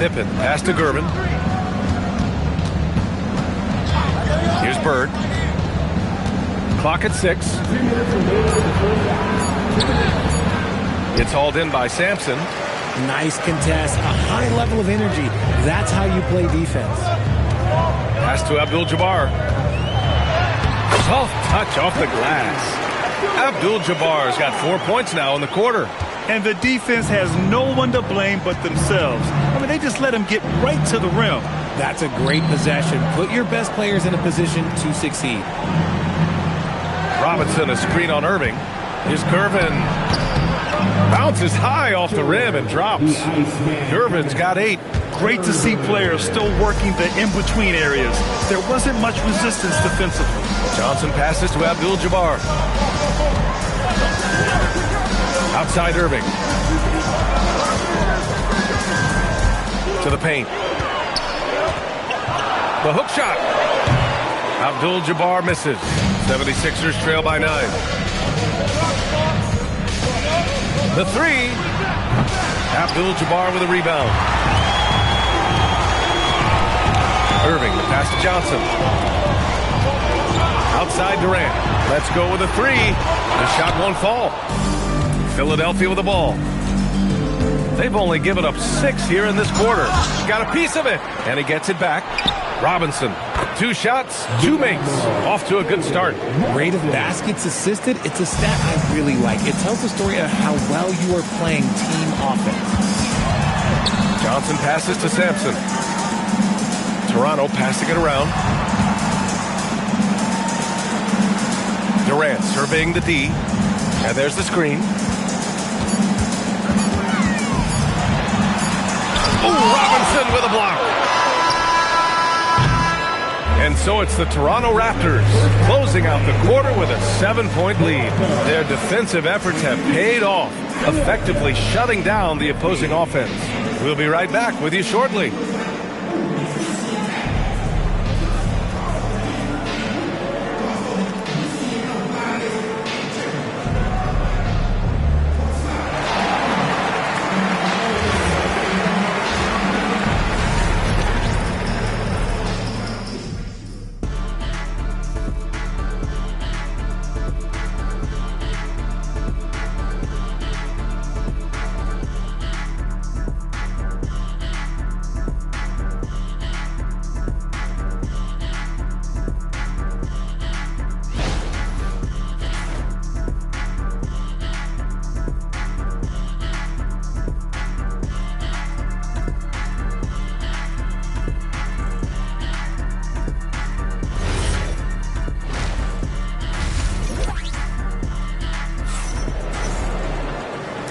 A: Pippen, pass to Gervin. Here's Bird. Clock at 6. It's hauled in by Sampson.
J: Nice contest, a high level of energy. That's how you play defense.
A: Pass to Abdul-Jabbar. Soft touch off the glass. Abdul-Jabbar's got 4 points now in the quarter.
B: And the defense has no one to blame but themselves. I mean, they just let him get right to the rim.
J: That's a great possession. Put your best players in a position to succeed.
A: Robinson, a screen on Irving. Here's Gervin. Bounces high off the rim and drops. Gervin's got 8.
B: Great to see players still working the in-between areas. There wasn't much resistance defensively.
A: Johnson passes to Abdul-Jabbar. Outside Irving. To the paint. The hook shot. Abdul-Jabbar misses. 76ers trail by 9. The 3. Abdul-Jabbar with a rebound. Irving, the pass to Johnson. Outside Durant. Let's go with a 3. The shot won't fall. Philadelphia with the ball. They've only given up 6 here in this quarter. Got a piece of it, and he gets it back. Robinson, 2 shots, 2 makes. Off to a good start.
J: Rate of baskets assisted, it's a stat I really like. It tells the story of how well you are playing team offense.
A: Johnson passes to Sampson. Toronto passing it around. Durant surveying the D. And there's the screen. Oh, Robinson with a block. And so it's the Toronto Raptors closing out the quarter with a 7-point lead. Their defensive efforts have paid off, effectively shutting down the opposing offense. We'll be right back with you shortly.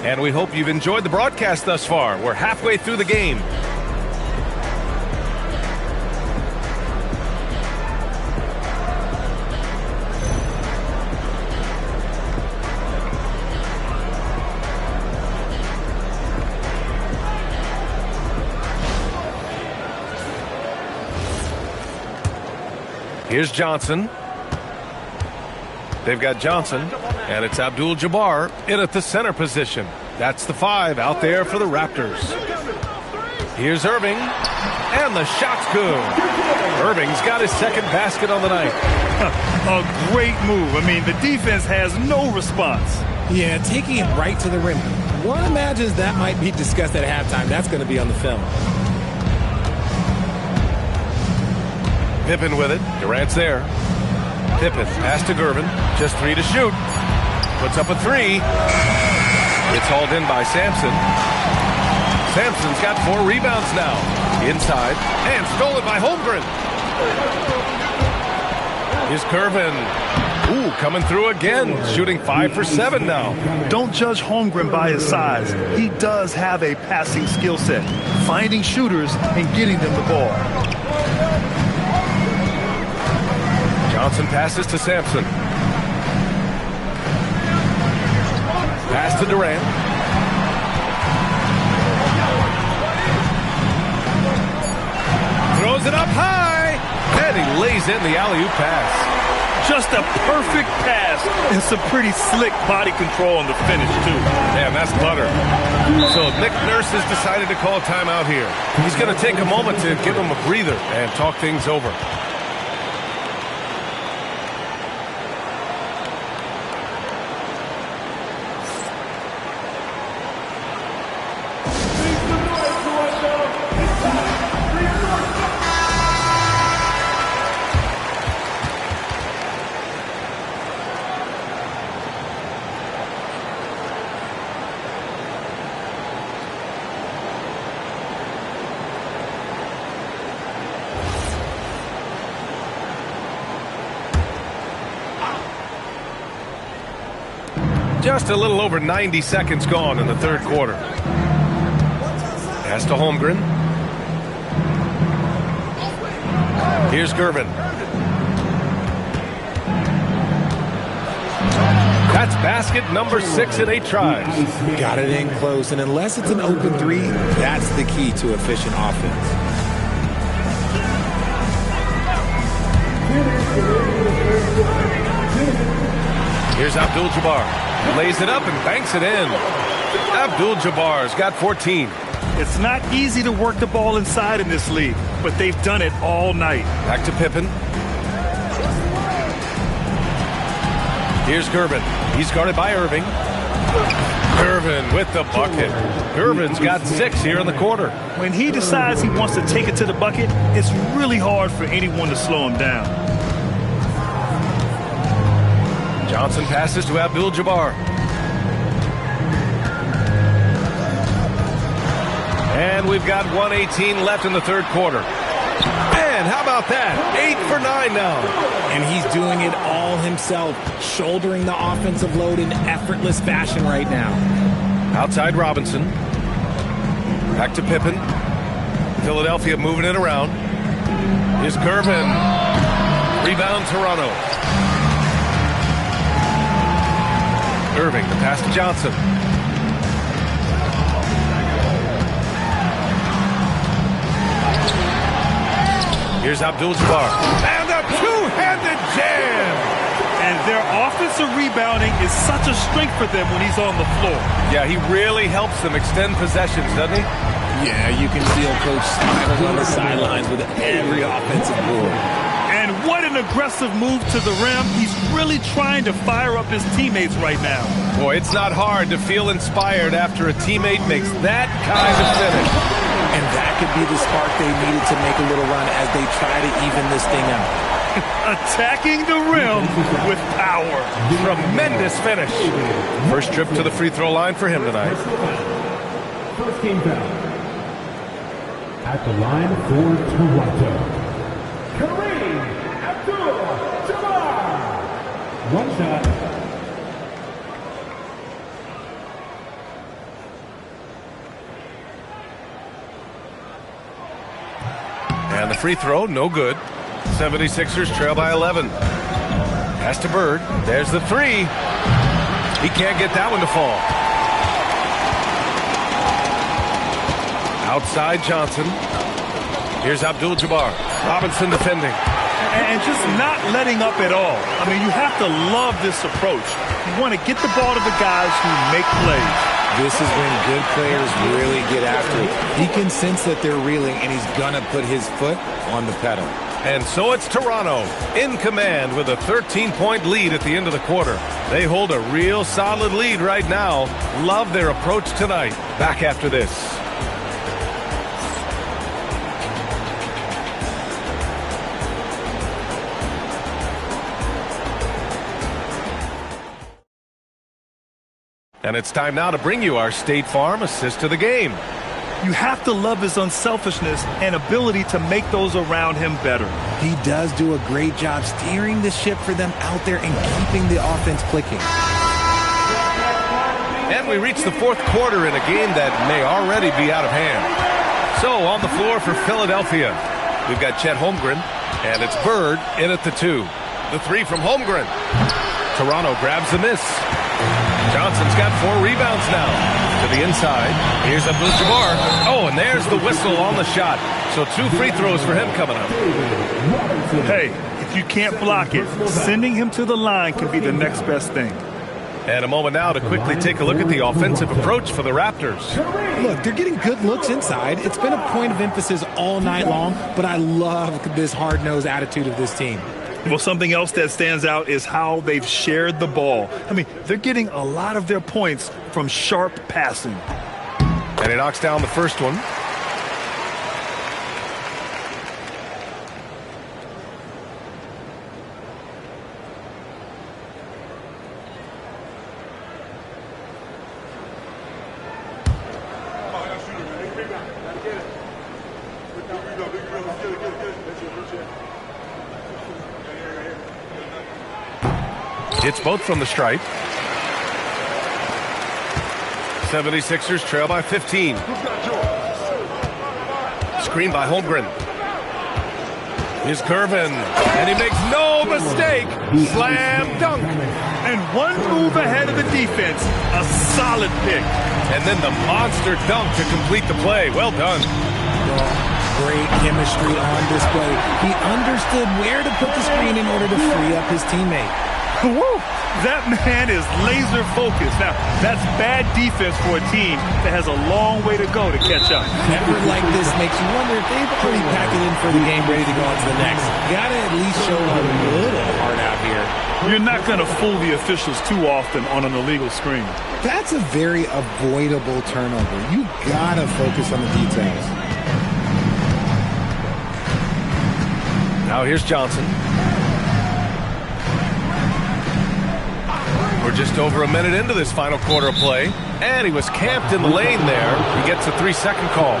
A: And we hope you've enjoyed the broadcast thus far. We're halfway through the game. Here's Johnson. They've got Johnson, and it's Abdul-Jabbar in at the center position. That's the 5 out there for the Raptors. Here's Irving, and the shot's good. Irving's got his second basket on the night.
B: A great move. I mean, the defense has no response.
J: Yeah, taking it right to the rim. One imagines that might be discussed at halftime. That's going to be on the film.
A: Pippen with it. Durant's there. Pippen pass to Gervin. Just 3 to shoot. Puts up a 3. It's hauled in by Sampson. Sampson's got 4 rebounds now. Inside. And stolen by Holmgren. Here's Gervin. Ooh, coming through again. Shooting 5 for 7 now.
B: Don't judge Holmgren by his size. He does have a passing skill set. Finding shooters and getting them the ball.
A: Johnson passes to Sampson. Pass to Durant. Throws it up high. And he lays in the alley-oop pass.
B: Just a perfect pass and some pretty slick body control on the finish, too.
A: Man, that's butter. So Nick Nurse has decided to call a timeout here. He's going to take a moment to give him a breather and talk things over. Just a little over 90 seconds gone in the third quarter. Pass to Holmgren. Here's Gervin. That's basket number 6 in 8 tries.
J: Got it in close, and unless it's an open 3, that's the key to efficient offense.
A: Here's Abdul-Jabbar. Lays it up and banks it in. Abdul-Jabbar's got 14.
B: It's not easy to work the ball inside in this league, but they've done it all night.
A: Back to Pippen. Here's Gervin. He's guarded by Irving. Gervin with the bucket. Gervin's got 6 here in the quarter.
B: When he decides he wants to take it to the bucket, it's really hard for anyone to slow him down.
A: Johnson passes to Abdul-Jabbar. And we've got 1:18 left in the third quarter. And how about that? 8 for 9 now.
J: And he's doing it all himself, shouldering the offensive load in effortless fashion right now.
A: Outside Robinson. Back to Pippen. Philadelphia moving it around. Here's Gervin. Rebound Toronto. Irving, the pass to Johnson. Here's Abdul-Jabbar. And a two-handed jam!
B: And their offensive rebounding is such a strength for them when he's on the floor.
A: Yeah, he really helps them extend possessions, doesn't he?
J: Yeah, you can feel Coach smiling on the sidelines with every offensive board.
B: And what an aggressive move to the rim. He's really trying to fire up his teammates right now.
A: Boy, it's not hard to feel inspired after a teammate makes that kind of finish.
J: And that could be the spark they needed to make a little run as they try to even this thing out.
B: Attacking the rim with power.
A: Tremendous finish. First trip to the free throw line for him tonight.
E: First team foul. At the line for Toronto, Kareem Abdul-Jabbar. One shot.
A: And the free throw, no good. 76ers trail by 11. Pass to Bird. There's the three. He can't get that one to fall. Outside Johnson. Here's Abdul-Jabbar. Robinson defending.
B: And just not letting up at all. I mean, you have to love this approach. You want to get the ball to the guys who make plays.
J: This is when good players really get after it. He can sense that they're reeling, and he's going to put his foot on the pedal.
A: And so it's Toronto in command with a 13-point lead at the end of the quarter. They hold a real solid lead right now. Love their approach tonight. Back after this. And it's time now to bring you our State Farm assist to the game.
B: You have to love his unselfishness and ability to make those around him better.
J: He does do a great job steering the ship for them out there and keeping the offense clicking.
A: And we reach the fourth quarter in a game that may already be out of hand. So on the floor for Philadelphia, we've got Chet Holmgren, and it's Bird in at the 2. The 3 from Holmgren. Toronto grabs the miss. Johnson's got 4 rebounds now. To the inside. Here's Abdul-Jabbar. Oh, and there's the whistle on the shot. So 2 free throws for him coming up.
B: Hey, if you can't block it, sending him to the line can be the next best thing.
A: And a moment now to quickly take a look at the offensive approach for the Raptors.
J: Look, they're getting good looks inside. It's been a point of emphasis all night long, but I love this hard-nosed attitude of this team.
B: Well, something else that stands out is how they've shared the ball. I mean, they're getting a lot of their points from sharp passing.
A: And he knocks down the first one. Hits both from the stripe. 76ers trail by 15. Screen by Holmgren. Here's Gervin, and he makes no mistake. Slam dunk.
B: And one move ahead of the defense. A solid pick.
A: And then the monster dunk to complete the play. Well done.
J: Great chemistry on display. He understood where to put the screen in order to free up his teammate.
B: Woo! That man is laser focused. Now, that's bad defense for a team that has a long way to go to catch up.
J: Effort like this makes you wonder if they've already packed it in for the game ready to go on to the next. Got to at least show a little heart out here.
B: You're not going to fool the officials too often on an illegal screen.
J: That's a very avoidable turnover. You gotta focus on the details.
A: Now here's Johnson. We're just over a minute into this final quarter of play, and he was camped in the lane there. He gets a 3-second call.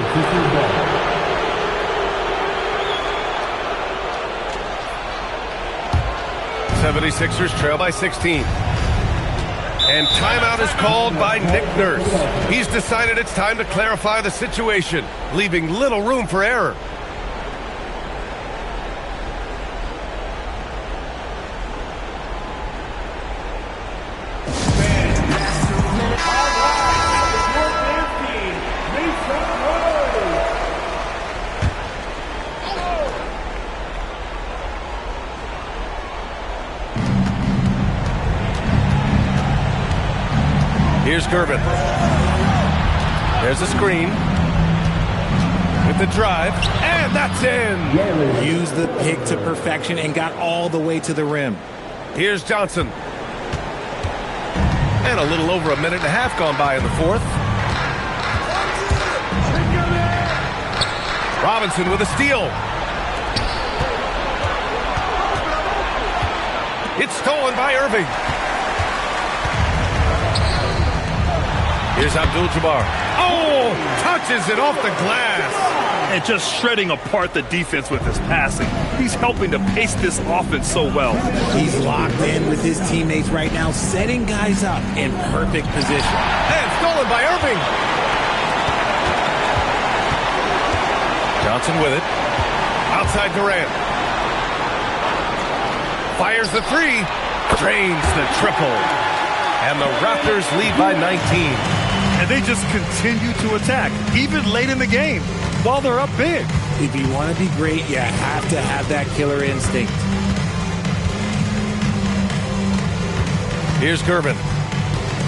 A: 76ers trail by 16. And timeout is called by Nick Nurse. He's decided it's time to clarify the situation, leaving little room for error. Here's Gervin. There's a screen. With the drive. And that's in.
J: Used the pick to perfection and got all the way to the rim.
A: Here's Johnson. And a little over a minute and a half gone by in the fourth. Robinson with a steal. It's stolen by Irving. Here's Abdul-Jabbar. Oh, touches it off the glass.
B: And just shredding apart the defense with his passing. He's helping to pace this offense so well.
J: He's locked in with his teammates right now, setting guys up in perfect position.
A: And stolen by Irving. Johnson with it. Outside Durant. Fires the three. Drains the triple. And the Raptors lead by 19.
B: And they just continue to attack, even late in the game, while they're up big.
J: If you want to be great, you have to have that killer instinct.
A: Here's Gervin.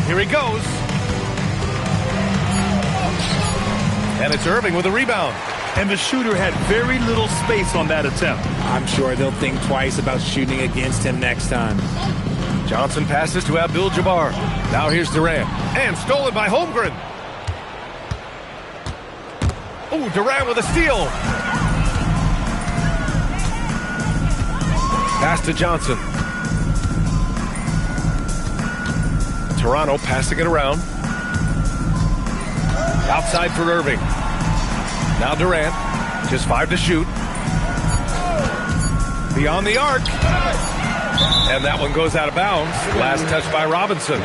A: Here he goes. And it's Irving with a rebound.
B: And the shooter had very little space on that attempt.
J: I'm sure they'll think twice about shooting against him next time.
A: Johnson passes to Abdul-Jabbar. Now here's Durant. And stolen by Holmgren. Oh, Durant with a steal. Pass to Johnson. Toronto passing it around. Outside for Irving. Now Durant. Just 5 to shoot. Beyond the arc. And that one goes out of bounds. Last touch by Robinson.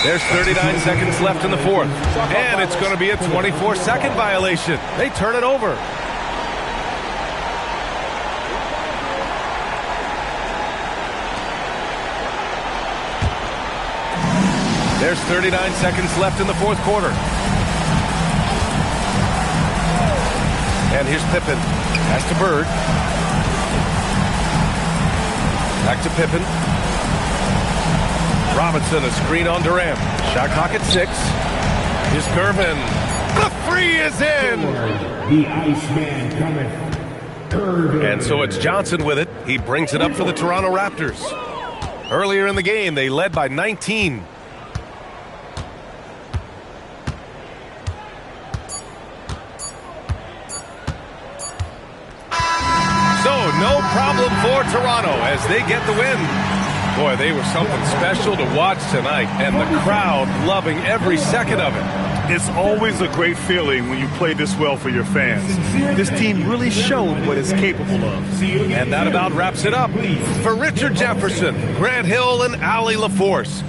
A: There's 39 seconds left in the fourth. And it's going to be a 24-second violation. They turn it over. There's 39 seconds left in the fourth quarter. And here's Pippen. Pass to Bird. Back to Pippen. Robinson, a screen on Durant. Shot clock at 6. Here's Gervin. The three is in.
E: The Iceman cometh. Irving.
A: And so it's Johnson with it. He brings it up for the Toronto Raptors. Earlier in the game, they led by 19. No problem for Toronto as they get the win. Boy, they were something special to watch tonight, and the crowd loving every second of it.
B: It's always a great feeling when you play this well for your fans. This team really showed what it's capable of.
A: And that about wraps it up. For Richard Jefferson, Grant Hill, and Allie LaForce,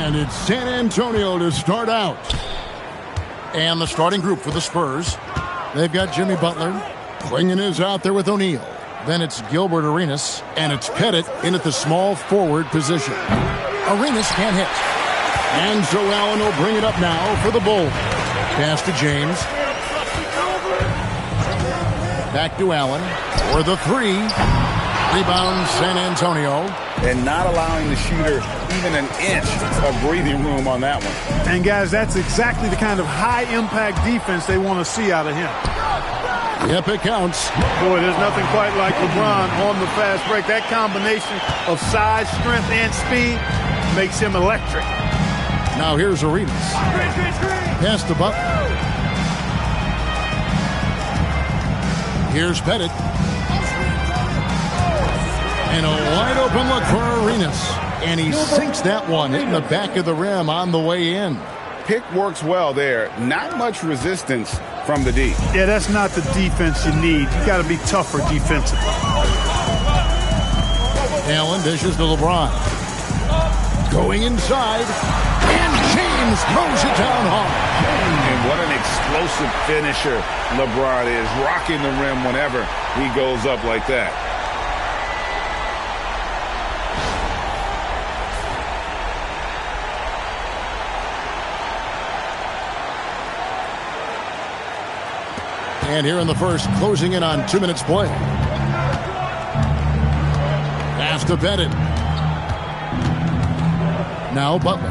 F: And it's San Antonio to start out. And the starting group for the Spurs. They've got Jimmy Butler. Winging is out there with O'Neal. Then it's Gilbert Arenas. And it's Pettit in at the small forward position. Arenas can't hit. And so Allen will bring it up now for the Bulls. Pass to James. Back to Allen for the three. Rebound San Antonio.
G: And not allowing the shooter even an inch of breathing room on that one.
B: And guys, that's exactly the kind of high-impact defense they want to see out of him.
F: Yep, it counts.
B: Boy, there's nothing quite like LeBron on the fast break. That combination of size, strength, and speed makes him electric.
F: Now here's Arenas. Pass to Butler. Here's Pettit. And a wide open look for Arenas. And he sinks that one, hitting the back of the rim on the way in.
G: Pick works well there. Not much resistance from the D.
B: Yeah, that's not the defense you need. You got to be tougher defensively.
F: Allen dishes to LeBron. Going inside. And James throws it down hard.
G: And what an explosive finisher LeBron is. Rocking the rim whenever he goes up like that.
F: And here in the first, closing in on 2 minutes play. Pass to Pettit. Now Butler.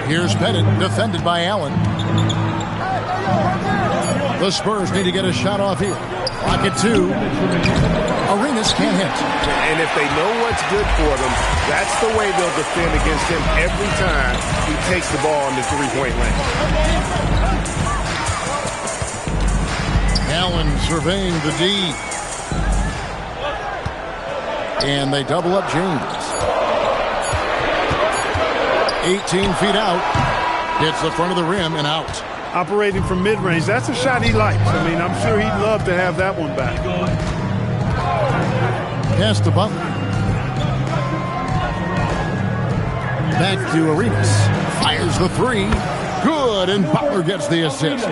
F: Here's Pettit, defended by Allen. The Spurs need to get a shot off here. Clock at 2. Arenas can't hit.
L: And if they know what's good for them, that's the way they'll defend against him every time he takes the ball in the three-point lane.
F: Allen surveying the D. And they double up James. 18 feet out. Hits the front of the rim and out.
B: Operating from mid-range, that's a shot he likes. I mean, I'm sure he'd love to have that one back.
F: Pass to Butler. Back to Arenas. Fires the three. Good, and Butler gets the assist.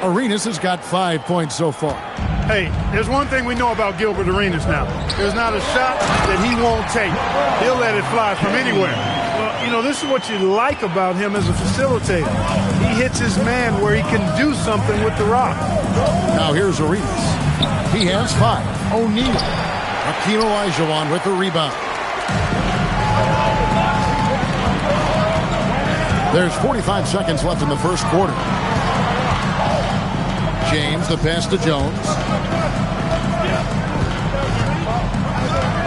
F: Arenas has got 5 points so far.
B: Hey, there's one thing we know about Gilbert Arenas now. There's not a shot that he won't take. He'll let it fly from anywhere. Well, you know, this is what you like about him as a facilitator. He hits his man where he can do something with the rock.
F: Now here's Arenas. He has 5. O'Neal. Hakeem Olajuwon with the rebound. There's 45 seconds left in the first quarter. James, the pass to Jones.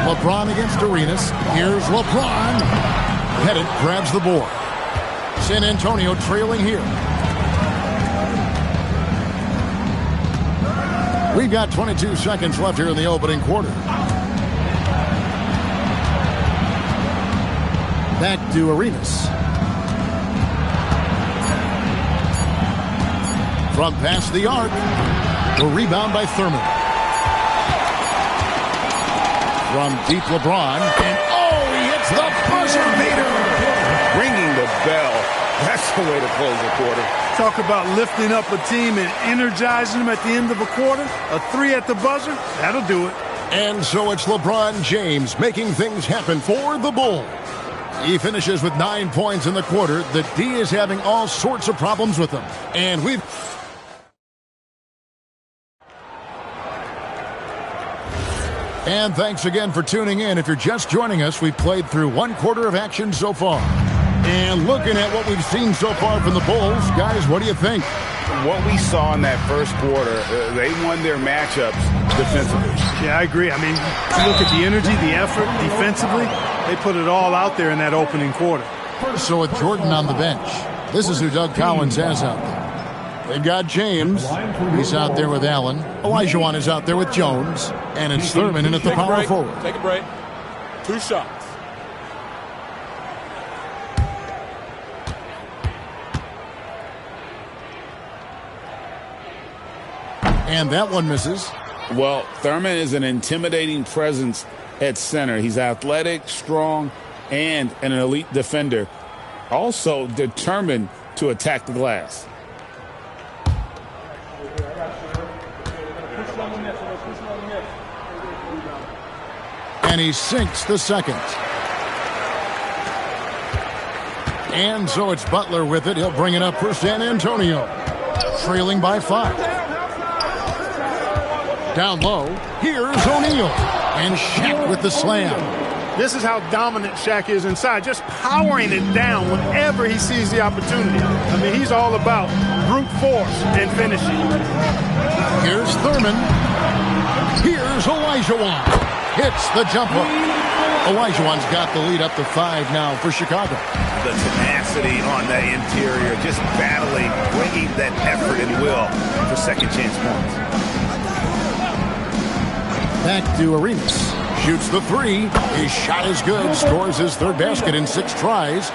F: LeBron against Arenas. Here's LeBron. Pettit grabs the board. San Antonio trailing here. We've got 22 seconds left here in the opening quarter. Back to Arenas. From past the arc. The rebound by Thurman. From deep LeBron. And he hits the buzzer beater.
G: Ringing the bell. That's the way to close the quarter.
B: Talk about lifting up a team and energizing them at the end of a quarter. A 3 at the buzzer, that'll do it.
F: And so it's LeBron James making things happen for the Bulls. He finishes with 9 points in the quarter. The D is having all sorts of problems with him. And we've... And thanks again for tuning in. If you're just joining us, we've played through 1 quarter of action so far. And looking at what we've seen so far from the Bulls, guys, what do you think?
G: What we saw in that first quarter, they won their matchups defensively.
B: Yeah, I agree. I mean, look at the energy, the effort defensively. They put it all out there in that opening quarter.
F: So with Jordan on the bench, this is who Doug Collins has out there. They've got James. He's out there with Allen. Olajuwon is out there with Jones. And it's Thurman in at the power forward.
M: Take a break. 2 shots.
F: And that one misses.
G: Well, Thurman is an intimidating presence at center. He's athletic, strong, and an elite defender. Also determined to attack the glass.
F: And he sinks the second. And so it's Butler with it. He'll bring it up for San Antonio. Trailing by 5. Down low, here's O'Neal. And Shaq with the slam.
B: This is how dominant Shaq is inside, just powering it down whenever he sees the opportunity. I mean, he's all about brute force and finishing.
F: Here's Thurman. Here's Olajuwon. Hits the jumper. Olajuwon's got the lead up to 5 now for Chicago.
I: The tenacity on that interior, just battling, bringing that effort and will for second chance points.
F: Back to Arenas. Shoots the 3. His shot is good. Scores his 3rd basket in 6 tries.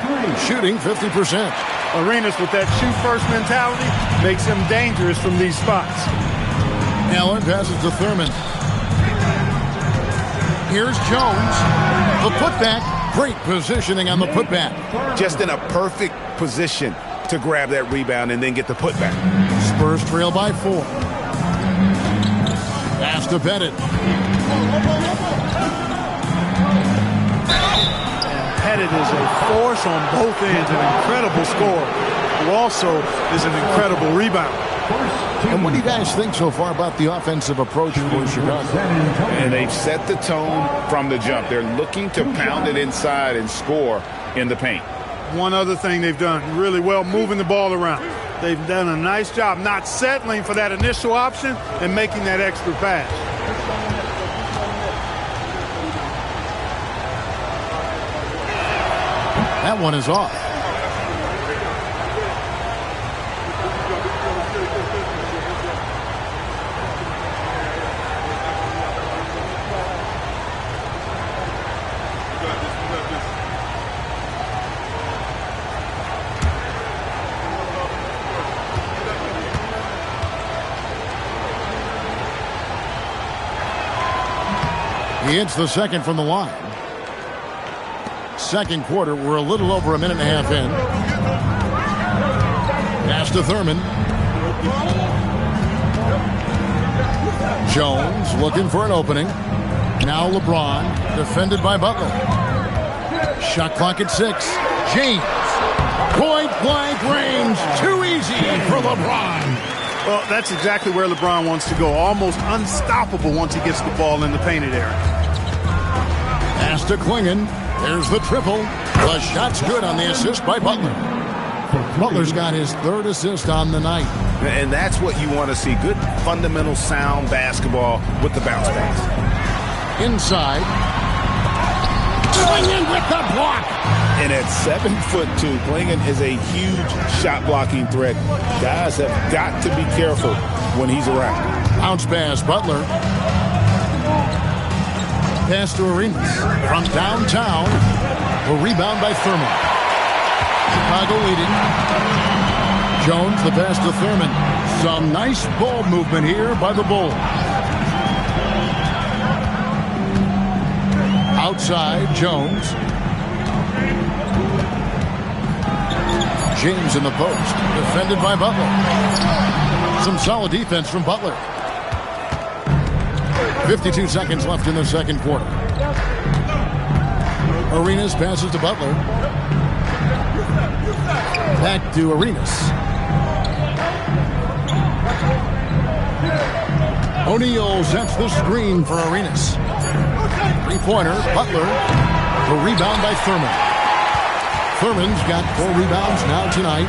F: Shooting 50%.
B: Arenas with that shoot-first mentality makes him dangerous from these spots.
F: Allen passes to Thurman. Here's Jones. The putback. Great positioning on the putback.
I: Just in a perfect position to grab that rebound and then get the putback.
F: Spurs trail by 4. Pass to Bennett.
B: Pettit is a force on both ends, an incredible scorer, who also is an incredible rebounder.
F: And what do you guys think so far about the offensive approach for Chicago?
G: And they've set the tone from the jump. They're looking to pound it inside and score in the paint.
B: One other thing they've done really well, moving the ball around. They've done a nice job not settling for that initial option and making that extra pass.
F: That one is off. He hits the second from the line. Second quarter, we're a little over a minute and a half in. Pass to Thurman. Jones looking for an opening. Now LeBron, defended by Butler. Shot clock at 6. James. Point blank range. Too easy for LeBron.
B: Well, that's exactly where LeBron wants to go. Almost unstoppable once he gets the ball in the painted area.
F: Pass to Klingon. There's the triple. The shot's good on the assist by Butler. Butler's got his 3rd assist on the night.
I: And that's what you want to see. Good fundamental sound basketball with the bounce pass.
F: Inside. Klingon with the block.
G: And at 7'2", Klingon is a huge shot blocking threat. Guys have got to be careful when he's around.
F: Bounce pass, Butler. Pass to Arenas. From downtown. A rebound by Thurman. Chicago leading. Jones, the pass to Thurman. Some nice ball movement here by the Bulls. Outside, Jones. James in the post. Defended by Butler. Some solid defense from Butler. 52 seconds left in the second quarter. Arenas passes to Butler. Back to Arenas. O'Neal sets the screen for Arenas. 3-pointer, Butler. The rebound by Thurman. Thurman's got 4 rebounds now tonight.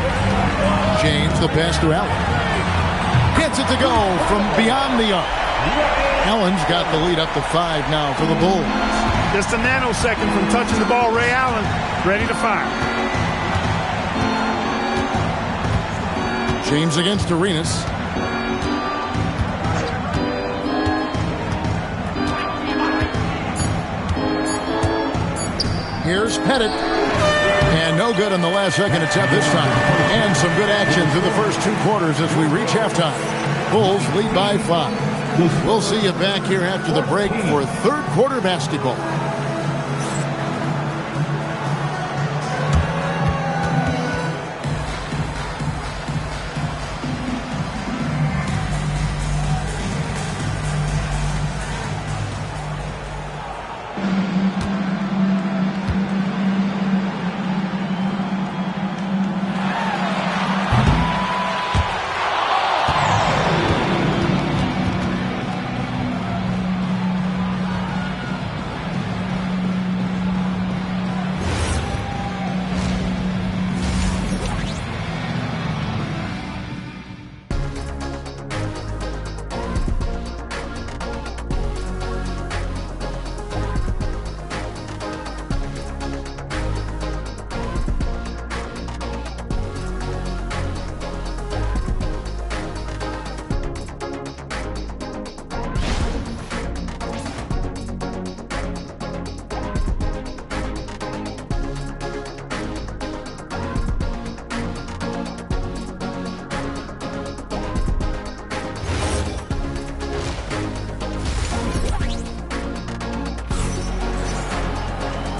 F: James, the pass to Allen. Gets it to go from beyond the arc. Allen's got the lead up to 5 now for the Bulls.
B: Just a nanosecond from touching the ball. Ray Allen ready to fire.
F: James against Arenas. Here's Pettit. And no good on the last second attempt this time. And some good action through the first 2 quarters as we reach halftime. Bulls lead by 5. We'll see you back here after the break for third quarter basketball.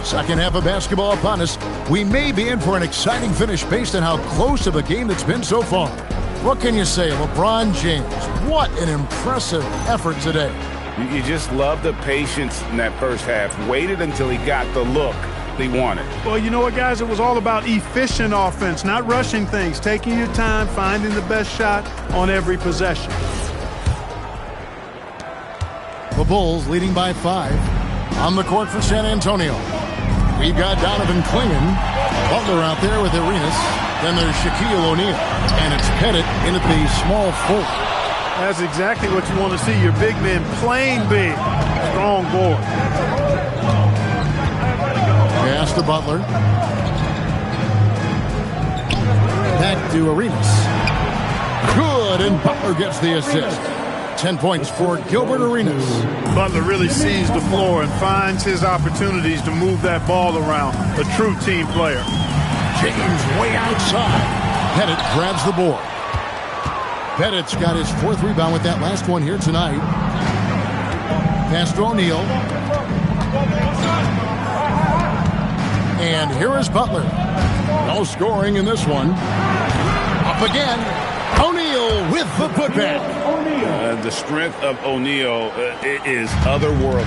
F: Second half of basketball upon us. We may be in for an exciting finish based on how close of a game that's been so far. What can you say, LeBron James? What an impressive effort today.
G: You just love the patience in that first half. Waited until he got the look he wanted.
B: Well, you know what, guys? It was all about efficient offense, not rushing things, taking your time, finding the best shot on every possession.
F: The Bulls leading by 5 on the court for San Antonio. We've got Donovan Clingan, Butler out there with Arenas. Then there's Shaquille O'Neal, and it's Pettit in at the small forward.
B: That's exactly what you want to see. Your big men playing big. Strong board.
F: Pass to Butler. Back to Arenas. Good, and Butler gets the assist. 10 points for Gilbert Arenas.
B: Butler really sees the floor and finds his opportunities to move that ball around. A true team player.
F: James way outside. Pettit grabs the board. Pettit's got his 4th rebound with that last one here tonight. Pass to O'Neal. And here is Butler. No scoring in this one. Up again. O'Neal with the putback.
G: The strength of O'Neal is otherworldly.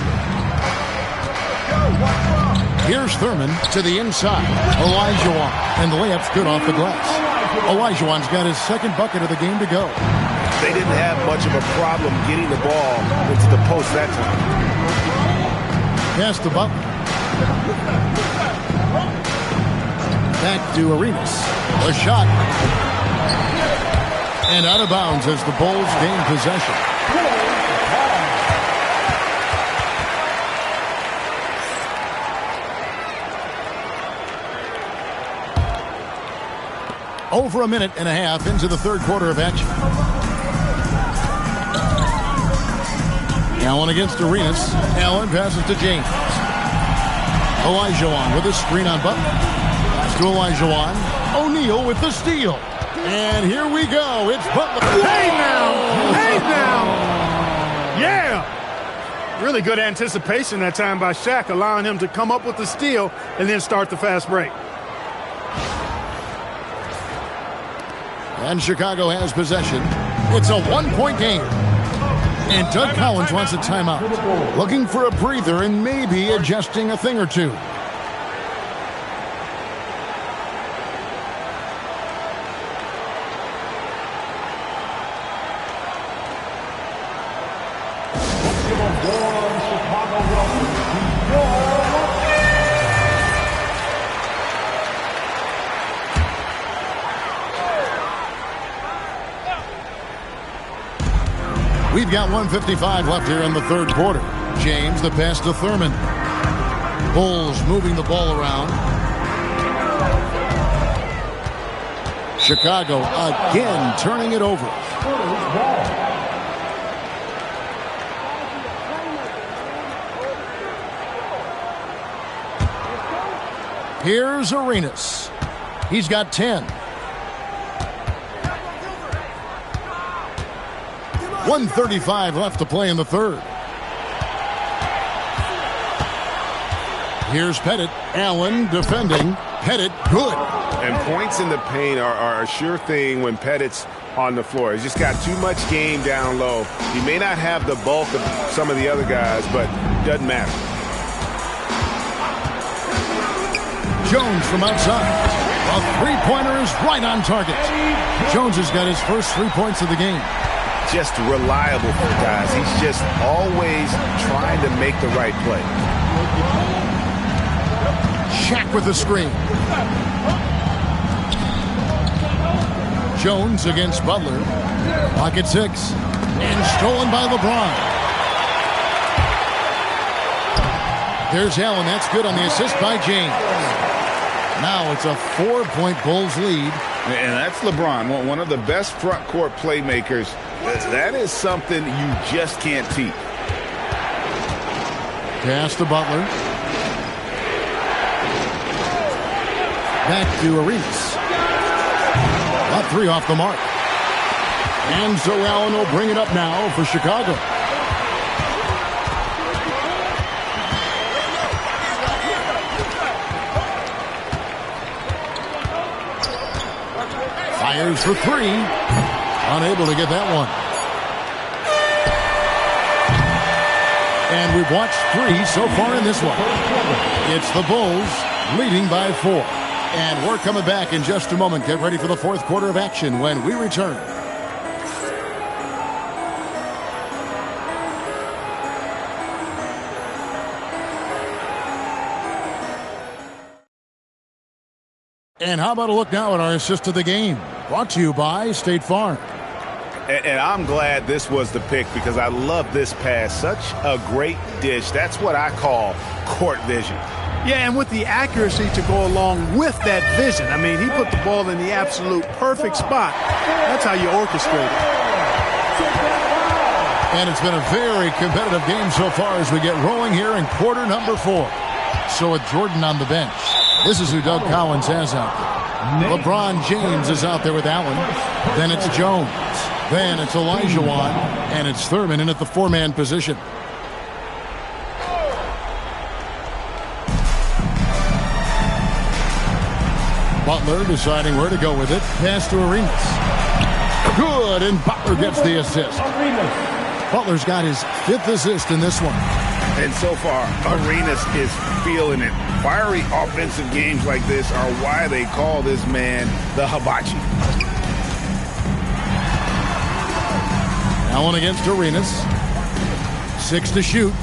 F: Here's Thurman to the inside. Olajuwon. And the layup's good off the glass. Olajuwon's got his 2nd bucket of the game to go.
G: They didn't have much of a problem getting the ball into the post that time.
F: Pass to Butler. Back to Arenas. A shot. And out of bounds as the Bulls gain possession. Over a minute and a half into the third quarter of action. Allen against Arenas. Allen passes to James. Olajuwon with a screen on Butler. Pass to Olajuwon. O'Neal with the steal. And here we go. It's Butler.
B: Hey now! Hey now! Yeah! Really good anticipation that time by Shaq, allowing him to come up with the steal and then start the fast break.
F: And Chicago has possession. It's a 1-point game. And Doug Collins wants a timeout. Looking for a breather and maybe adjusting a thing or two. We've got 1:55 left here in the third quarter. James, the pass to Thurman. Bulls moving the ball around. Chicago again turning it over. Here's Arenas. He's got 10. 1:35 left to play in the third. Here's Pettit. Allen defending. Pettit, good.
L: And points in the paint are a sure thing when Pettit's on the floor. He's just got too much game down low. He may not have the bulk of some of the other guys, but doesn't matter.
F: Jones from outside. A three-pointer is right on target. Jones has got his first 3 points of the game.
G: Just reliable for guys. He's just always trying to make the right play.
F: Shaq with the screen. Jones against Butler. Pocket 6. And stolen by LeBron. There's Allen. That's good on the assist by James. Now it's a 4-point Bulls lead.
G: And that's LeBron, one of the best front court playmakers. That is something you just can't teach.
F: Pass to Butler. Back to Arenas. About 3 off the mark. And so Allen will bring it up now for Chicago. Fires for 3. Unable to get that one. And we've watched 3 so far in this one. It's the Bulls leading by 4. And we're coming back in just a moment. Get ready for the fourth quarter of action when we return. And how about a look now at our assist of the game? Brought to you by State Farm.
G: And I'm glad this was the pick because I love this pass. Such a great dish. That's what I call court vision.
B: Yeah, and with the accuracy to go along with that vision. I mean, he put the ball in the absolute perfect spot. That's how you orchestrate it.
F: And it's been a very competitive game so far as we get rolling here in quarter number 4. So with Jordan on the bench, this is who Doug Collins has out there. LeBron James is out there with Allen. Then it's Jones. Then it's Olajuwon. And it's Thurman in at the 4-man position. Butler deciding where to go with it. Pass to Arenas. Good, and Butler gets the assist. Butler's got his 5th assist in this one.
G: And so far, Arenas is feeling it. Fiery offensive games like this are why they call this man the Hibachi.
F: Allen against Arenas. 6 to shoot.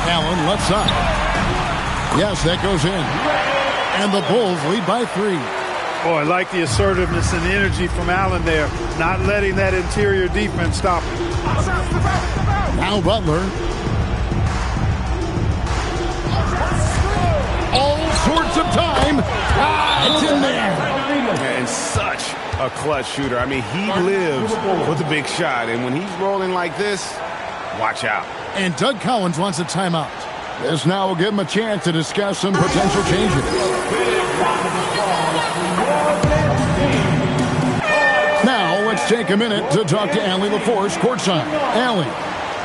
F: Allen left side. Yes, that goes in. And the Bulls lead by 3.
B: Boy, I like the assertiveness and the energy from Allen there. Not letting that interior defense stop him.
F: Now Butler. All sorts of time. It's in there.
G: And such a clutch shooter. I mean, he lives with a big shot. And when he's rolling like this, watch out.
F: And Doug Collins wants a timeout. This now will give him a chance to discuss some potential changes. Now, let's take a minute to talk to Allie LaForce courtside. Allie.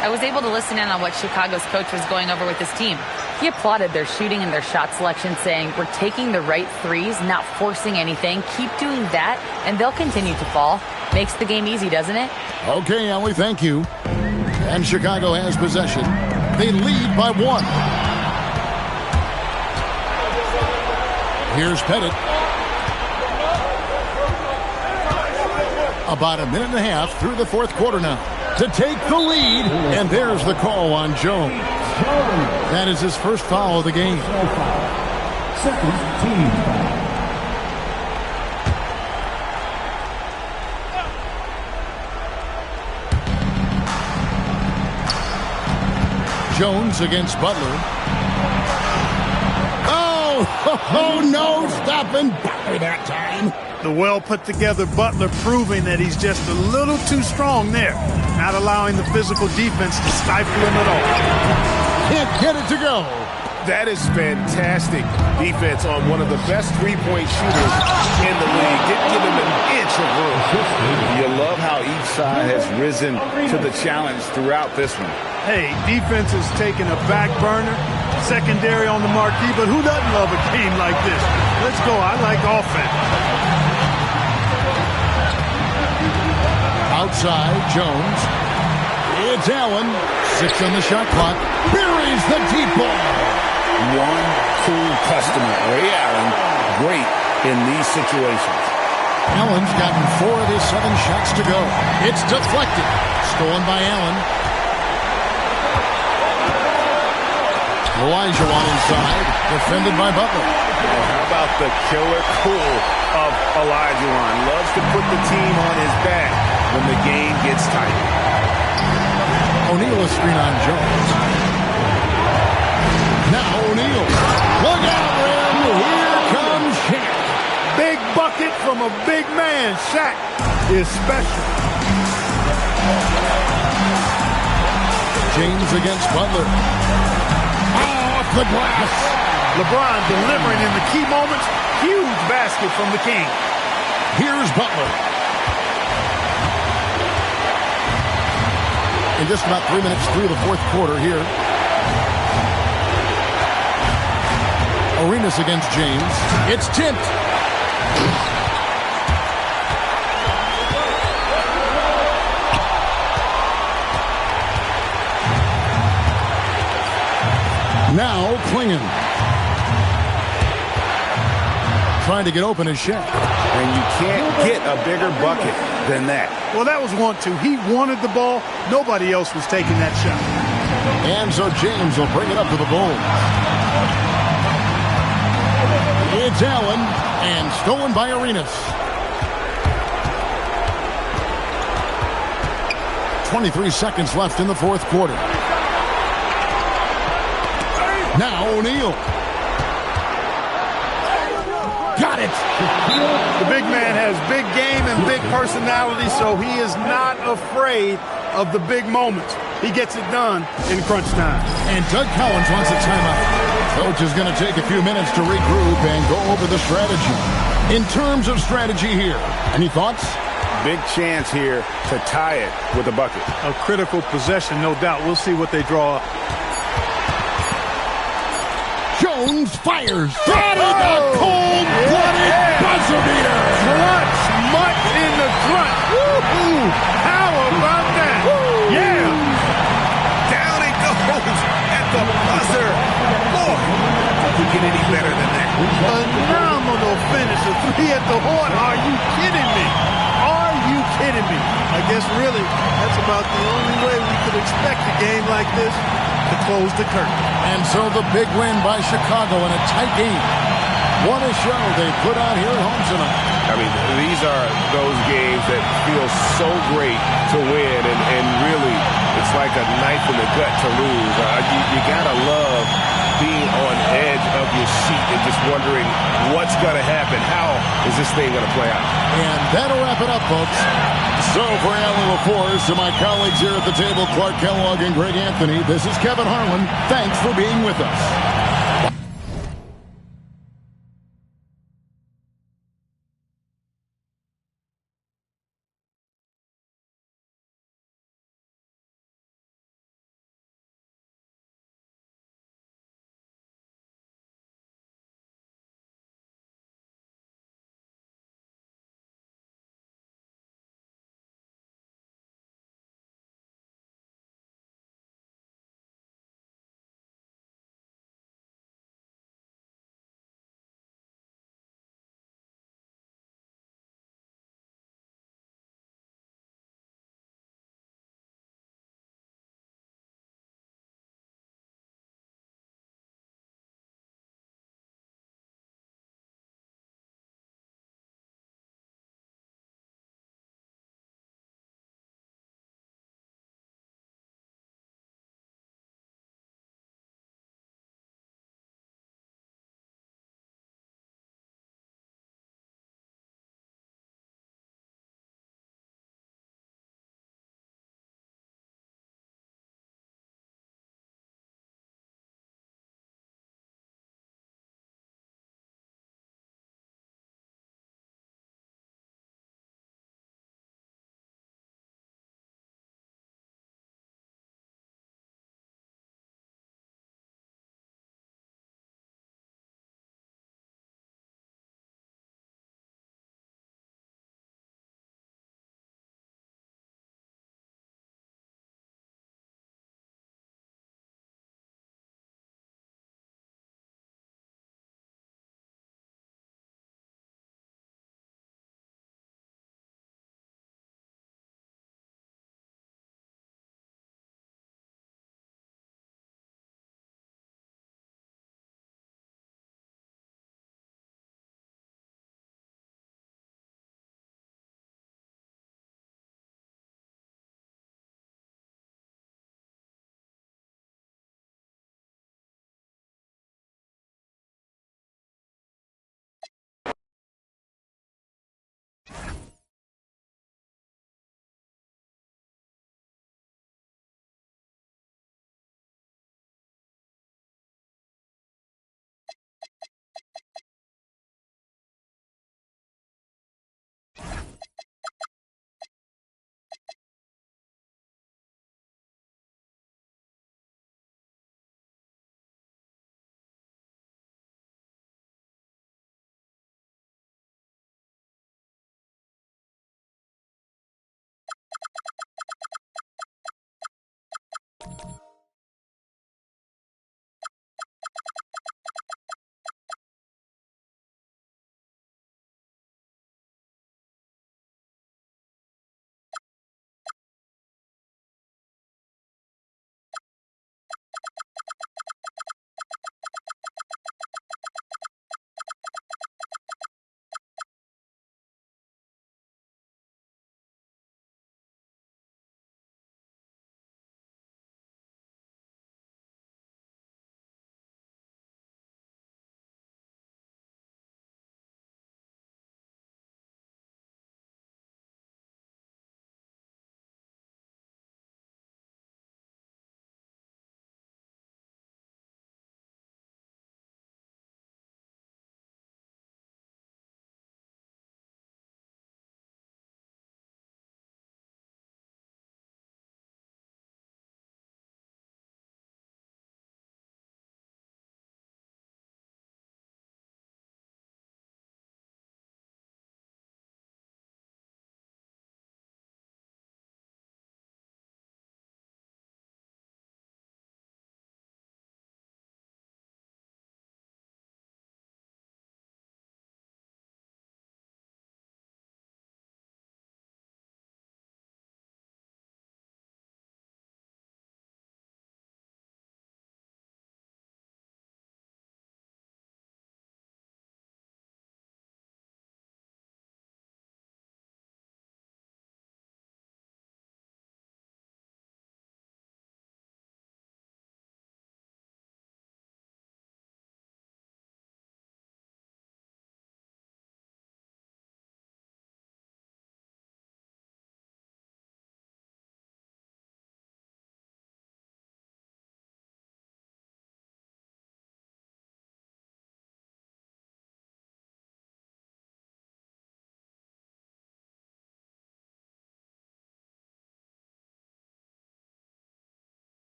C: I was able to listen in on what Chicago's coach was going over with his team. He applauded their shooting and their shot selection, saying, we're taking the right threes, not forcing anything. Keep doing that, and they'll continue to fall. Makes the game easy, doesn't it?
F: Okay, Allie, thank you. And Chicago has possession. They lead by 1. Here's Pettit. About a minute and a half through the fourth quarter now to take the lead. And there's the call on Jones. That is his first foul of the game.
E: Second team foul.
F: Jones against Butler. Oh, no, stopping Butler that time.
B: The well-put-together Butler proving that he's just a little too strong there. Not allowing the physical defense to stifle him at all.
F: Can't get it to go.
L: That is fantastic defense on one of the best three-point shooters in the league. Didn't give him an inch of room.
I: You love how each side has risen to the challenge throughout this one.
B: Hey, defense is taking a back burner, secondary on the marquee, but who doesn't love a game like this? Let's go. I like offense.
F: Outside, Jones. It's Allen. 6 on the shot clock. Buries the deep ball.
I: One cool customer, Ray Allen, great in these situations.
F: Allen's gotten 4 of his 7 shots to go. It's deflected. Stolen by Allen. Olajuwon inside. Defended by Butler.
I: How about the killer cool of Olajuwon? Loves to put the team on his back when the game gets tight.
F: O'Neal a screen on Jones. Now O'Neal. Look out, Rim. Here comes Shaq.
B: Big bucket from a big man. Shaq is special.
F: James against Butler. Off the glass.
B: LeBron delivering in the key moments. Huge basket from the King.
F: Here's Butler. In just about 3 minutes through the fourth quarter here. Arenas against James. It's tipped. Now Klingon. Trying to get open is Shaq.
I: And you can't get a bigger bucket than that.
B: Well, that was 1-2. He wanted the ball. Nobody else was taking that shot.
F: And so James will bring it up to the Bulls. It's Allen, and stolen by Arenas. 23 seconds left in the fourth quarter. Now O'Neal. Got it.
B: The big man has big game and big personality, so he is not afraid of the big moments. He gets it done in crunch time.
F: And Doug Collins wants a timeout. Coach is going to take a few minutes to regroup and go over the strategy. In terms of strategy here, any thoughts?
L: Big chance here to tie it with a bucket.
B: A critical possession, no doubt. We'll see what they draw up.
F: Jones fires. Got it! A cold-blooded buzzer beater.
B: Clutch, much in the clutch. Woo-hoo. How about that? Woo. Yeah.
I: Down it goes at the buzzer. Boy, you get any better than that.
B: Phenomenal finish. A 3 at the horn. Are you kidding me? Are you kidding me? I guess really that's about the only way we could expect a game like this to close the curtain.
F: And so the big win by Chicago in a tight game. What a show they put out here at home tonight.
L: I mean, these are those games that feel so great to win, and really, it's like a knife in the gut to lose. You gotta love being on edge of your seat and just wondering what's gonna happen. How is this thing gonna play out?
F: And that'll wrap it up, folks. So for Alan LaForce and my colleagues here at the table, Clark Kellogg and Greg Anthony, this is Kevin Harlan. Thanks for being with us.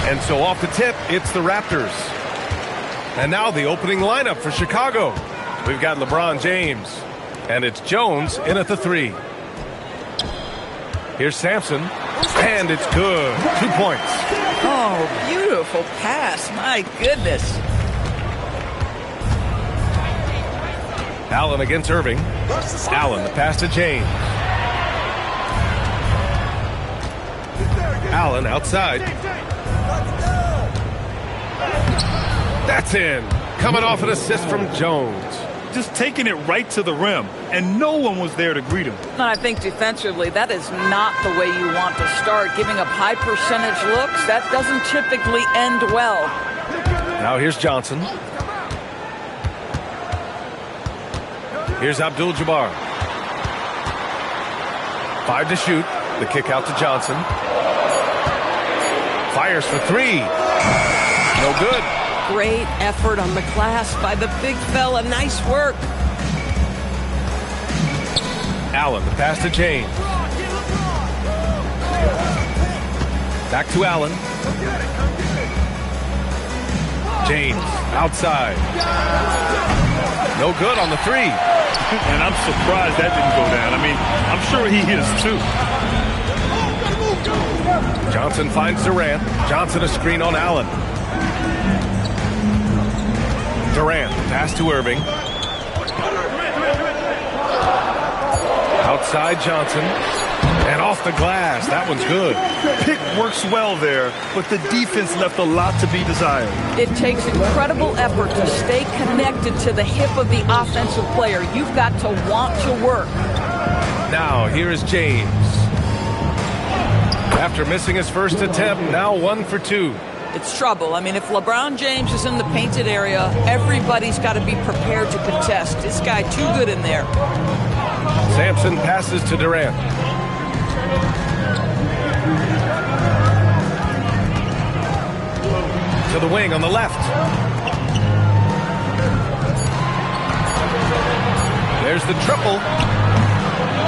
A: And so off the tip, it's the Raptors. And now the opening lineup for Chicago. We've got LeBron James. And it's Jones in at the 3. Here's Sampson. And it's good. 2 points.
D: Oh, beautiful pass. My goodness.
A: Allen against Irving. Allen, the pass to James. Allen outside. That's in. Coming off an assist from Jones.
N: Just taking it right to the rim, and no one was there to greet him.
D: And I think defensively, that is not the way you want to start. Giving up high percentage looks, that doesn't typically end well.
A: Now here's Johnson. Here's Abdul-Jabbar. 5 to shoot. The kick out to Johnson. Fires for 3. No good.
O: Great effort on the glass by the big fella. Nice work.
A: Allen, the pass to James. Back to Allen. James, outside. No good on the 3.
N: And I'm surprised that didn't go down. I mean, I'm sure he is too.
A: Johnson finds Durant. Johnson a screen on Allen. Durant, pass to Irving. Outside Johnson. And off the glass. That one's good.
N: Pick works well there, but the defense left a lot to be desired.
D: It takes incredible effort to stay connected to the hip of the offensive player. You've got to want to work.
A: Now, here is James. After missing his first attempt, now 1 for 2.
D: It's trouble. I mean, if LeBron James is in the painted area, everybody's got to be prepared to contest. This guy too good in there.
A: Sampson passes to Durant. To the wing on the left. There's the triple.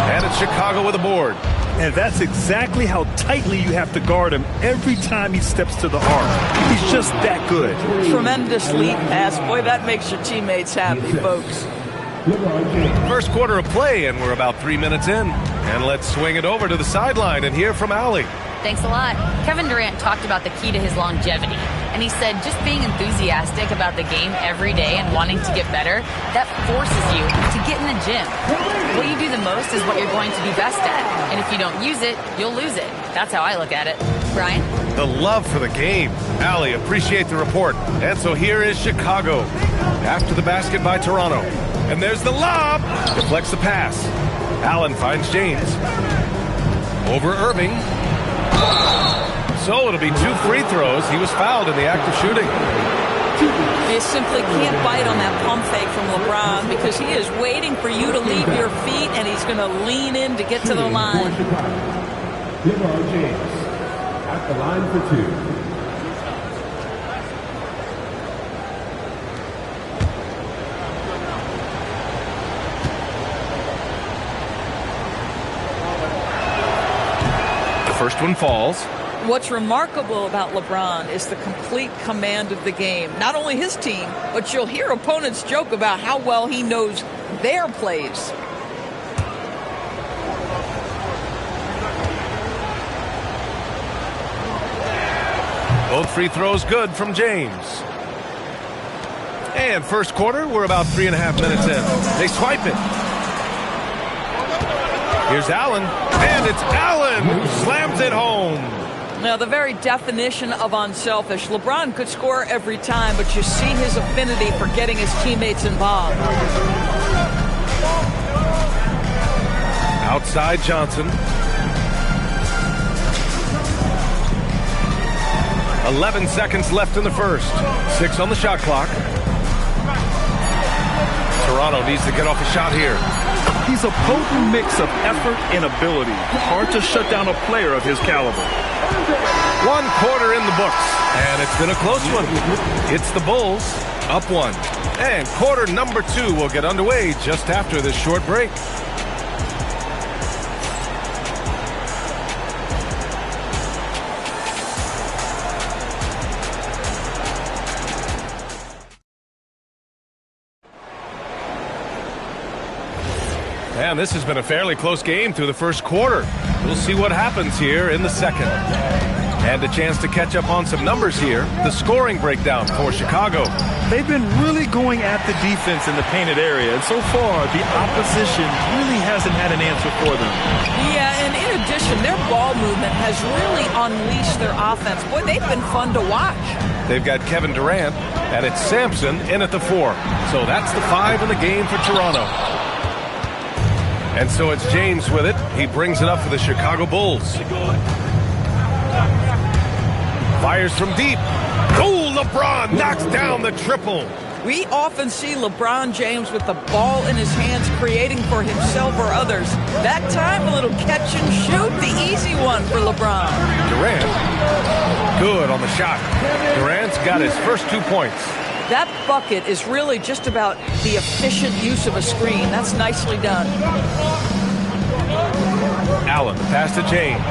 A: And it's Chicago with a board.
N: And that's exactly how tightly you have to guard him every time he steps to the arc. He's just that good.
D: Tremendous lead pass. Boy, that makes your teammates happy, folks.
A: First quarter of play, and we're about 3 minutes in. And let's swing it over to the sideline and hear from Allie.
C: Thanks a lot. Kevin Durant talked about the key to his longevity. And he said just being enthusiastic about the game every day and wanting to get better, that forces you to get in the gym. What you do the most is what you're going to be best at. And if you don't use it, you'll lose it. That's how I look at it. Brian?
A: The love for the game. Allie, appreciate the report. And so here is Chicago. After the basket by Toronto. And there's the lob. Deflects the pass. Allen finds James. Over Irving. So it'll be 2 free throws. He was fouled in the act of shooting.
D: You simply can't bite on that pump fake from LeBron because he is waiting for you to leave your feet, and he's going to lean in to get to the line.
E: LeBron James at the line for 2.
A: First one falls.
D: What's remarkable about LeBron is the complete command of the game. Not only his team, but you'll hear opponents joke about how well he knows their plays.
A: Both free throws good from James. And first quarter, we're about 3.5 minutes in. They swipe it. Here's Allen, and it's Allen who slams it home.
D: Now, the very definition of unselfish. LeBron could score every time, but you see his affinity for getting his teammates involved.
A: Outside Johnson. 11 seconds left in the first. 6 on the shot clock. Toronto needs to get off a shot here.
N: He's a potent mix of effort and ability. Hard to shut down a player of his caliber.
A: 1 quarter in the books, and it's been a close one. It's the Bulls, up 1. And quarter number 2 will get underway just after this short break. And this has been a fairly close game through the first quarter. We'll see what happens here in the second. And a chance to catch up on some numbers here. The scoring breakdown for Chicago.
N: They've been really going at the defense in the painted area, and so far the opposition really hasn't had an answer for them.
D: Yeah, and in addition, their ball movement has really unleashed their offense. Boy, they've been fun to watch.
A: They've got Kevin Durant, and it's Sampson in at the 4. So that's the 5 in the game for Toronto. And so it's James with it. He brings it up for the Chicago Bulls. Fires from deep. Oh, LeBron knocks down the triple.
D: We often see LeBron James with the ball in his hands creating for himself or others. That time, a little catch and shoot, the easy one for LeBron.
A: Durant, good on the shot. Durant's got his first 2 points.
D: That bucket is really just about the efficient use of a screen. That's nicely done.
A: Allen, pass to James.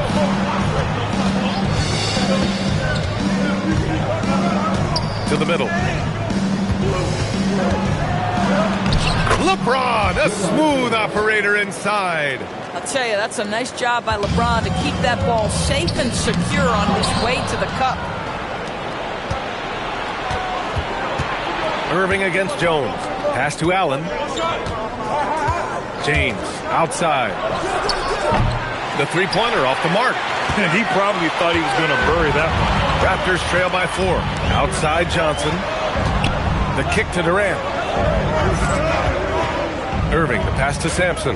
A: To the middle. LeBron, a smooth operator inside.
D: I'll tell you, that's a nice job by LeBron to keep that ball safe and secure on his way to the cup.
A: Irving against Jones. Pass to Allen. James, outside. The three-pointer off the mark.
N: And he probably thought he was going to bury that one.
A: Raptors trail by 4. Outside Johnson. The kick to Durant. Irving, the pass to Sampson.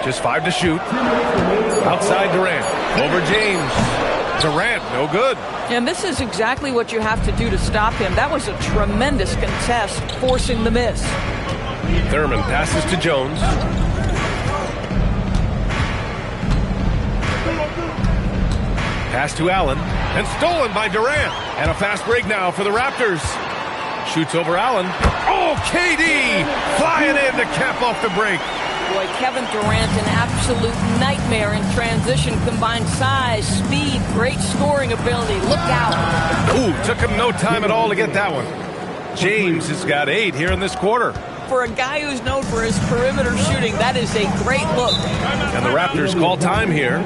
A: Just 5 to shoot. Outside Durant. Over James. Durant, no good.
D: And this is exactly what you have to do to stop him. That was a tremendous contest, forcing the miss.
A: Thurman passes to Jones. Pass to Allen. And stolen by Durant. And a fast break now for the Raptors. Shoots over Allen. Oh, KD flying in to cap off the break.
D: Boy, Kevin Durant, an absolute nightmare in transition. Combined size, speed, great scoring ability. Look out.
A: Ooh, took him no time at all to get that one. James has got 8 here in this quarter.
D: For a guy who's known for his perimeter shooting, that is a great look.
A: And the Raptors call time here.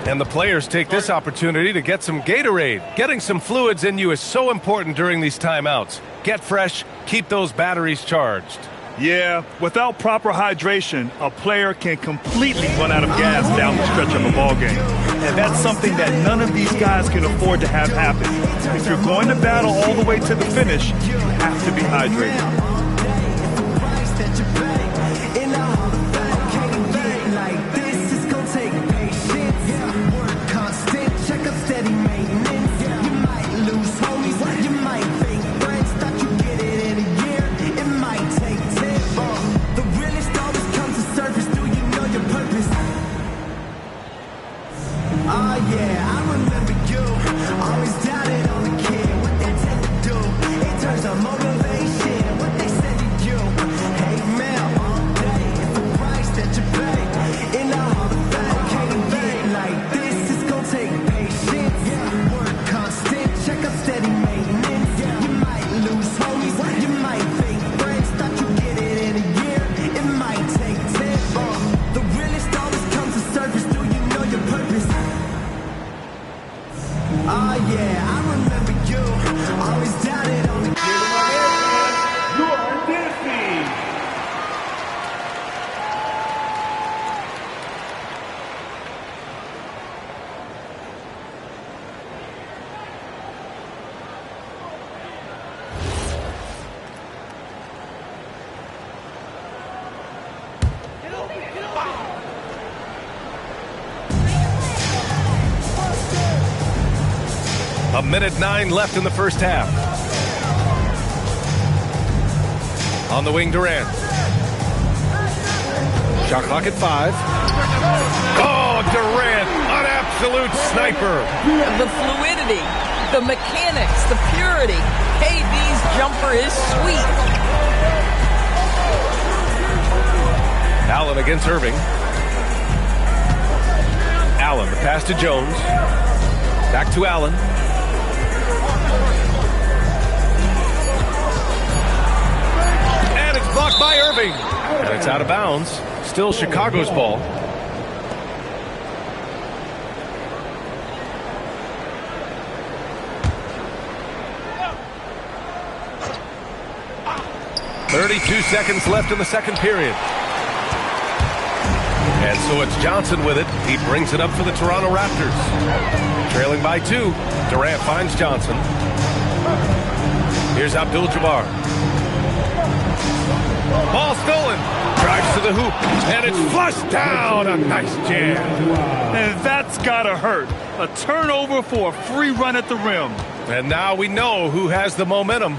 A: And the players take this opportunity to get some Gatorade. Getting some fluids in you is so important during these timeouts. Get fresh, keep those batteries charged.
N: Yeah, without proper hydration, a player can completely run out of gas down the stretch of a ball game. And that's something that none of these guys can afford to have happen. If you're going to battle all the way to the finish, you have to be hydrated.
A: A minute 9 left in the first half. On the wing, Durant. Shot clock at 5. Oh, Durant, an absolute sniper.
D: The fluidity, the mechanics, the purity. KD's jumper is sweet.
A: Allen against Irving. Allen, the pass to Jones. Back to Allen. Blocked by Irving. And it's out of bounds. Still Chicago's ball. .32 seconds left in the second period. And so it's Johnson with it. He brings it up for the Toronto Raptors. Trailing by 2. Durant finds Johnson. Here's Abdul-Jabbar. Ball stolen. Drives to the hoop. And it's flushed down. A nice jam.
N: And that's gotta hurt. A turnover for a free run at the rim.
A: And now we know who has the momentum.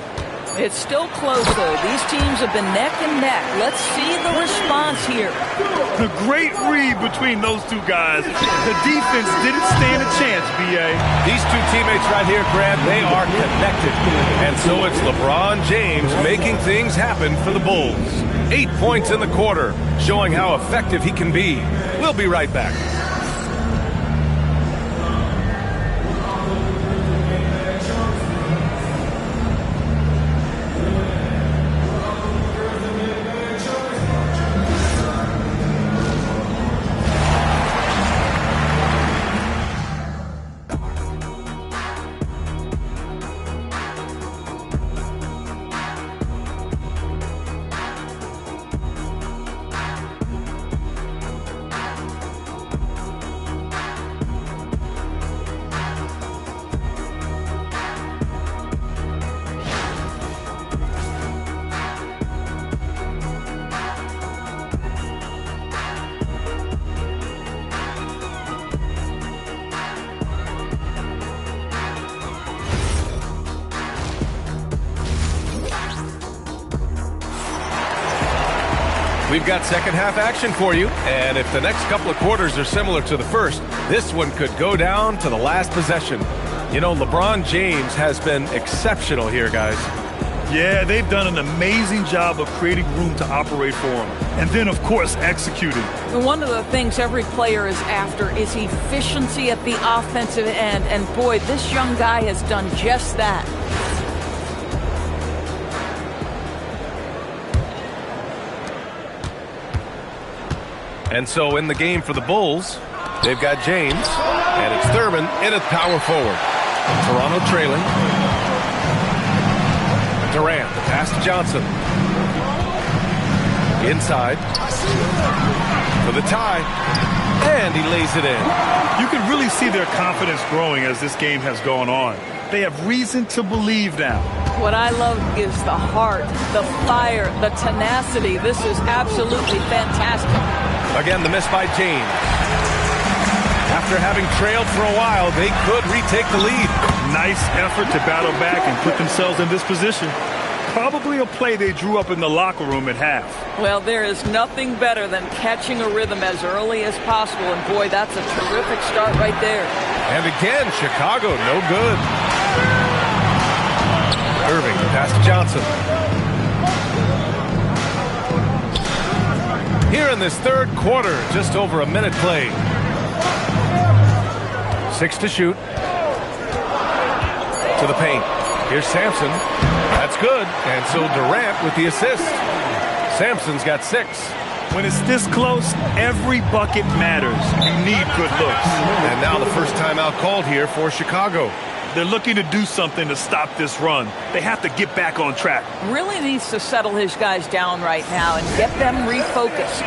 D: It's still close, though. These teams have been neck and neck. Let's see the response here.
N: A great read between those two guys. The defense didn't stand a chance, B.A.
A: These two teammates right here, Grant, they are connected. And so it's LeBron James making things happen for the Bulls. 8 points in the quarter, showing how effective he can be. We'll be right back. We've got second half action for you, and if the next couple of quarters are similar to the first, this one could go down to the last possession. You know, LeBron James has been exceptional here, guys.
N: Yeah, they've done an amazing job of creating room to operate for him. And then, of course, executing.
D: And one of the things every player is after is efficiency at the offensive end. And boy, this young guy has done just that.
A: And so in the game for the Bulls, they've got James, and it's Thurman in at power forward. Toronto trailing. Durant, the pass to Johnson. Inside. For the tie. And he lays it in.
N: You can really see their confidence growing as this game has gone on. They have reason to believe now.
D: What I love is the heart, the fire, the tenacity. This is absolutely fantastic.
A: Again, the miss by James. After having trailed for a while, they could retake the lead.
N: Nice effort to battle back and put themselves in this position. Probably a play they drew up in the locker room at half.
D: Well, there is nothing better than catching a rhythm as early as possible. And boy, that's a terrific start right there.
A: And again, Chicago, no good. Irving, pass to Johnson. Here in this third quarter, just over a minute played. 6 to shoot. To the paint. Here's Sampson. That's good. And so Durant with the assist. Sampson's got 6.
N: When it's this close, every bucket matters. You need good looks.
A: And now the first timeout called here for Chicago.
N: They're looking to do something to stop this run. They have to get back on track.
D: Really needs to settle his guys down right now and get them refocused.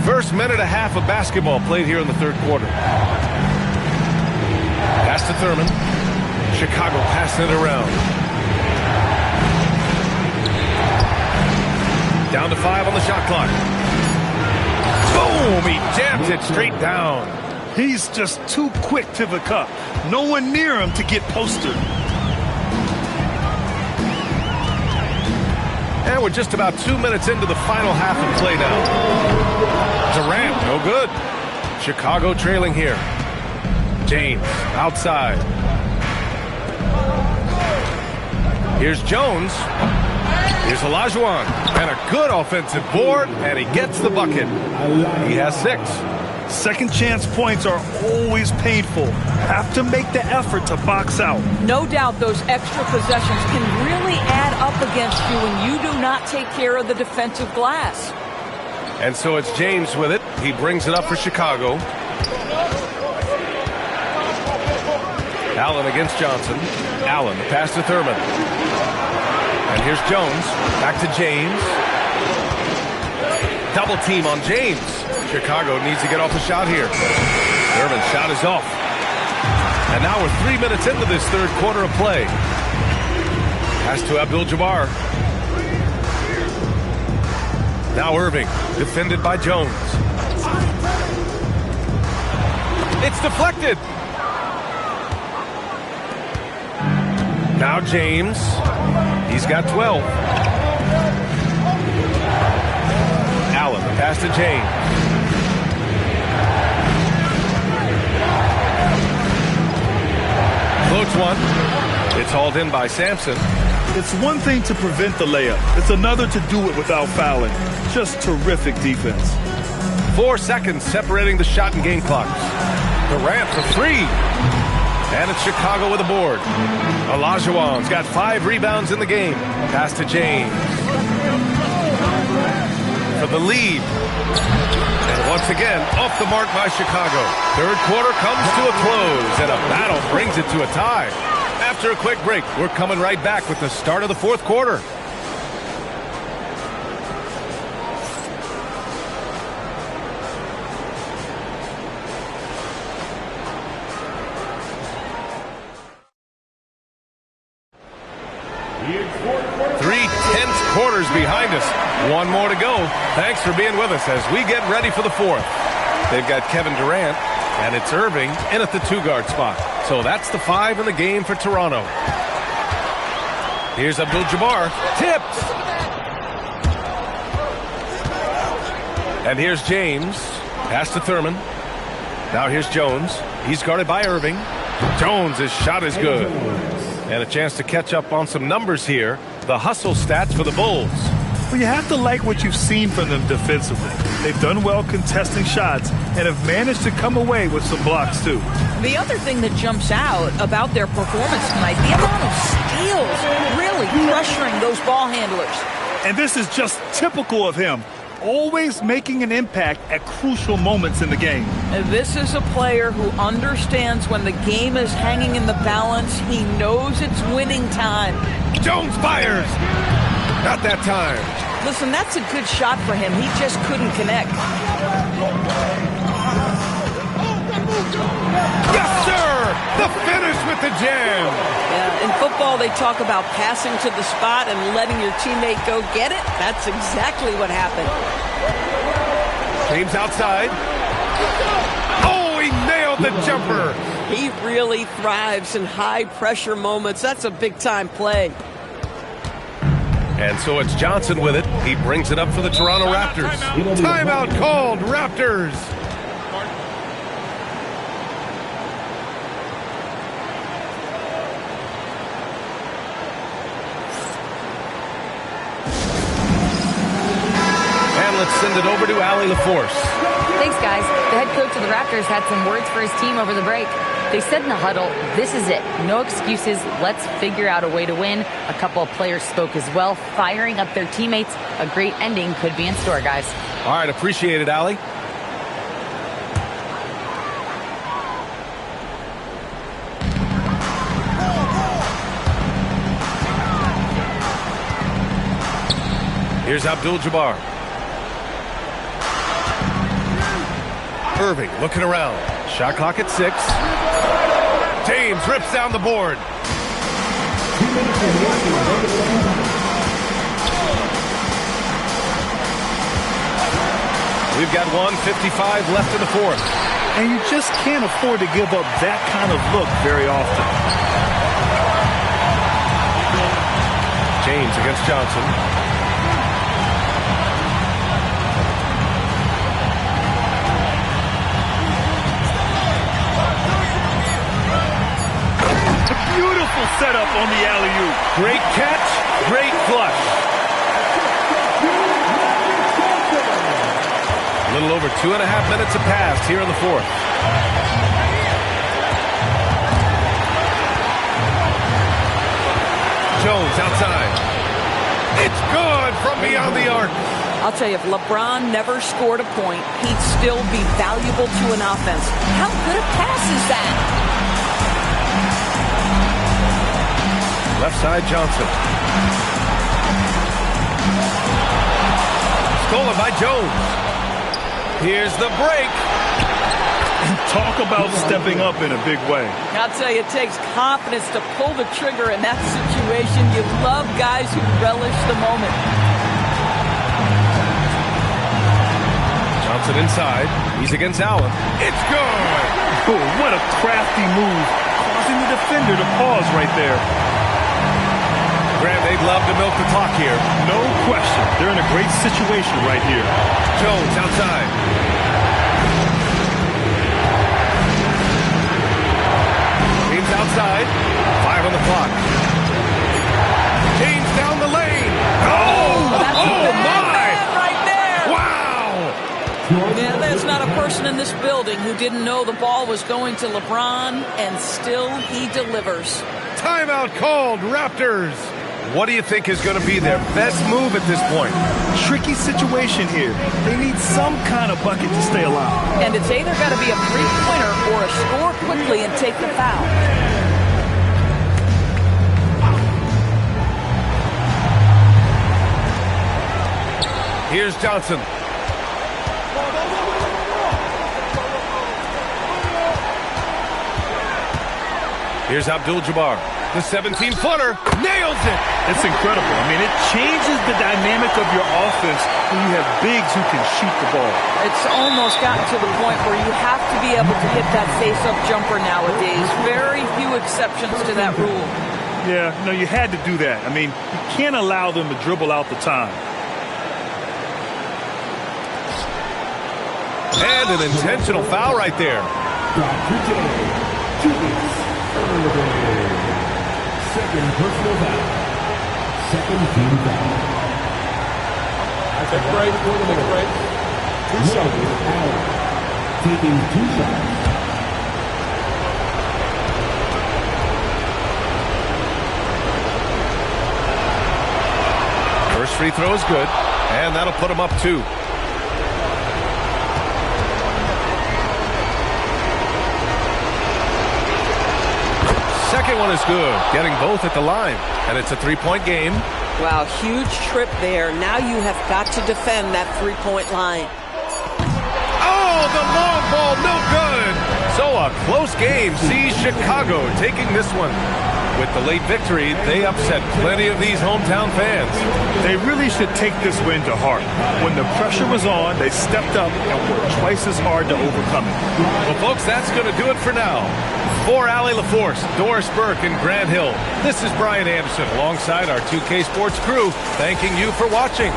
A: First minute and a half of basketball played here in the third quarter. Pass to Thurman. Chicago passing it around. Down to 5 on the shot clock. Boom! He jams it straight down.
N: He's just too quick to the cup. No one near him to get posted.
A: And we're just about 2 minutes into the final half of play now. Durant, no good. Chicago trailing here. James, outside. Here's Jones. Here's Olajuwon. And a good offensive board, and he gets the bucket. He has 6.
N: Second chance points are always painful. Have to make the effort to box out.
D: No doubt those extra possessions can really add up against you when you do not take care of the defensive glass.
A: And so it's James with it. He brings it up for Chicago. Allen against Johnson. Allen, the pass to Thurman. And here's Jones. Back to James. Double team on James. Chicago needs to get off the shot here. Thurman's shot is off. And now we're 3 minutes into this third quarter of play. Pass to Abdul-Jabbar. Now Irving, defended by Jones. It's deflected. Now James. He's got 12. Allen, the pass to James. Floats one. It's hauled in by Sampson.
N: It's one thing to prevent the layup. It's another to do it without fouling. Just terrific defense.
A: 4 seconds separating the shot and game clocks. Durant for 3. And it's Chicago with a board. Olajuwon's got 5 rebounds in the game. Pass to James. For the lead. And once again, off the mark by Chicago. Third quarter comes to a close, and a battle brings it to a tie. After a quick break, we're coming right back with the start of the fourth quarter. Three tense quarters behind us. One more to go. Thanks for being with us as we get ready for the fourth. They've got Kevin Durant, and it's Irving in at the 2-guard spot. So that's the 5 in the game for Toronto. Here's Abdul-Jabbar. Tipped. And here's James. Pass to Thurman. Now here's Jones. He's guarded by Irving. Jones' shot is good. And a chance to catch up on some numbers here. The hustle stats for the Bulls.
N: Well, you have to like what you've seen from them defensively. They've done well contesting shots and have managed to come away with some blocks, too.
D: The other thing that jumps out about their performance tonight, the amount of steals, really pressuring those ball handlers.
N: And this is just typical of him. Always making an impact at crucial moments in the game.
D: And this is a player who understands when the game is hanging in the balance. He knows it's winning time.
A: Jones fires. Not that time.
D: Listen, that's a good shot for him. He just couldn't connect.
A: Yes, sir! The finish with the jam.
O: Yeah, in football, they talk about passing to the spot and letting your teammate go get it. That's exactly what happened.
A: James outside. Oh, he nailed the jumper.
O: He really thrives in high-pressure moments. That's a big-time play.
A: And so it's Johnson with it. He brings it up for the Toronto Raptors. Timeout called, Raptors. And let's send it over to Allie LaForce.
C: Thanks, guys. The head coach of the Raptors had some words for his team over the break. They said in the huddle, this is it. No excuses. Let's figure out a way to win. A couple of players spoke as well, firing up their teammates. A great ending could be in store, guys.
A: All right, appreciate it, Allie. Here's Abdul-Jabbar. Irving looking around. Shot clock at 6. James rips down the board. We've got 1:55 left in the fourth.
N: And you just can't afford to give up that kind of look very often.
A: James against Johnson.
N: A beautiful setup on the alley-oop.
A: Great catch, great flush. A little over 2.5 minutes have passed here in the fourth. Jones outside. It's good from beyond the arc.
D: I'll tell you, if LeBron never scored a point, he'd still be valuable to an offense. How good a pass is that?
A: Left side, Johnson. Stolen by Jones. Here's the break.
N: Talk about stepping up in a big way.
D: I'll tell you, it takes confidence to pull the trigger in that situation. You love guys who relish the moment.
A: Johnson inside. He's against Allen. It's good.
N: Oh, what a crafty move. Causing the defender to pause right there.
A: Graham, they'd love to milk the clock here.
N: No question. They're in a great situation right here.
A: Jones outside. James outside. 5 on the clock. James down the lane. Oh, my.
D: Right there.
A: Wow.
D: Yeah, there's not a person in this building who didn't know the ball was going to LeBron, and still he delivers.
A: Timeout called, Raptors. What do you think is going to be their best move at this point?
N: Tricky situation here. They need some kind of bucket to stay alive.
D: And it's either got to be a three-pointer or a score quickly and take the foul.
A: Here's Johnson. Here's Abdul-Jabbar. The 17-footer nails it.
N: It's incredible. I mean, it changes the dynamic of your offense when you have bigs who can shoot the ball.
D: It's almost gotten to the point where you have to be able to hit that face-up jumper nowadays. Very few exceptions to that rule.
N: Yeah, no, you had to do that. I mean, you can't allow them to dribble out the time.
A: And an intentional foul right there.
E: Second personal foul. Second team foul.
M: Take a break. Take a break. 2 shots.
E: Taking 2 shots.
A: First free throw is good, and that'll put him up 2. Second one is good, getting both at the line, and it's a 3-point game.
O: Wow, huge trip there. Now you have got to defend that 3-point line.
A: Oh, the long ball, no good. So a close game sees Chicago taking this one. With the late victory, they upset plenty of these hometown fans.
N: They really should take this win to heart. When the pressure was on, they stepped up and worked twice as hard to overcome it.
A: Well, folks, that's going to do it for now. For Allie LaForce, Doris Burke, and Grant Hill, this is Brian Anderson alongside our 2K Sports crew, thanking you for watching.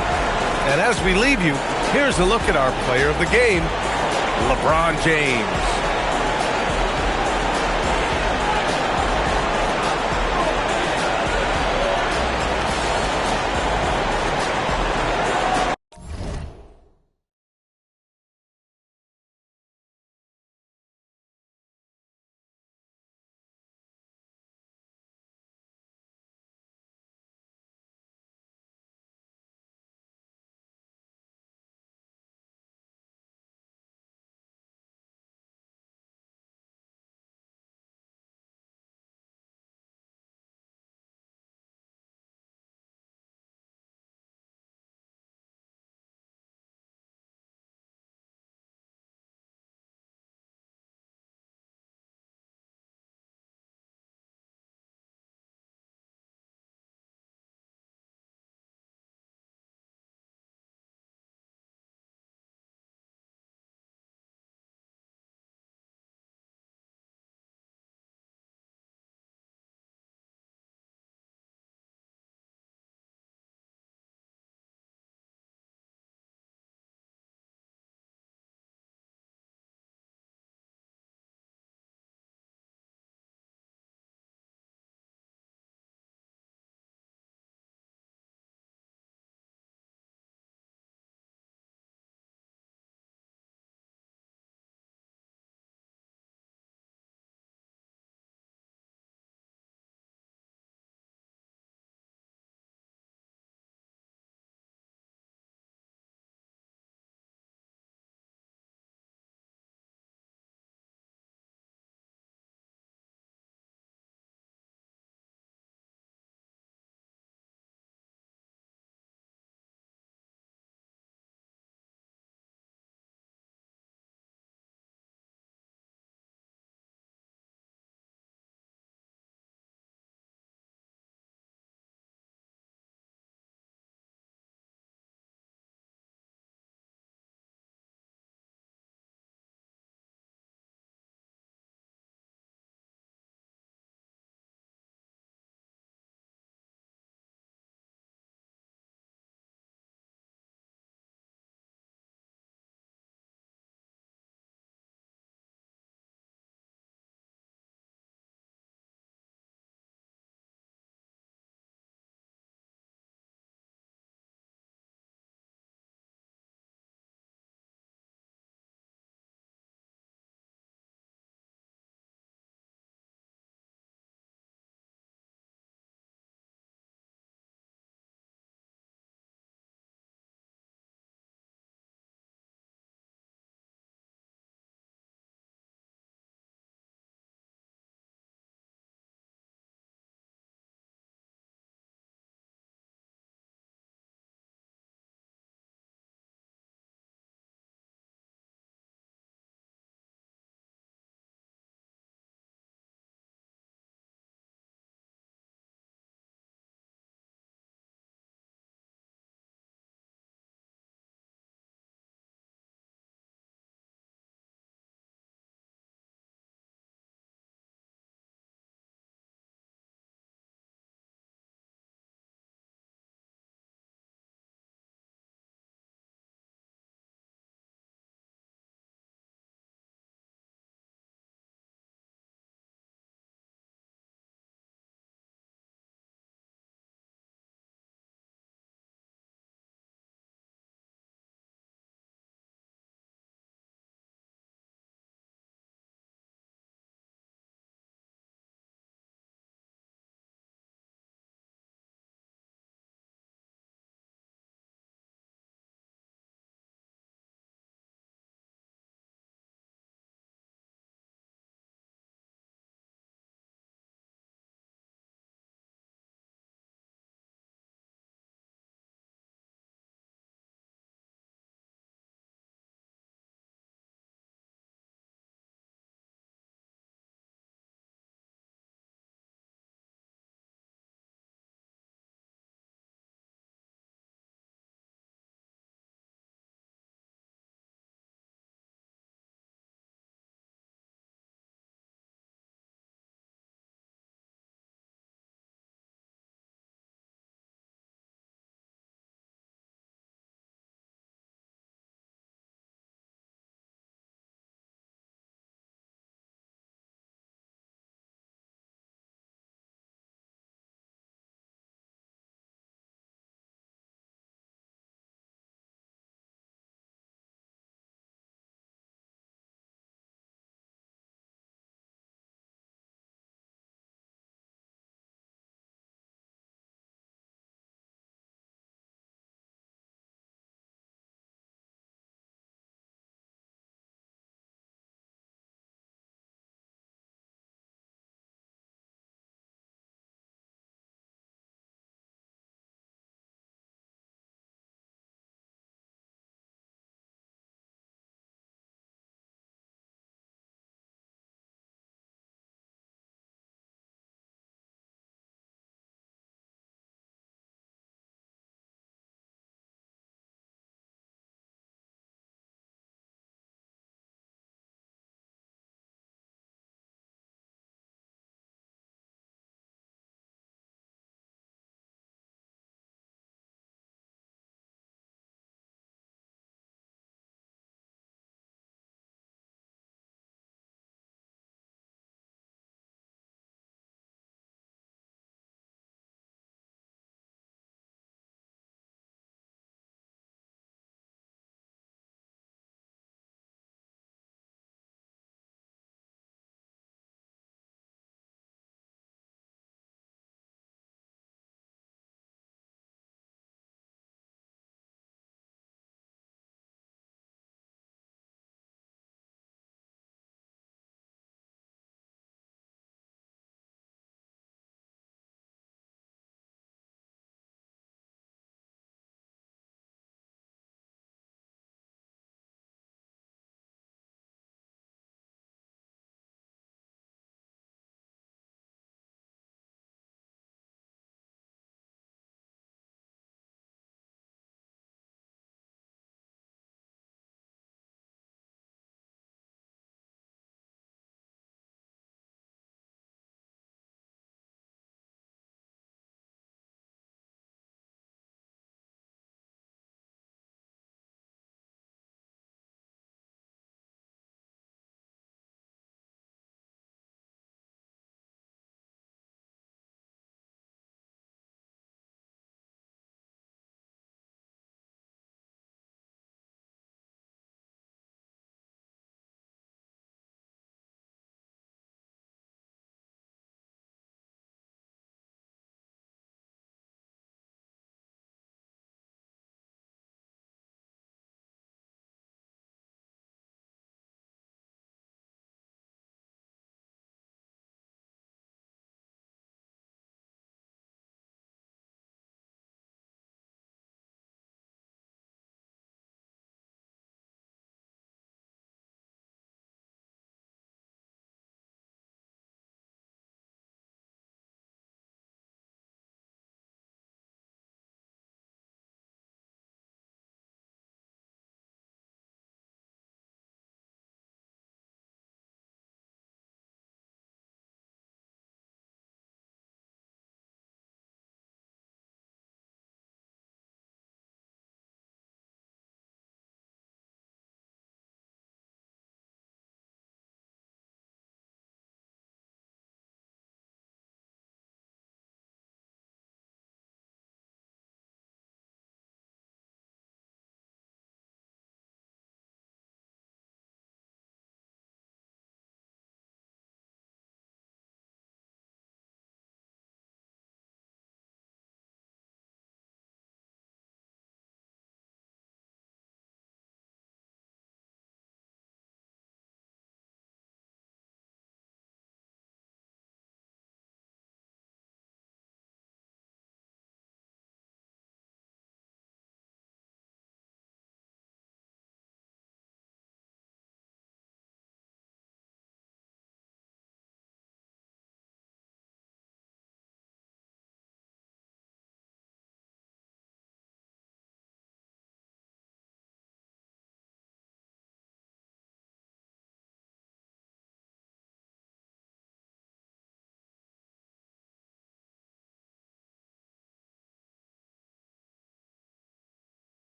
A: And as we leave you, here's a look at our player of the game, LeBron James.